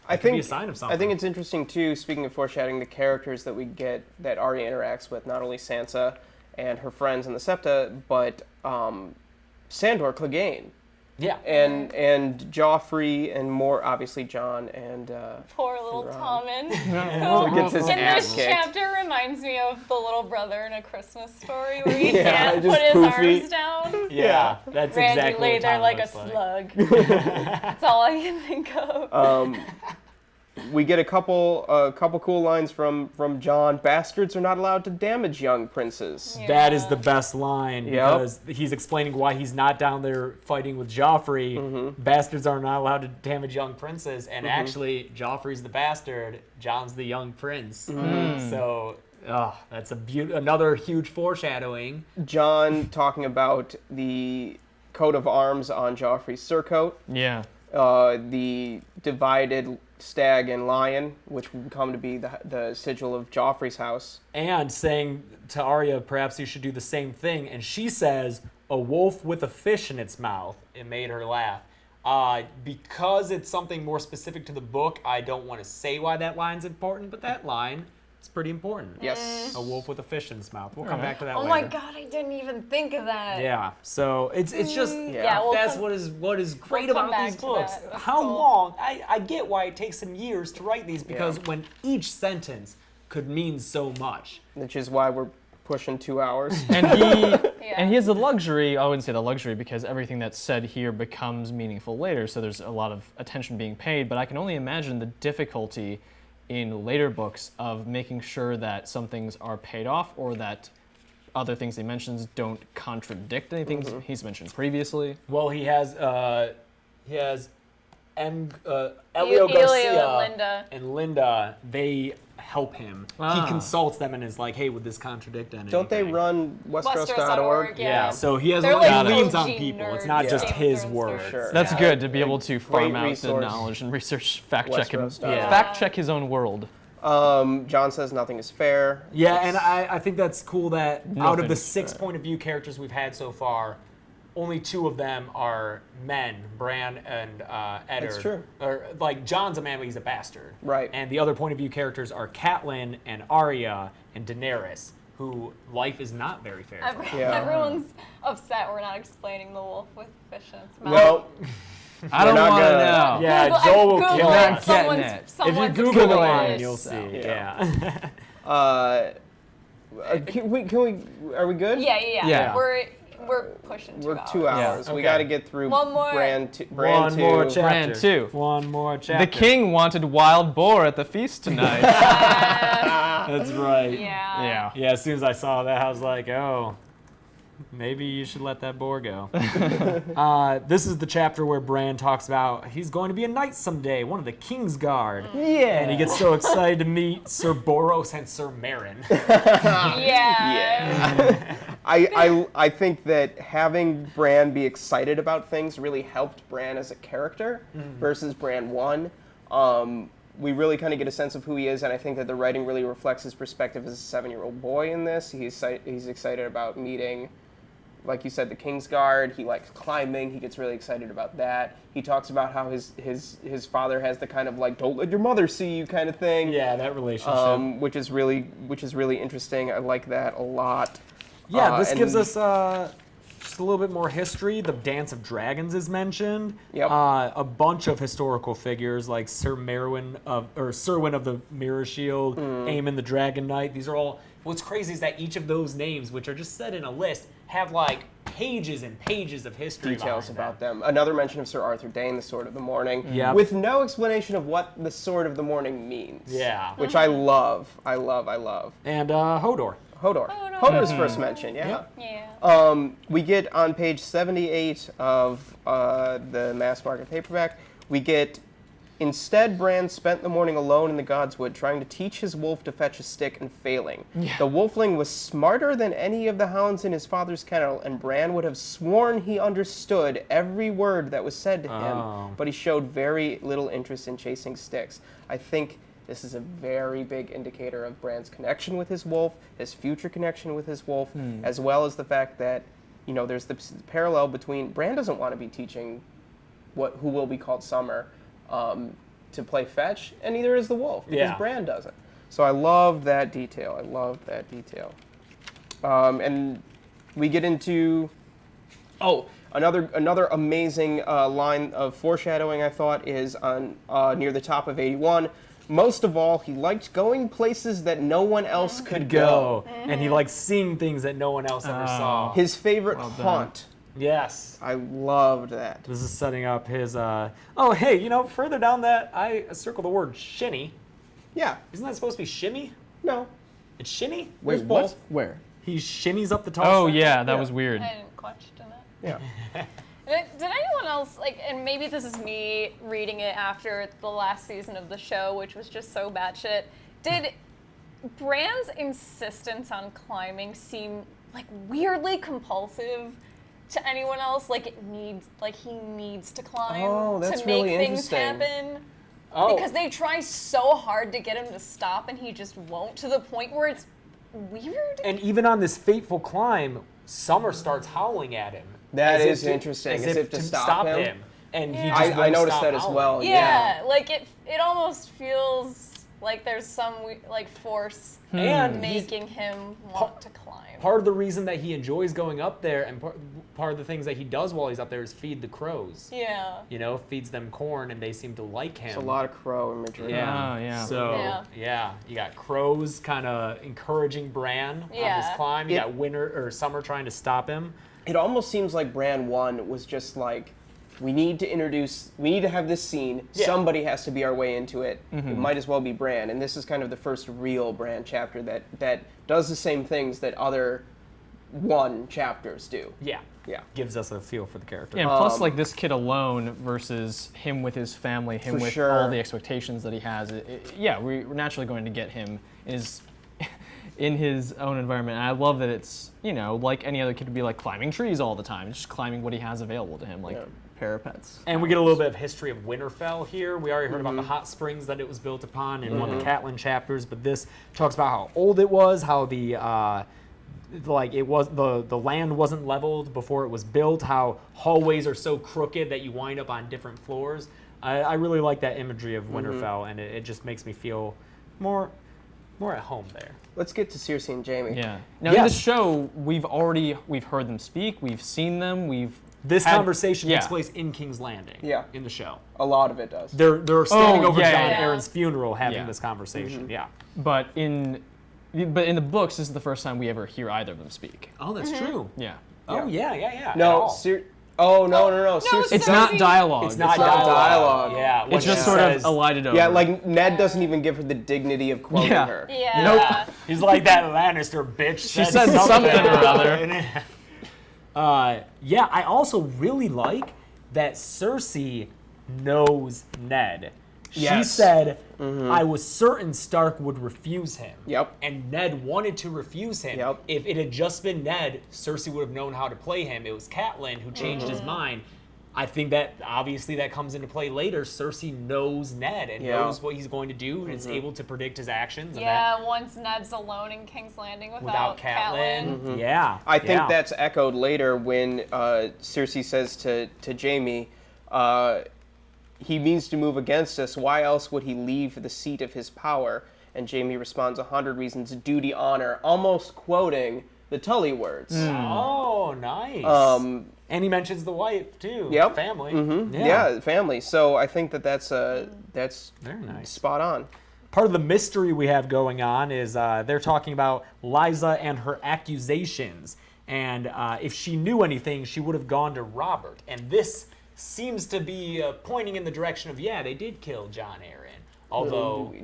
I be think a sign of something. I think it's interesting too. Speaking of foreshadowing, the characters that we get that Arya interacts with, not only Sansa and her friends in the Septa, but Sandor Clegane. Yeah. And Joffrey and more obviously Jon and Poor little Tommen. who gets his And ass this kicked. chapter reminds me of the little brother in A Christmas Story where he Yeah, can't just put his poofy. arms down. Yeah, that's Randy exactly lay what there Tom like a looks slug. That's all I can think of. We get a couple cool lines from Jon. Bastards are not allowed to damage young princes. Yeah. That is the best line Yep. because he's explaining why he's not down there fighting with Joffrey. Bastards are not allowed to damage young princes, and actually, Joffrey's the bastard, Jon's the young prince. So, that's another huge foreshadowing. Jon talking about the coat of arms on Joffrey's surcoat. Yeah. The divided stag and lion, which would come to be the sigil of Joffrey's house. And saying to Arya, perhaps you should do the same thing. And she says, a wolf with a fish in its mouth. It made her laugh. Because it's something more specific to the book, I don't want to say why that line's important, but that line is pretty important. Yes. A wolf with a fish in its mouth. We'll come back to that Oh later. my god, I didn't even think of that. Yeah, so it's just we'll that's come- what is great we'll come about these back to books. that. That's How cool. long? I get why it takes them years to write these because when each sentence could mean so much. Which is why we're pushing 2 hours. And he has the luxury, I wouldn't say the luxury because everything that's said here becomes meaningful later, so there's a lot of attention being paid, but I can only imagine the difficulty in later books of making sure that some things are paid off or that other things he mentions don't contradict anything he's mentioned previously. Well, he has he has Elio Elio Garcia and Linda. and Linda. They help him. He consults them and is like, "Hey, would this contradict anything?" Don't they run Westeros.org? Westeros.org, Yeah. So he has They're he like leans OG on people. It's nerds, not just Game of his Thrones word. nerds. Sure. That's Yeah. good to be able to farm out the resource. knowledge and research, fact check, and Westeros.org. Yeah. fact check his own world. John says nothing is fair. Yeah, and I think that's cool that out of the Nothing's 6 fair. point of view characters we've had so far, only 2 of them are men, Bran and Eddard. That's true. Or like Jon's a man, but he's a bastard. Right. And the other point of view characters are Catelyn and Arya and Daenerys, who life is not very fair. for. Yeah. Everyone's upset we're not explaining the wolf with fish in its mouth. Well, I don't not want to gonna- know. Yeah, Google- Joel will Google kill it. us. Someone's- getting it. If you someone's Google Googling it, you'll it. see. Yeah. Yeah. can we? Are we good? Yeah. We're pushing 2 We're hours. 2 hours. Yeah, We okay. got to get through One more. Bran 2. One more chapter. Bran II. One more chapter. The king wanted wild boar at the feast tonight. That's right. Yeah. Yeah. Yeah, as soon as I saw that, I was like, oh, maybe you should let that boar go. This is the chapter where Bran talks about he's going to be a knight someday, one of the King's Guard. Yeah. And he gets so excited to meet Sir Boros and Sir Meryn. Yeah. I think that having Bran be excited about things really helped Bran as a character versus Bran 1. We really kind of get a sense of who he is, and I think that the writing really reflects his perspective as a 7-year-old boy in this. He's excited about meeting, like you said, the Kingsguard. He likes climbing. He gets really excited about that. He talks about how his father has the kind of like "don't let your mother see you" kind of thing. Yeah, that relationship. Which is really interesting. I like that a lot. Yeah, this and- gives us just a little bit more history. The Dance of Dragons is mentioned. Yep. A bunch of historical figures like Serwyn of the Mirror Shield, Aemon the Dragon Knight. These are all. What's crazy is that each of those names, which are just set in a list, have like pages and pages of history details behind about them. Another mention of Sir Arthur Dane, the Sword of the Morning, Yep. with no explanation of what the Sword of the Morning means. Yeah. Which I love. I love. And Hodor. Hodor. Hodor. Hodor's first mention, yeah. Yeah. We get on page 78 of the mass market paperback, we get, instead Bran spent the morning alone in the Godswood trying to teach his wolf to fetch a stick and failing. Yeah. The wolfling was smarter than any of the hounds in his father's kennel, and Bran would have sworn he understood every word that was said to him, Oh. but he showed very little interest in chasing sticks. I think this is a very big indicator of Bran's connection with his wolf, his future connection with his wolf, as well as the fact that, you know, there's the parallel between Bran doesn't want to be teaching who will be called Summer to play fetch, and neither is the wolf, because Yeah. Bran doesn't. So I love that detail. And we get into another amazing line of foreshadowing, I thought, is on near the top of 81. Most of all, he liked going places that no one else could go. And he likes seeing things that no one else ever saw. His favorite done. haunt. Yes. I loved that. This is setting up his, oh, hey, you know, further down that, I circled the word shinny. Yeah. Isn't that supposed to be shimmy? No. It's shinny? There's both. Where? He shimmies up the tall Oh side? yeah, that Yeah. was weird. I didn't question it. Yeah. Did anyone else, like, and maybe this is me reading it after the last season of the show, which was just so batshit, did Bran's insistence on climbing seem, like, weirdly compulsive to anyone else? Like, he needs to climb Oh, that's to make really things interesting. happen? Oh. Because they try so hard to get him to stop, and he just won't, to the point where it's weird. And even on this fateful climb, Summer starts howling at him. That As is if to- interesting, As as if if to to stop stop him. And he Yeah. just I won't noticed stop that as howling. well. Yeah, like it almost feels like there's some like force And he's- making him want to climb. Part of the reason that he enjoys going up there, and part of the things that he does while he's up there, is feed the crows. Yeah. You know, feeds them corn, and they seem to like him. It's a lot of crow imagery. Yeah. Oh, yeah. So Yeah. you got crows kind of encouraging Bran on Yeah. this climb. You It- got Winter or Summer trying to stop him. It almost seems like Bran 1 was just like, we need to have this scene. Yeah. Somebody has to be our way into it. It might as well be Bran. And this is kind of the first real Bran chapter that does the same things that other 1 chapters do. Yeah. Yeah. Gives us a feel for the character. Yeah, and plus, like, this kid alone versus him with his family, him For with sure. all the expectations that he has. Yeah, we're naturally going to get him in his own environment. And I love that it's, you know, like any other kid would be like climbing trees all the time, just climbing what he has available to him, like parapets. And we get a little bit of history of Winterfell here. We already heard about the hot springs that it was built upon in one of the Catelyn chapters, but this talks about how old it was, how the the land wasn't leveled before it was built, how hallways are so crooked that you wind up on different floors. I really like that imagery of Winterfell, and it just makes me feel more at home there. Let's get to Cersei and Jaime. Yeah. Now in the show, we've heard them speak, we've seen them, This had- conversation yeah. takes place in King's Landing. Yeah. In the show, A lot of it does. they're standing over yeah, Jon yeah. Arryn's funeral, having Yeah. this conversation. Yeah. But in the books, this is the first time we ever hear either of them speak. Oh, that's true. Yeah. Oh yeah. No, no. Cersei. It's not Cersei- dialogue. It's not not dialogue. dialogue. Yeah. when It's just she sort says- of elided over. Yeah, like Ned doesn't even give her the dignity of quoting Yeah. her. Yeah. Nope. He's like that Lannister bitch. She said something or other. Yeah, I also really like that Cersei knows Ned. She Yes. said, I was certain Stark would refuse him. Yep. And Ned wanted to refuse him. Yep. If it had just been Ned, Cersei would have known how to play him. It was Catelyn who changed his mind. I think that obviously that comes into play later. Cersei knows Ned and knows what he's going to do and is able to predict his actions. And that, Yeah, once Ned's alone in King's Landing without without Catelyn. Yeah. I think yeah. that's echoed later when Cersei says to Jaime, he means to move against us. Why else would he leave the seat of his power? And Jaime responds, 100 reasons, duty, honor, almost quoting the Tully words. Oh, nice. And he mentions the wife too. Yep. Family. Yeah, family. So I think that's Very nice. spot on. Part of the mystery we have going on is they're talking about Lysa and her accusations. And if she knew anything, she would have gone to Robert. And this seems to be pointing in the direction of, yeah, they did kill Jon Arryn. Although,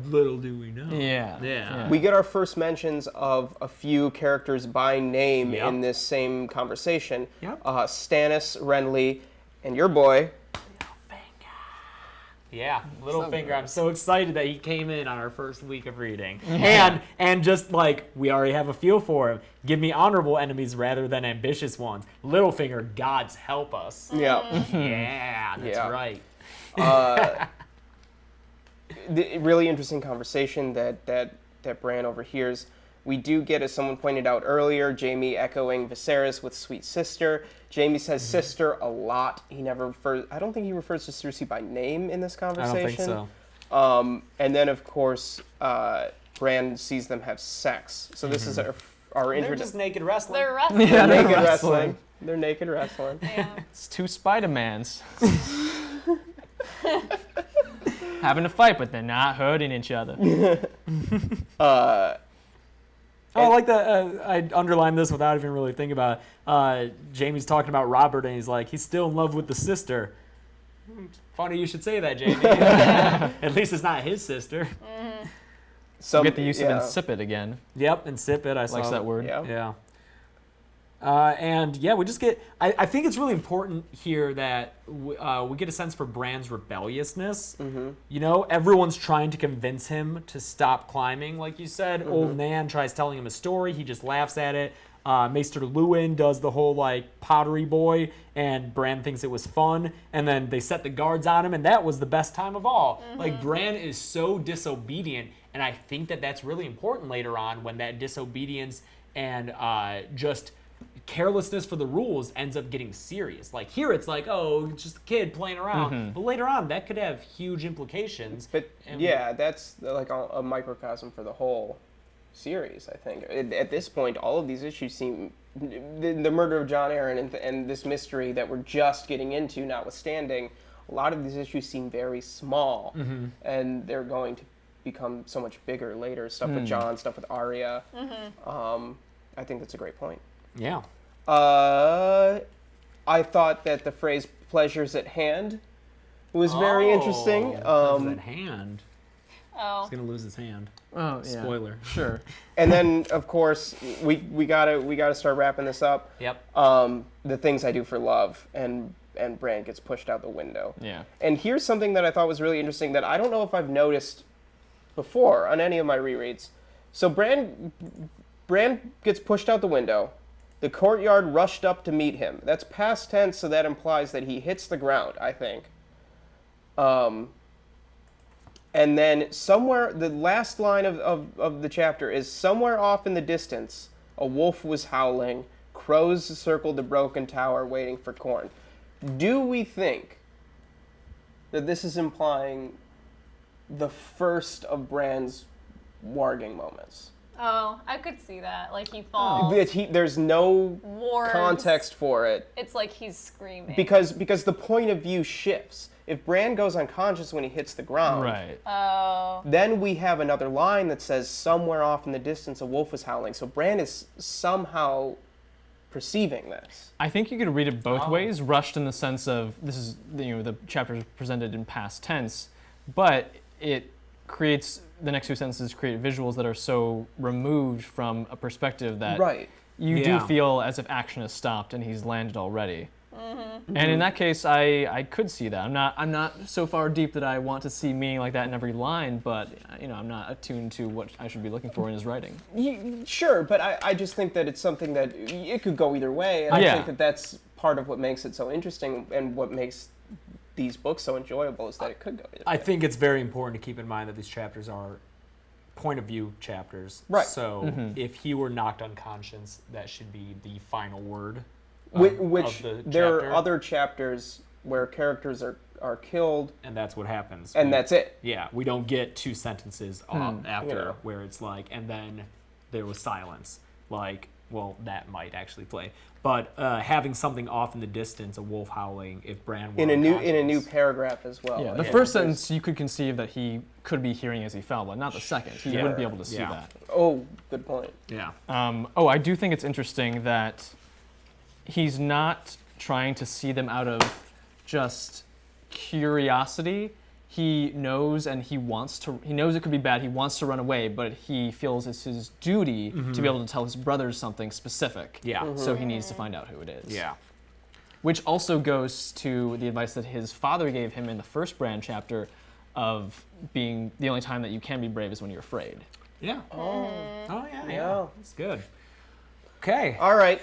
little do we know. Yeah. We get our first mentions of a few characters by name Yep. in this same conversation. Yep. Stannis, Renly, and your boy. Yeah, Littlefinger. I'm so excited that he came in on our first week of reading. And just like, we already have a feel for him. Give me honorable enemies rather than ambitious ones. Littlefinger, gods help us. Yeah. Yeah, that's Yeah. right. The really interesting conversation that Bran overhears. We do get, as someone pointed out earlier, Jaime echoing Viserys with sweet sister. Jaime says sister a lot. He never refers. I don't think he refers to Cersei by name in this I conversation. don't think so. And then, of course, Bran sees them have sex. So this is our They're introduction. just naked wrestling. They're wrestling. Yeah, they're Naked wrestling. wrestling. They're naked wrestling. Yeah. It's two Spider-Mans. Having a fight, but they're not hurting each other. Oh, I like that. I underlined this without even really thinking about it. Jamie's talking about Robert, and he's like, he's still in love with the sister. Funny you should say that, Jamie. At least it's not his sister. Some, Get the use of insipid again. Yep, and sip it. I saw Likes that word. Yeah. Yeah. And yeah, we just get. I think it's really important here that we get a sense for Bran's rebelliousness. You know, everyone's trying to convince him to stop climbing, like you said. Old Nan tries telling him a story. He just laughs at it. Maester Luwin does the whole like pottery boy, and Bran thinks it was fun. And then they set the guards on him, and that was the best time of all. Like Bran is so disobedient, and I think that that's really important later on when that disobedience and just carelessness for the rules ends up getting serious. Like here it's like, oh, it's just a kid playing around. But later on that could have huge implications. But And- yeah, that's like a microcosm for the whole series, I think. At this point, all of these issues seem... The murder of Jon Arryn and this mystery that we're just getting into, notwithstanding, a lot of these issues seem very small. And they're going to become so much bigger later. Stuff with Jon, stuff with Arya. I think that's a great point. Yeah. I thought that the phrase "pleasures at hand" was very interesting. At hand. Oh. He's gonna lose his hand. Oh, yeah. Spoiler. Sure. And then, of course, we gotta start wrapping this up. Yep. The things I do for love, and Bran gets pushed out the window. Yeah. And here's something that I thought was really interesting that I don't know if I've noticed before on any of my rereads. So Bran gets pushed out the window. The courtyard rushed up to meet him. That's past tense, so that implies that he hits the ground, I think. And then somewhere, the last line of the chapter is, somewhere off in the distance, a wolf was howling, crows circled the broken tower waiting for corn. Do we think that this is implying the first of Bran's warging moments? Oh, I could see that. Like he falls. There's no Wargs. context for it. It's like he's screaming. Because the point of view shifts. If Bran goes unconscious when he hits the ground, Right. Oh. then we have another line that says, somewhere off in the distance a wolf is howling. So Bran is somehow perceiving this. I think you could read it both ways. Rushed in the sense of this is the chapter is presented in past tense, but it creates the next two sentences create visuals that are so removed from a perspective that Right. you do feel as if action has stopped and he's landed already. And in that case, I could see that. I'm not so far deep that I want to see meaning like that in every line, but I'm not attuned to what I should be looking for in his writing. Sure, but I just think that it's something that it could go either way, and I think that that's part of what makes it so interesting and what makes these books so enjoyable is that it could go either way. I think it's very important to keep in mind that these chapters are point of view chapters. Right. So if he were knocked unconscious, that should be the final word. Which of the there chapter. are other chapters where characters are killed, And that's what happens. and that's it. Yeah, we don't get two sentences after You know. where it's like, and then there was silence. Like, well, that might actually play. But having something off in the distance, a wolf howling, if Bran were In a new unconscious. paragraph as well. Yeah, the Yeah. first sentence you could conceive that he could be hearing as he fell, but not the second. He wouldn't be able to see Yeah. that. Oh, good point. Yeah. I do think it's interesting that he's not trying to see them out of just curiosity. He knows and he knows it could be bad. He wants to run away, but he feels it's his duty to be able to tell his brothers something specific. Yeah. So he needs to find out who it is. Yeah. Which also goes to the advice that his father gave him in the first Bran chapter of being the only time that you can be brave is when you're afraid. Yeah. Oh, yeah. Yeah. That's good. Okay. All right,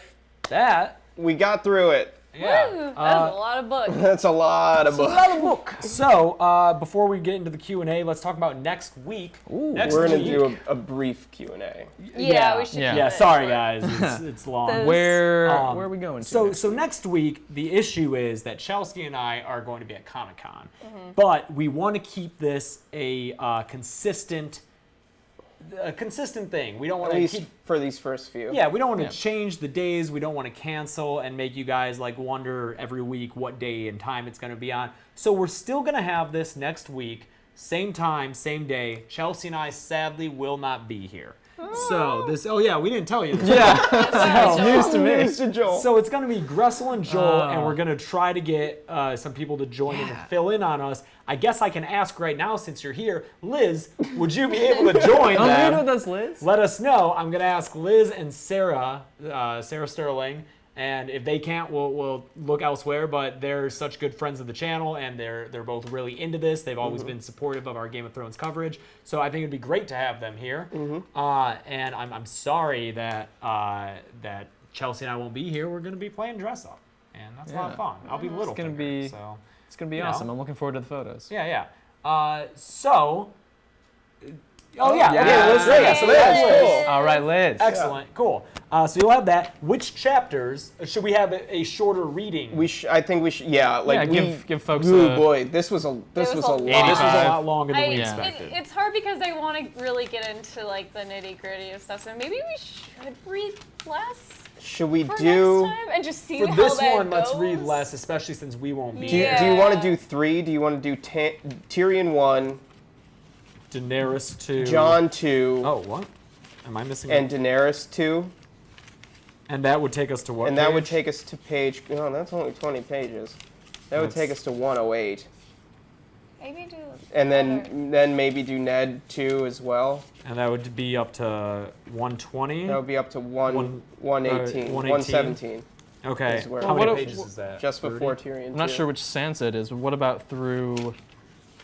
That. we got through it. Yeah. Woo, that's a lot of books. That's a lot of books. Another book. So, before we get into the Q&A, let's talk about next week. Next We're gonna week, do a brief Q&A. Yeah, we should. Yeah. keep Yeah, it sorry short. guys, it's long. Those- Where are we going to? So next week, the issue is that Chelsea and I are going to be at Comic-Con, but we want to keep this a consistent thing. We don't want At to least keep. for these first few. Yeah, we don't want to Yeah. change the days. We don't want to cancel and make you guys like wonder every week what day and time it's going to be on. So we're still going to have this next week, same time, same day. Chelsea and I sadly will not be here. So this. Oh yeah, we didn't tell you this. It's news to me. Mr. Joel. So it's going to be Gressel and Joel, and we're going to try to get some people to join in and fill in on us. I guess I can ask right now since you're here. Liz, would you be able to join them? with us, Liz. Let us know. I'm going to ask Liz and Sarah, Sarah Sterling, and if they can't, we'll look elsewhere, but they're such good friends of the channel, and they're both really into this. They've always been supportive of our Game of Thrones coverage, so I think it'd be great to have them here. And I'm sorry that that Chelsea and I won't be here. We're going to be playing dress up, and that's a lot of fun. I'll be little. gonna be- So It's gonna be You know. awesome. I'm looking forward to the photos. yeah. Oh yeah, Yeah, Liz, great. yeah, so Liz, that's Liz. cool. All right, Liz. Excellent, cool. So you'll have that. Which chapters should we have a shorter reading? I think we should. Yeah, like Yeah, we give folks Ooh, a- boy, this was a lot. This was 85. a lot longer than we Yeah. expected. It's hard because I want to really get into like the nitty gritty of stuff. So maybe we should read less Should we for do? next time and just see For how this that one, let's goes. read less, especially since we won't be Do here. you want to Yeah. do 3? Do you want to do Tyrion 1, Daenerys 2. Jon 2, Oh, what? Am I missing? and Daenerys 2? And that would take us to what? And that would page? take us to page. Oh, that's only 20 pages. That would That's- take us to 108. Maybe do. And other- then maybe do Ned 2 as well. And that would be up to 120. That would be up to 118, 118. 117. Okay. is where- How many What- pages is that? Just 30? before Tyrion 2. I'm not sure which Sansa it is, but what about through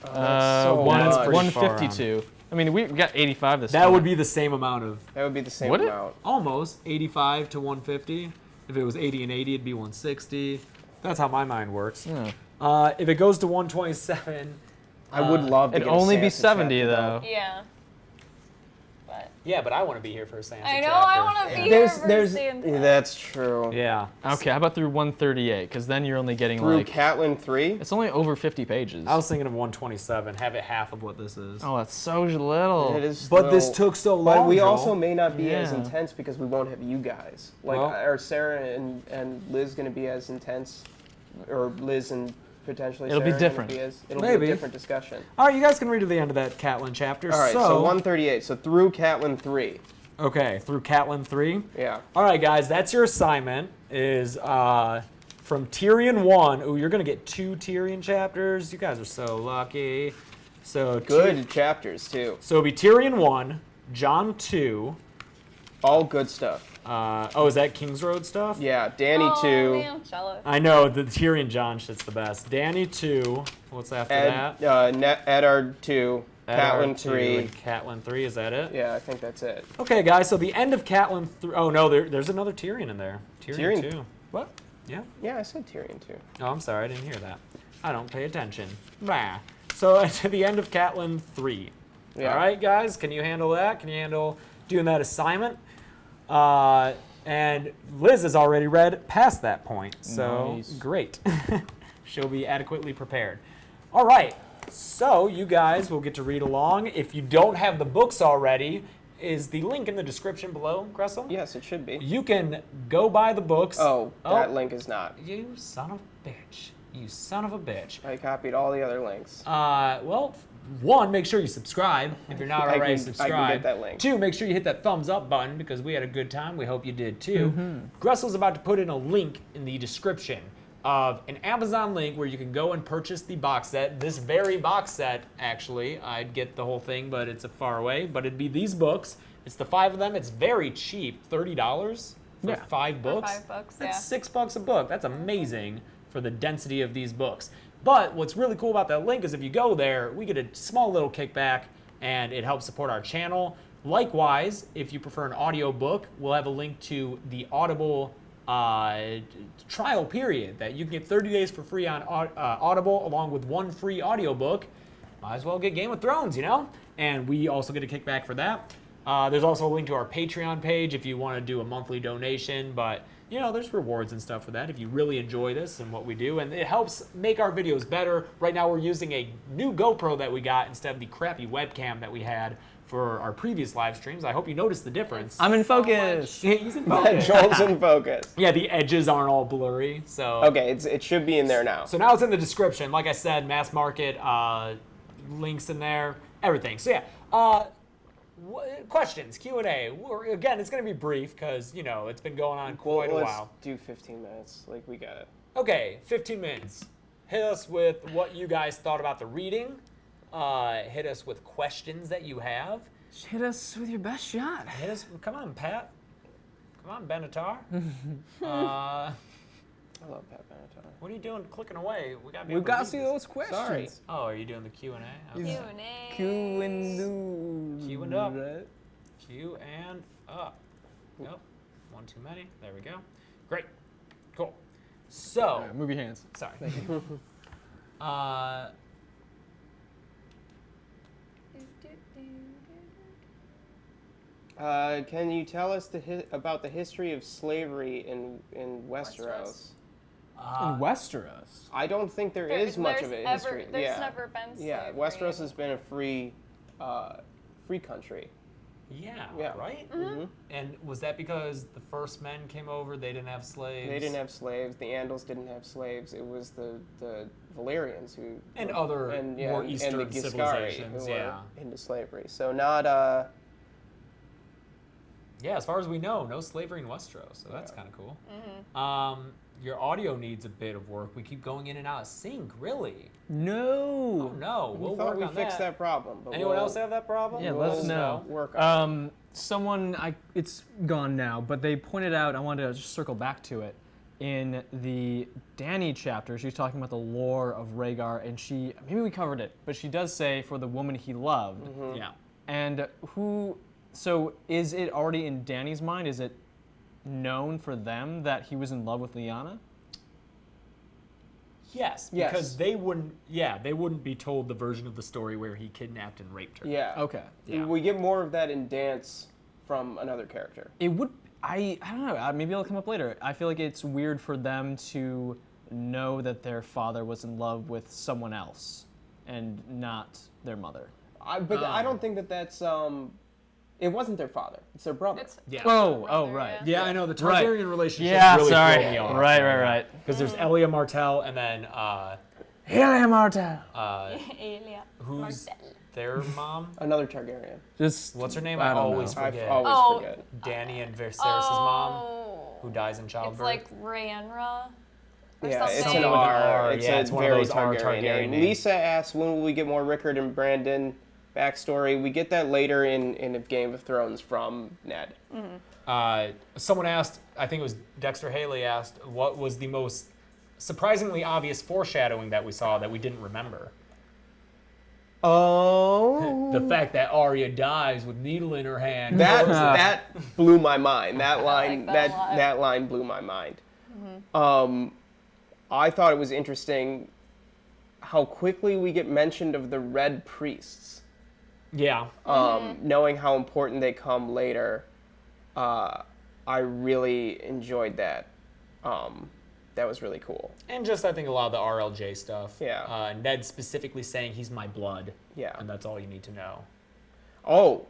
That's so That's much. pretty far 152? I mean, we got 85 this time. That would be the same amount of That would be the same Would it? amount. almost 85 to 150. If it was 80 and 80, it'd be 160. That's how my mind works. Yeah. If it goes to 127, I would love to It'd get a only be Sansa 70 chapter, though. Yeah. But yeah, but I want to be here for a Sansa I know chapter. I want to be here There's, for Sansa. yeah, that's true. Yeah. Okay, how about through 138? Because then you're only getting Through like Catelyn 3? it's only over 50 pages. I was thinking of 127. Have it half of what this is. Oh, that's so little. It is But this still- took so long. But we Joel. also may not be as Yeah. intense because we won't have you guys. Like, Well- are Sarah and Liz going to be as intense? Or Liz and potentially It'll be Sarah gonna different. it'll Maybe. be a different discussion. All right, you guys can read to the end of that Catelyn chapter. All right, so 138. So through Catelyn 3. Okay, through Catelyn 3. Yeah. All right, guys, that's your assignment. Is from Tyrion 1. Ooh, you're gonna get 2 Tyrion chapters. You guys are so lucky. So Good chapters, too. So it'll be Tyrion 1, Jon 2. All good stuff. Is that King's Road stuff? Yeah, Danny Oh, 2. man, I'm jealous. I know the Tyrion Jon shit's the best. Danny 2. What's after that? Eddard 2. Eddard Catelyn 2, 3. and Catelyn 3. Is that it? Yeah, I think that's it. Okay, guys. So the end of Catelyn 3. Oh no, there's another Tyrion in there. Tyrion Tyrion. 2. What? Yeah. Yeah, I said Tyrion 2. Oh, I'm sorry, I didn't hear that. I don't pay attention. Blah. So to the end of Catelyn 3. Yeah. All right, guys, can you handle that? Can you handle doing that assignment? And Liz has already read past that point, so Nice. great. She'll be adequately prepared. All right, so you guys will get to read along. If you don't have the books already, is the link in the description below, Gressel? Yes, it should be. You can go buy the books. Oh, that link is not. You son of a bitch. You son of a bitch. I copied all the other links. Well, one, make sure you subscribe if you're not I already can subscribed. get that link. Two, make sure you hit that thumbs up button because we had a good time. We hope you did too. Gressel's about to put in a link in the description of an Amazon link where you can go and purchase the box set. This very box set, actually. I'd get the whole thing, but it's a far away. But it'd be these books. It's the 5 of them. It's very cheap, $30 for Yeah. 5 books. For 5 books, That's yeah. $6 a book. That's amazing for the density of these books. But what's really cool about that link is if you go there, we get a small little kickback and it helps support our channel. Likewise, if you prefer an audio book, we'll have a link to the Audible trial period that you can get 30 days for free on Audible along with 1 free audiobook. Might as well get Game of Thrones, you know? And we also get a kickback for that. There's also a link to our Patreon page if you want to do a monthly donation, but you know, there's rewards and stuff for that if you really enjoy this and what we do, and it helps make our videos better. Right now we're using a new GoPro that we got instead of the crappy webcam that we had for our previous live streams. I hope you noticed the difference. I'm in So focus. He's in But focus. Joel's in focus. Yeah, the edges aren't all blurry, so. Okay, it should be in there now. So now it's in the description. Like I said, mass market, links in there, everything. So yeah, questions, Q&A. Again, it's going to be brief because, you know, it's been going on quite a Let's while. do 15 minutes. Like, we got it. Okay, 15 minutes. Hit us with what you guys thought about the reading. Hit us with questions that you have. Hit us with your best shot. Hit us, come on, Pat. Come on, Benatar. I love Pat Benatar. What are you doing clicking away? We gotta be We've able to got to read see this. those questions. Sorry. Oh, are you doing the Q&A? Okay. Q&A. Q and do. Q and up. Q and up. Yep. One too many. There we go. Great. Cool. So, All right, move your hands. sorry. uh, Can you tell us about the history of slavery in Westeros? Westeros. In Westeros. I don't think there is much of a history. There's yeah. never been slavery. Yeah, Westeros has been a free country. yeah, Yeah. right? Mhm. And was that because the first men came over, they didn't have slaves? They didn't have slaves. The Andals didn't have slaves. It was the Valerians who And other more and Eastern the Giscari civilizations, who yeah. were into slavery. So not Yeah, as far as we know, no slavery in Westeros, so that's kind of cool. Your audio needs a bit of work. We keep going in and out of sync, really. No. Oh, no. We'll thought work we on fixed that problem. But Anyone else have that problem? Yeah, We'll let us know. work on It's gone now, but they pointed out, I wanted to just circle back to it, in the Dany chapter, she was talking about the lore of Rhaegar, and maybe we covered it, but she does say for the woman he loved. Yeah. And so is it already in Dany's mind? Is it known for them that he was in love with Lyanna? Yes, because they wouldn't be told the version of the story where he kidnapped and raped her. Yeah. Okay. Yeah. We get more of that in Dance from another character. It would, I don't know, maybe it'll come up later. I feel like it's weird for them to know that their father was in love with someone else and not their mother. I don't think that's. It wasn't their father. It's their brother. Yeah. Oh, right. Yeah, I know. The Right. Targaryen relationship Yeah, really sorry. threw me off. Right. Because there's Elia Martell and then Helia Martell. Elia. who's their mom? Another Targaryen. Just What's her name? I I don't always know. forget. I always Oh. forget. Dany and Viserys' mom, Oh. who dies in childbirth. It's like Rhaenra. Or Yeah, it's something. an with an R. R. It's Yeah, a it's one of very those R Targaryen Targaryen name. names. Lisa asks, when will we get more Rickard and Brandon backstory? We get that later in a Game of Thrones from Ned. Someone asked, I think it was Dexter Haley asked, what was the most surprisingly obvious foreshadowing that we saw that we didn't remember? Oh. The fact that Arya dies with needle in her hand. That blew my mind. That line like that a lot. that line blew my mind. I thought it was interesting how quickly we get mentioned of the Red Priests. Yeah. Knowing how important they come later, I really enjoyed that. That was really cool. And just, I think, a lot of the RLJ stuff. Yeah. Ned specifically saying he's my blood. Yeah. And that's all you need to know. Oh,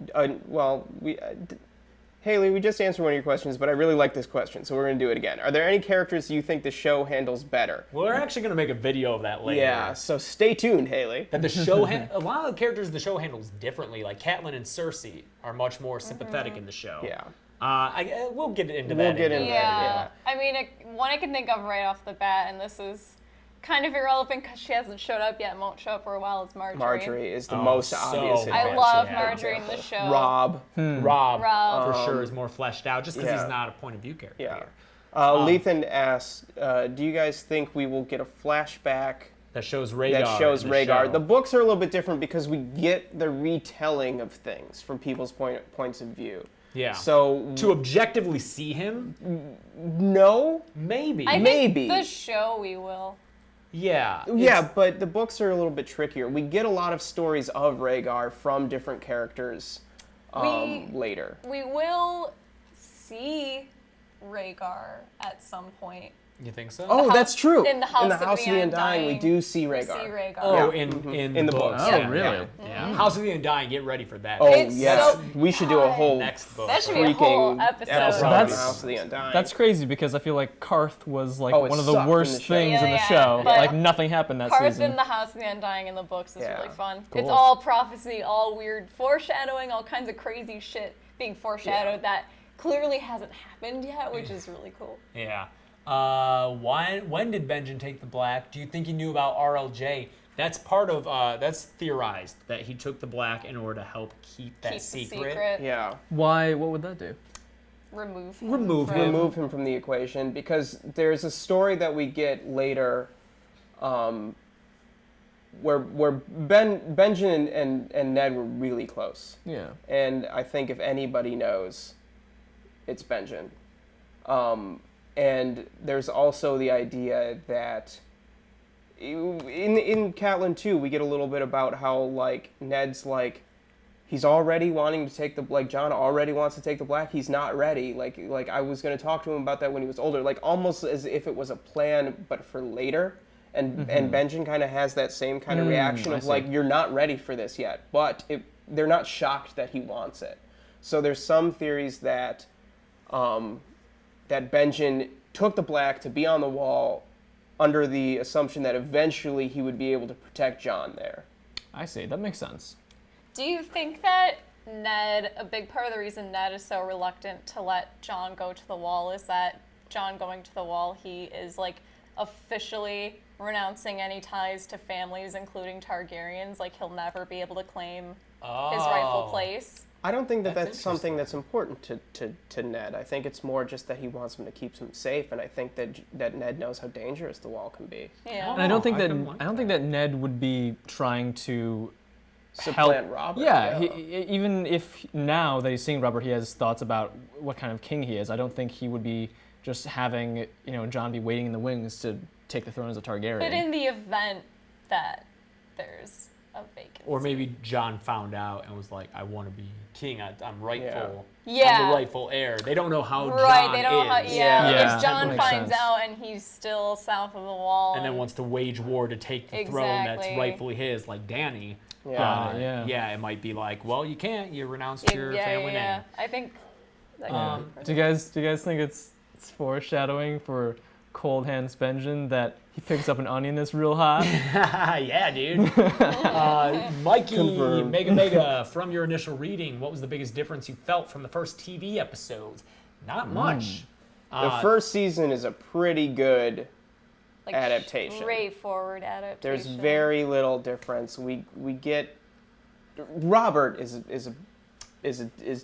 Haley, we just answered one of your questions, but I really like this question, so we're going to do it again. Are there any characters you think the show handles better? Well, we're actually going to make a video of that later. Yeah, so stay tuned, Haley. That the show, a lot of the characters the show handles differently. Like Catelyn and Cersei are much more sympathetic in the show. Yeah. We'll get into We'll that. get into Yeah. that, I mean, one I can think of right off the bat, and this is kind of irrelevant because she hasn't showed up yet and won't show up for a while, it's Marjorie. Marjorie is the Oh, most so obvious. much. I example. love Yeah. Marjorie in the show. Rob. Rob, Rob. for sure, is more fleshed out just because yeah. he's not a point of view character. Yeah. here. Lethan asks, do you guys think we will get a flashback That shows Rhaegar. that shows in the Rhaegar? show. The books are a little bit different because we get the retelling of things from people's points of view. Yeah. So to objectively see him, no, maybe. I maybe. think the show we will. Yeah. yeah, but the books are a little bit trickier. We get a lot of stories of Rhaegar from different characters later. We will see Rhaegar at some point. You think so? Oh, House- that's true. in the House of the Undying, we Undying, do see We Rhaegar. see Rhaegar. Oh, Yeah. in the books. Oh, Yeah, really? Yeah. House of the Undying, get ready for that. Oh, It's yes. so We should do a whole Next book. That should be a whole freaking episode. episode on That's- House of the Undying. That's crazy because I feel like Karth was like Oh, it one of the sucked in worst the show. things in the Yeah, show. but Like nothing happened that Karth season. in the House of the Undying in the books is Yeah. really fun. Cool. It's all prophecy, all weird foreshadowing, all kinds of crazy shit being foreshadowed that clearly hasn't happened yet, which is really cool. Yeah. When did Benjen take the black? Do you think he knew about RLJ? That's part of, that's theorized, that he took the black in order to help keep that Keep the secret. secret. Yeah. Why? What would that do? Remove him. Remove from- him. Remove him from the equation because there's a story that we get later where Benjen and Ned were really close. Yeah. And I think if anybody knows, it's Benjen. And there's also the idea that in Catelyn II, we get a little bit about how like Ned's like he's already wanting to take the like Jon already wants to take the black. He's not ready. Like I was going to talk to him about that when he was older. Like almost as if it was a plan, but for later. And Benjen kind of has that same kind of reaction I of see. like you're not ready for this yet, but they're not shocked that he wants it. So there's some theories that that Benjen took the black to be on the wall under the assumption that eventually he would be able to protect Jon there. I see. That makes sense. Do you think that Ned, a big part of the reason Ned is so reluctant to let Jon go to the Wall is that Jon going to the Wall, he is like officially renouncing any ties to families, including Targaryens. Like he'll never be able to claim his rightful place. I don't think that That's that's something that's important to Ned. I think it's more just that he wants him to keep him safe, and I think that Ned knows how dangerous the Wall can be. Yeah. And I don't think I that can like I don't think that Ned would be trying to Supplant help Robert. Yeah, even if now that he's seeing Robert, he has thoughts about what kind of king he is. I don't think he would be just having Jon be waiting in the wings to take the throne as a Targaryen. But in the event that there's a vacancy. Or maybe Jon found out and was like, I want to be king. I'm rightful. Yeah. I'm the rightful heir. They don't know how Right, Jon they don't know how, is. yeah. Yeah, If that Jon makes finds sense. out and he's still south of the Wall. And then wants to wage war to take the throne that's Exactly. rightfully his, like Dany. Yeah. Yeah. It might be like, well, you can't. You renounced your family name. I think. That Yeah. could be Do you guys think it's foreshadowing for Cold Hands Benjen that he picks up an onion that's real hot? Yeah, dude. Mikey, Confirmed. Mega, from your initial reading, what was the biggest difference you felt from the first TV episodes? Not much. The first season is a pretty good like adaptation. straightforward adaptation. There's very little difference. We get Robert is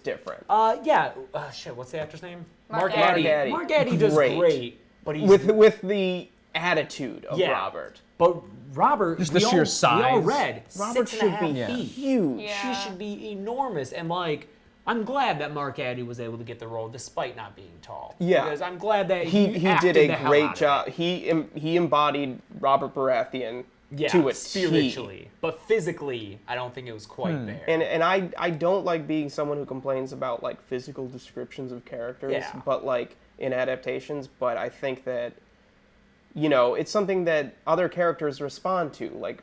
different. Yeah. Shit, what's the actor's name? Mark Addy. Mark Addy does Great. great, but he's With the attitude of Yeah. Robert. But Robert, Just the we all- sheer We all size. read Robert 6.5 should be feet. huge. Yeah. She should be enormous, and like, I'm glad that Mark Addy was able to get the role despite not being tall. Yeah. Because I'm glad that He acted did the a hell out great of it. job. He embodied Robert Baratheon Yeah, to a T. spiritually, but physically, I don't think it was quite there. And I don't like being someone who complains about like physical descriptions of characters, Yeah. but like in adaptations. But I think that it's something that other characters respond to. Like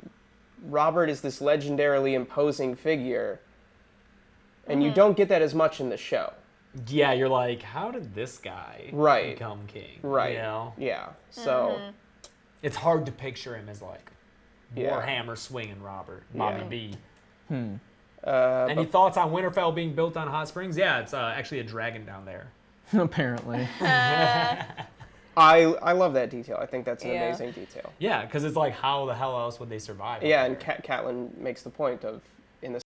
Robert is this legendarily imposing figure, and you don't get that as much in the show. Yeah, you're like, how did this guy Right. become king? Right. You know? Yeah. So It's hard to picture him as like Yeah. Warhammer swinging Robert, Bobby Yeah. B. Any thoughts on Winterfell being built on hot springs? Yeah, it's actually a dragon down there. Apparently. I love that detail. I think that's an Yeah. amazing detail. Yeah, because it's like, how the hell else would they survive? Yeah, up and there? Catelyn makes the point of in the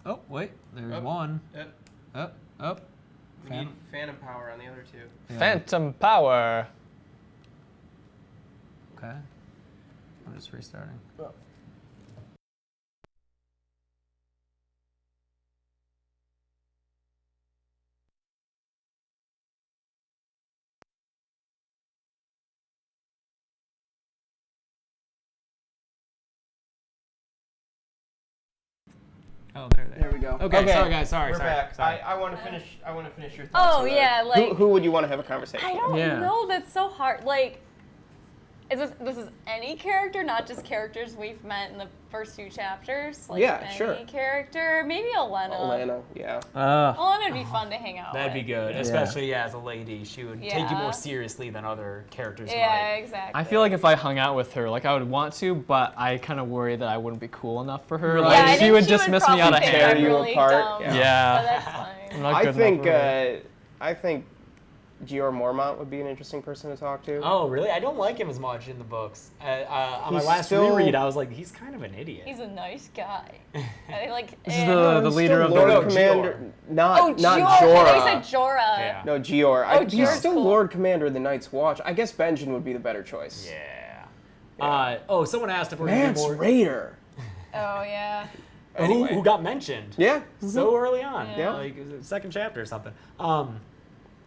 Oh, wait, there's one. Up, up. we need Phantom Power on the other two. Phantom power. Okay. I'm just restarting. Oh, There we go. Okay, sorry guys, sorry. We're back. Sorry. I want to finish. I want to finish your thoughts. Oh on that. yeah, like Who would you want to have a conversation I with? don't Yeah. know. That's so hard. Like, is this is any character, not just characters we've met in the first few chapters? Like Yeah, any sure. character, maybe Olenna. Olenna, yeah. Olenna would be fun to hang out That'd be with. good, especially as a lady. She would take you Yeah. more seriously than other characters Yeah, might. exactly. I feel like if I hung out with her, like I would want to, but I kind of worry that I wouldn't be cool enough for her. Right. Like yeah, I she think would dismiss me out of probably think Tear I'm hand. you really apart, dumb, yeah. Yeah. But that's I'm fine. not I good think enough for her. I think Jeor Mormont would be an interesting person to talk to. Oh, really? I don't like him as much in the books. On my He's last still- reread, I was like, he's kind of an idiot. He's a nice guy. I like. This is No, the he's leader still of Lord No, Commander. Jeor. Not Jorah. Jorah. They said Jorah. Yeah. No, Jeor. Oh, He's Jeor's still cool. Lord Commander of the Night's Watch. I guess Benjen would be the better choice. Yeah. Someone asked if we're going to Mance do more. Raider. Oh yeah. Anyway. Who got mentioned Yeah. so early on. Yeah. Like, second chapter or something.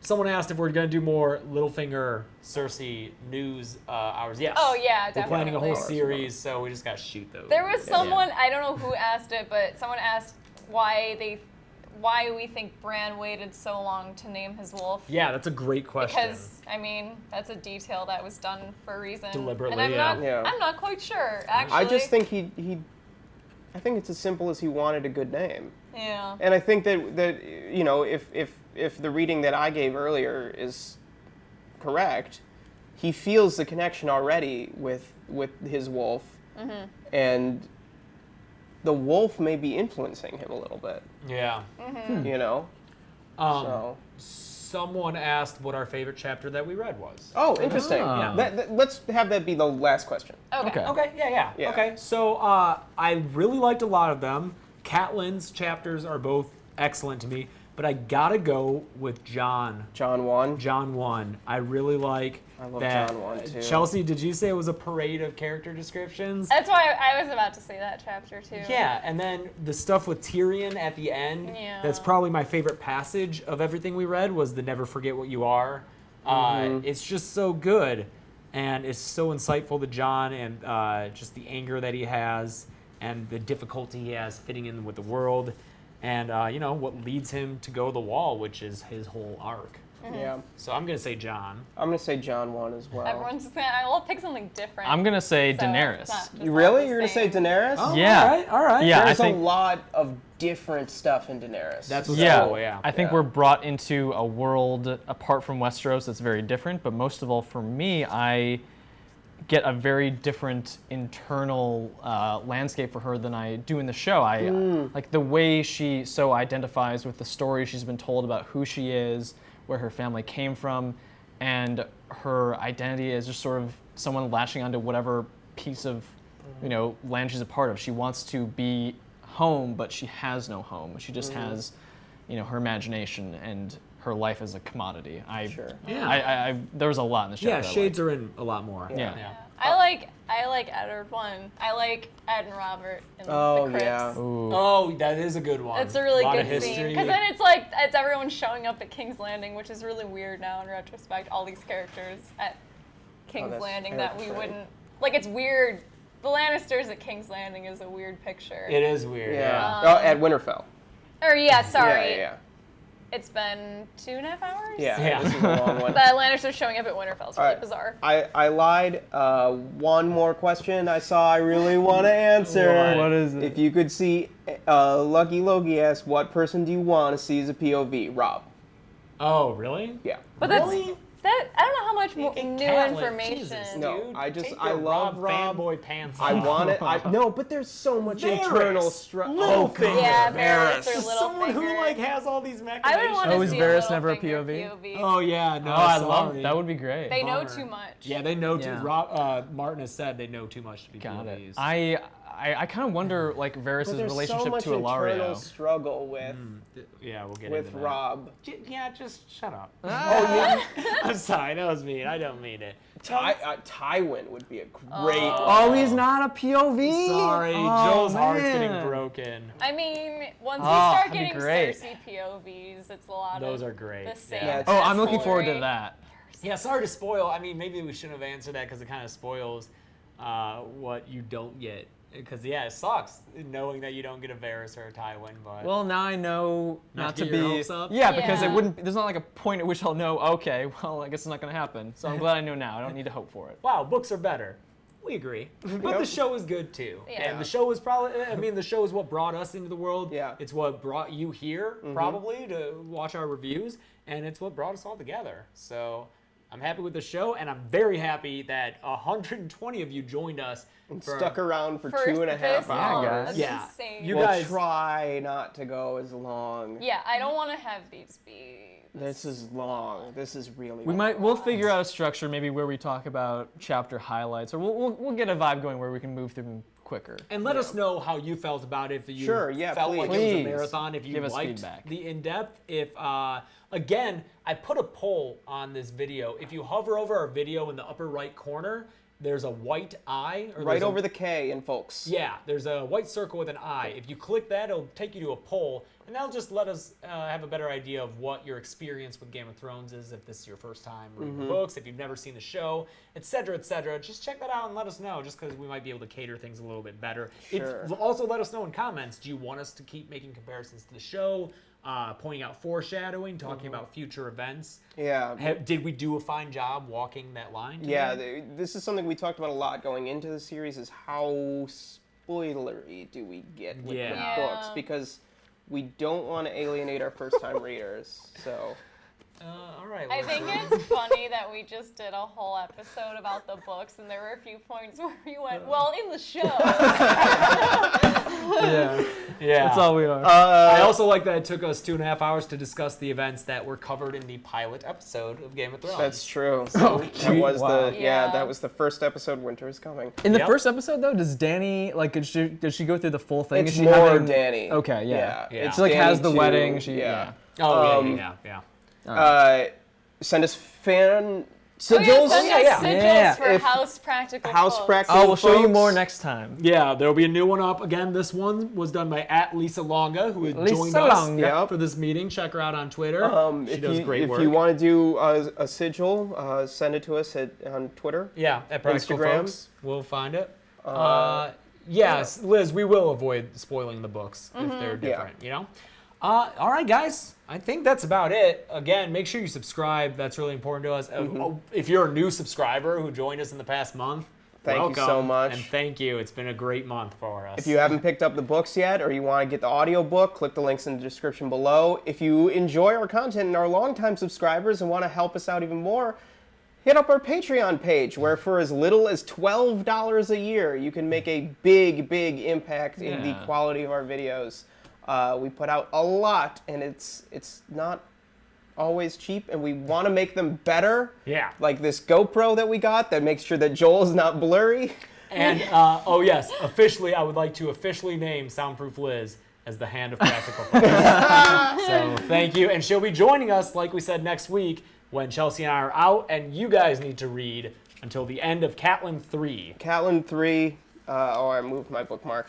Someone asked if we're going to do more Littlefinger, Cersei news hours. Yes. Oh, yeah, We're planning a whole definitely. series, so we just got to shoot those. There was someone, I don't know who asked it, but someone asked why we think Bran waited so long to name his wolf. Yeah, that's a great question. Because I mean, that's a detail that was done for a reason. Deliberately, and I'm yeah. not, Yeah. I'm not quite sure actually. I just think I think it's as simple as he wanted a good name. Yeah. And I think that you know, if the reading that I gave earlier is correct, he feels the connection already with his wolf, and the wolf may be influencing him a little bit. Yeah. You know. So. Someone asked what our favorite chapter that we read was. Oh, interesting. Ah. Let's have that be the last question. Okay. Okay, yeah. Okay, so I really liked a lot of them. Catelyn's chapters are both excellent to me, but I gotta go with Jon. Jon 1. Jon 1. I really like I love that. Jon 1 too. Chelsea, did you say it was a parade of character descriptions? That's why I was about to say that chapter too. Yeah, and then the stuff with Tyrion at the end, Yeah. that's probably my favorite passage of everything we read was the never forget what you are. It's just so good, and it's so insightful to Jon, and just the anger that he has, and the difficulty he has fitting in with the world, and what leads him to go the wall, which is his whole arc. Yeah. So I'm going to say Jon. I'm gonna say Jon 1 as well. Everyone's just saying I will pick something different. I'm gonna say so Daenerys. it's not just You all really? the You're gonna say same. Daenerys? Oh, Yeah. All right. Yeah. There's I think- a lot of different stuff in Daenerys. That's what's Yeah, cool, yeah. I think Yeah. we're brought into a world apart from Westeros that's very different, but most of all for me, I get a very different internal landscape for her than I do in the show. I like the way she so identifies with the story she's been told about who she is, where her family came from, and her identity is just sort of someone latching onto whatever piece of land she's a part of. She wants to be home, but she has no home. She just has her imagination, and her life is a commodity. Sure. Yeah. I there was a lot in this chapter. Yeah, I shades liked. are in a lot more. Yeah. I like Eddard 1. I like Ed and Robert in Oh, the crypts. yeah. Ooh. Oh, that is a good one. It's a really lot good of history. scene because then it's everyone showing up at King's Landing, which is really weird now in retrospect. All these characters at King's that's Landing fair that we to say. wouldn't like. It's weird. The Lannisters at King's Landing is a weird picture. It is weird. Yeah. Yeah. At Winterfell. Or yeah, sorry. Yeah. It's been 2.5 hours. Yeah. This is a long one. The Lannisters showing up at Winterfell is really Alright. bizarre. I lied. One more question I saw I really want to answer. What is it? If you could see, Lucky Logie asked, what person do you want to see as a POV? Rob. Oh, really? Yeah. But Really? I don't know how much Fucking new Catelyn, information. Jesus, No, dude. I just- Take I your love Rob. fanboy pants I off. want it. No, but there's so much Varys. internal struggle. Littlefinger. Yeah, Varys or Just someone who Littlefinger. has all these I machinations. would want Oh, to is see Varys a never a Littlefinger POV? Oh yeah, no. Oh, I sorry. love that. Would be great. They know Bummer. too much. Yeah, they know too. Yeah. Martin has said they know too much to be Got it. POVs. I kind of wonder like Varys' But there's relationship so much to internal Ilario. struggle with Yeah, we'll get with into that. Rob. Yeah, just shut up. Oh yeah. I'm sorry, that was mean. I don't mean it. Tywin would be a great. Oh, he's not a POV. Sorry, Oh, Joel's heart's man. getting broken. I mean, once we Oh, start that'd be getting great. Cersei POVs, it's a lot Those of are great, the same. yeah. Oh, I'm looking forward to story. that. Yeah, sorry to spoil. I mean, maybe we shouldn't have answered that because it kind of spoils what you don't get. Because yeah, it sucks knowing that you don't get a Varys or a Tywin. But Well, now I know Not not to to get your be. hopes up? Yeah, because it Yeah. wouldn't. There's not like a point at which I'll know. Okay, well, I guess it's not going to happen. So I'm glad I know now. I don't need to hope for it. wow, books are better. We agree. But the show is good too. Yeah. And the show is probably, I mean, the show is what brought us into the world. Yeah. It's what brought you here, probably, to watch our reviews. And it's what brought us all together. So I'm happy with the show, and I'm very happy that 120 of you joined us. Stuck around for For 2.5 this hours. Yeah, guys. That's Yeah. insane. You We'll guys- try not to go as long. Yeah, I don't want to have these be. This is long. This is really We'll figure out a structure maybe where we talk about chapter highlights, or we'll get a vibe going where we can move through them quicker. And let us know how you felt about it. If you Sure, yeah, felt like it was please. a marathon, if you Give us liked feedback. the in-depth. If again, I put a poll on this video. If you hover over our video in the upper right corner, there's a white eye. Or right there's over the K in folks. Yeah, there's a white circle with an eye. If you click that, it'll take you to a poll, and that'll just let us have a better idea of what your experience with Game of Thrones is, if this is your first time reading the books, if you've never seen the show, etc., etc. Just check that out and let us know, just because we might be able to cater things a little bit better. Sure. Also, let us know in comments, do you want us to keep making comparisons to the show, pointing out foreshadowing, talking about future events? Yeah. Did we do a fine job walking that line? Yeah, today? this is something we talked about a lot going into the series, is how spoilery do we get with Yeah. the books, because we don't want to alienate our first-time readers. So All right. I let's- think it's funny that we just did a whole episode about the books, and there were a few points where we went, well, in the show. Yeah, Yeah. that's all we are. I also like that it took us 2.5 hours to discuss the events that were covered in the pilot episode of Game of Thrones. that's true. So that gee, was wow. Yeah. that was the first episode. Winter is coming. In the Yep. first episode, though, does Danny does she go through the full thing? It's Is she more having... Danny. Okay, yeah. Yeah. She like Danny has the too, wedding. She yeah. Oh, Um, yeah. Send us fan Oh, yeah, sigils. send us yeah. sigils Yeah. for If- house practical House folks. practical- Oh, we'll show you folks. more next time. Yeah, there'll be a new one up. Again, this one was done by @Lisa Longa, who had Lisa joined us Longa. Yep. for this meeting. Check her out on Twitter. She If does you, great if work. you want to do a sigil, send it to us on Twitter. Yeah, at Practical Instagram. Folks. We'll find it. Yes, Liz, we will avoid spoiling the books if they're different, you know? All right, guys. I think that's about it. Again, make sure you subscribe. That's really important to us. If you're a new subscriber who joined us in the past month, Thank you welcome, so much. And thank you. It's been a great month for us. If you haven't picked up the books yet, or you want to get the audiobook, click the links in the description below. If you enjoy our content and are longtime subscribers and want to help us out even more, hit up our Patreon page, where for as little as $12 a year, you can make a big, big impact in the Yeah. quality of our videos. We put out a lot, and it's not always cheap, and we want to make them better. Yeah. Like this GoPro that we got that makes sure that Joel's not blurry. And, oh yes, officially, I would like to officially name Soundproof Liz as the Hand of Practical Folks. So thank you. And she'll be joining us, like we said, next week when Chelsea and I are out, and you guys need to read until the end of Catelyn III. Catelyn III, I moved my bookmark.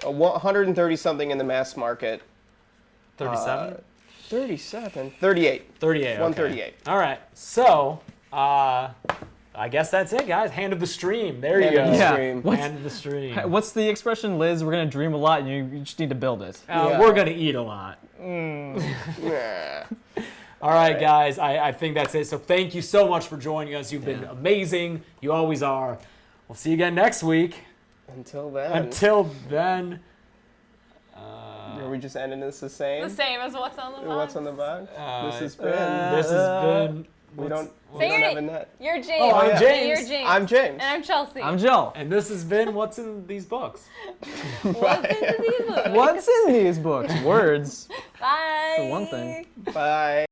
130 something in the mass market. 37? 37? 38. 38. Okay. 138. All right. So, I guess that's it, guys. Hand of the stream. There you Hand of go. the Yeah. stream. What's- Hand of the stream. What's the expression, Liz? We're gonna dream a lot, and you just need to build it. Yeah. We're going to eat a lot. Nah. All right, guys. I think that's it. So thank you so much for joining us. You've been amazing. You always are. We'll see you again next week. Until then. Until then, Are we just ending this the same? The same as what's on the box. What's on the box? This has been. this has been. we don't Say your have a name. net. You're James. Oh, I'm Yeah. James. You're James. I'm James. And I'm Chelsea. I'm Jill. And this has been What's in These Books. What's into these books? What's in these books? Words. Bye. For one thing. Bye.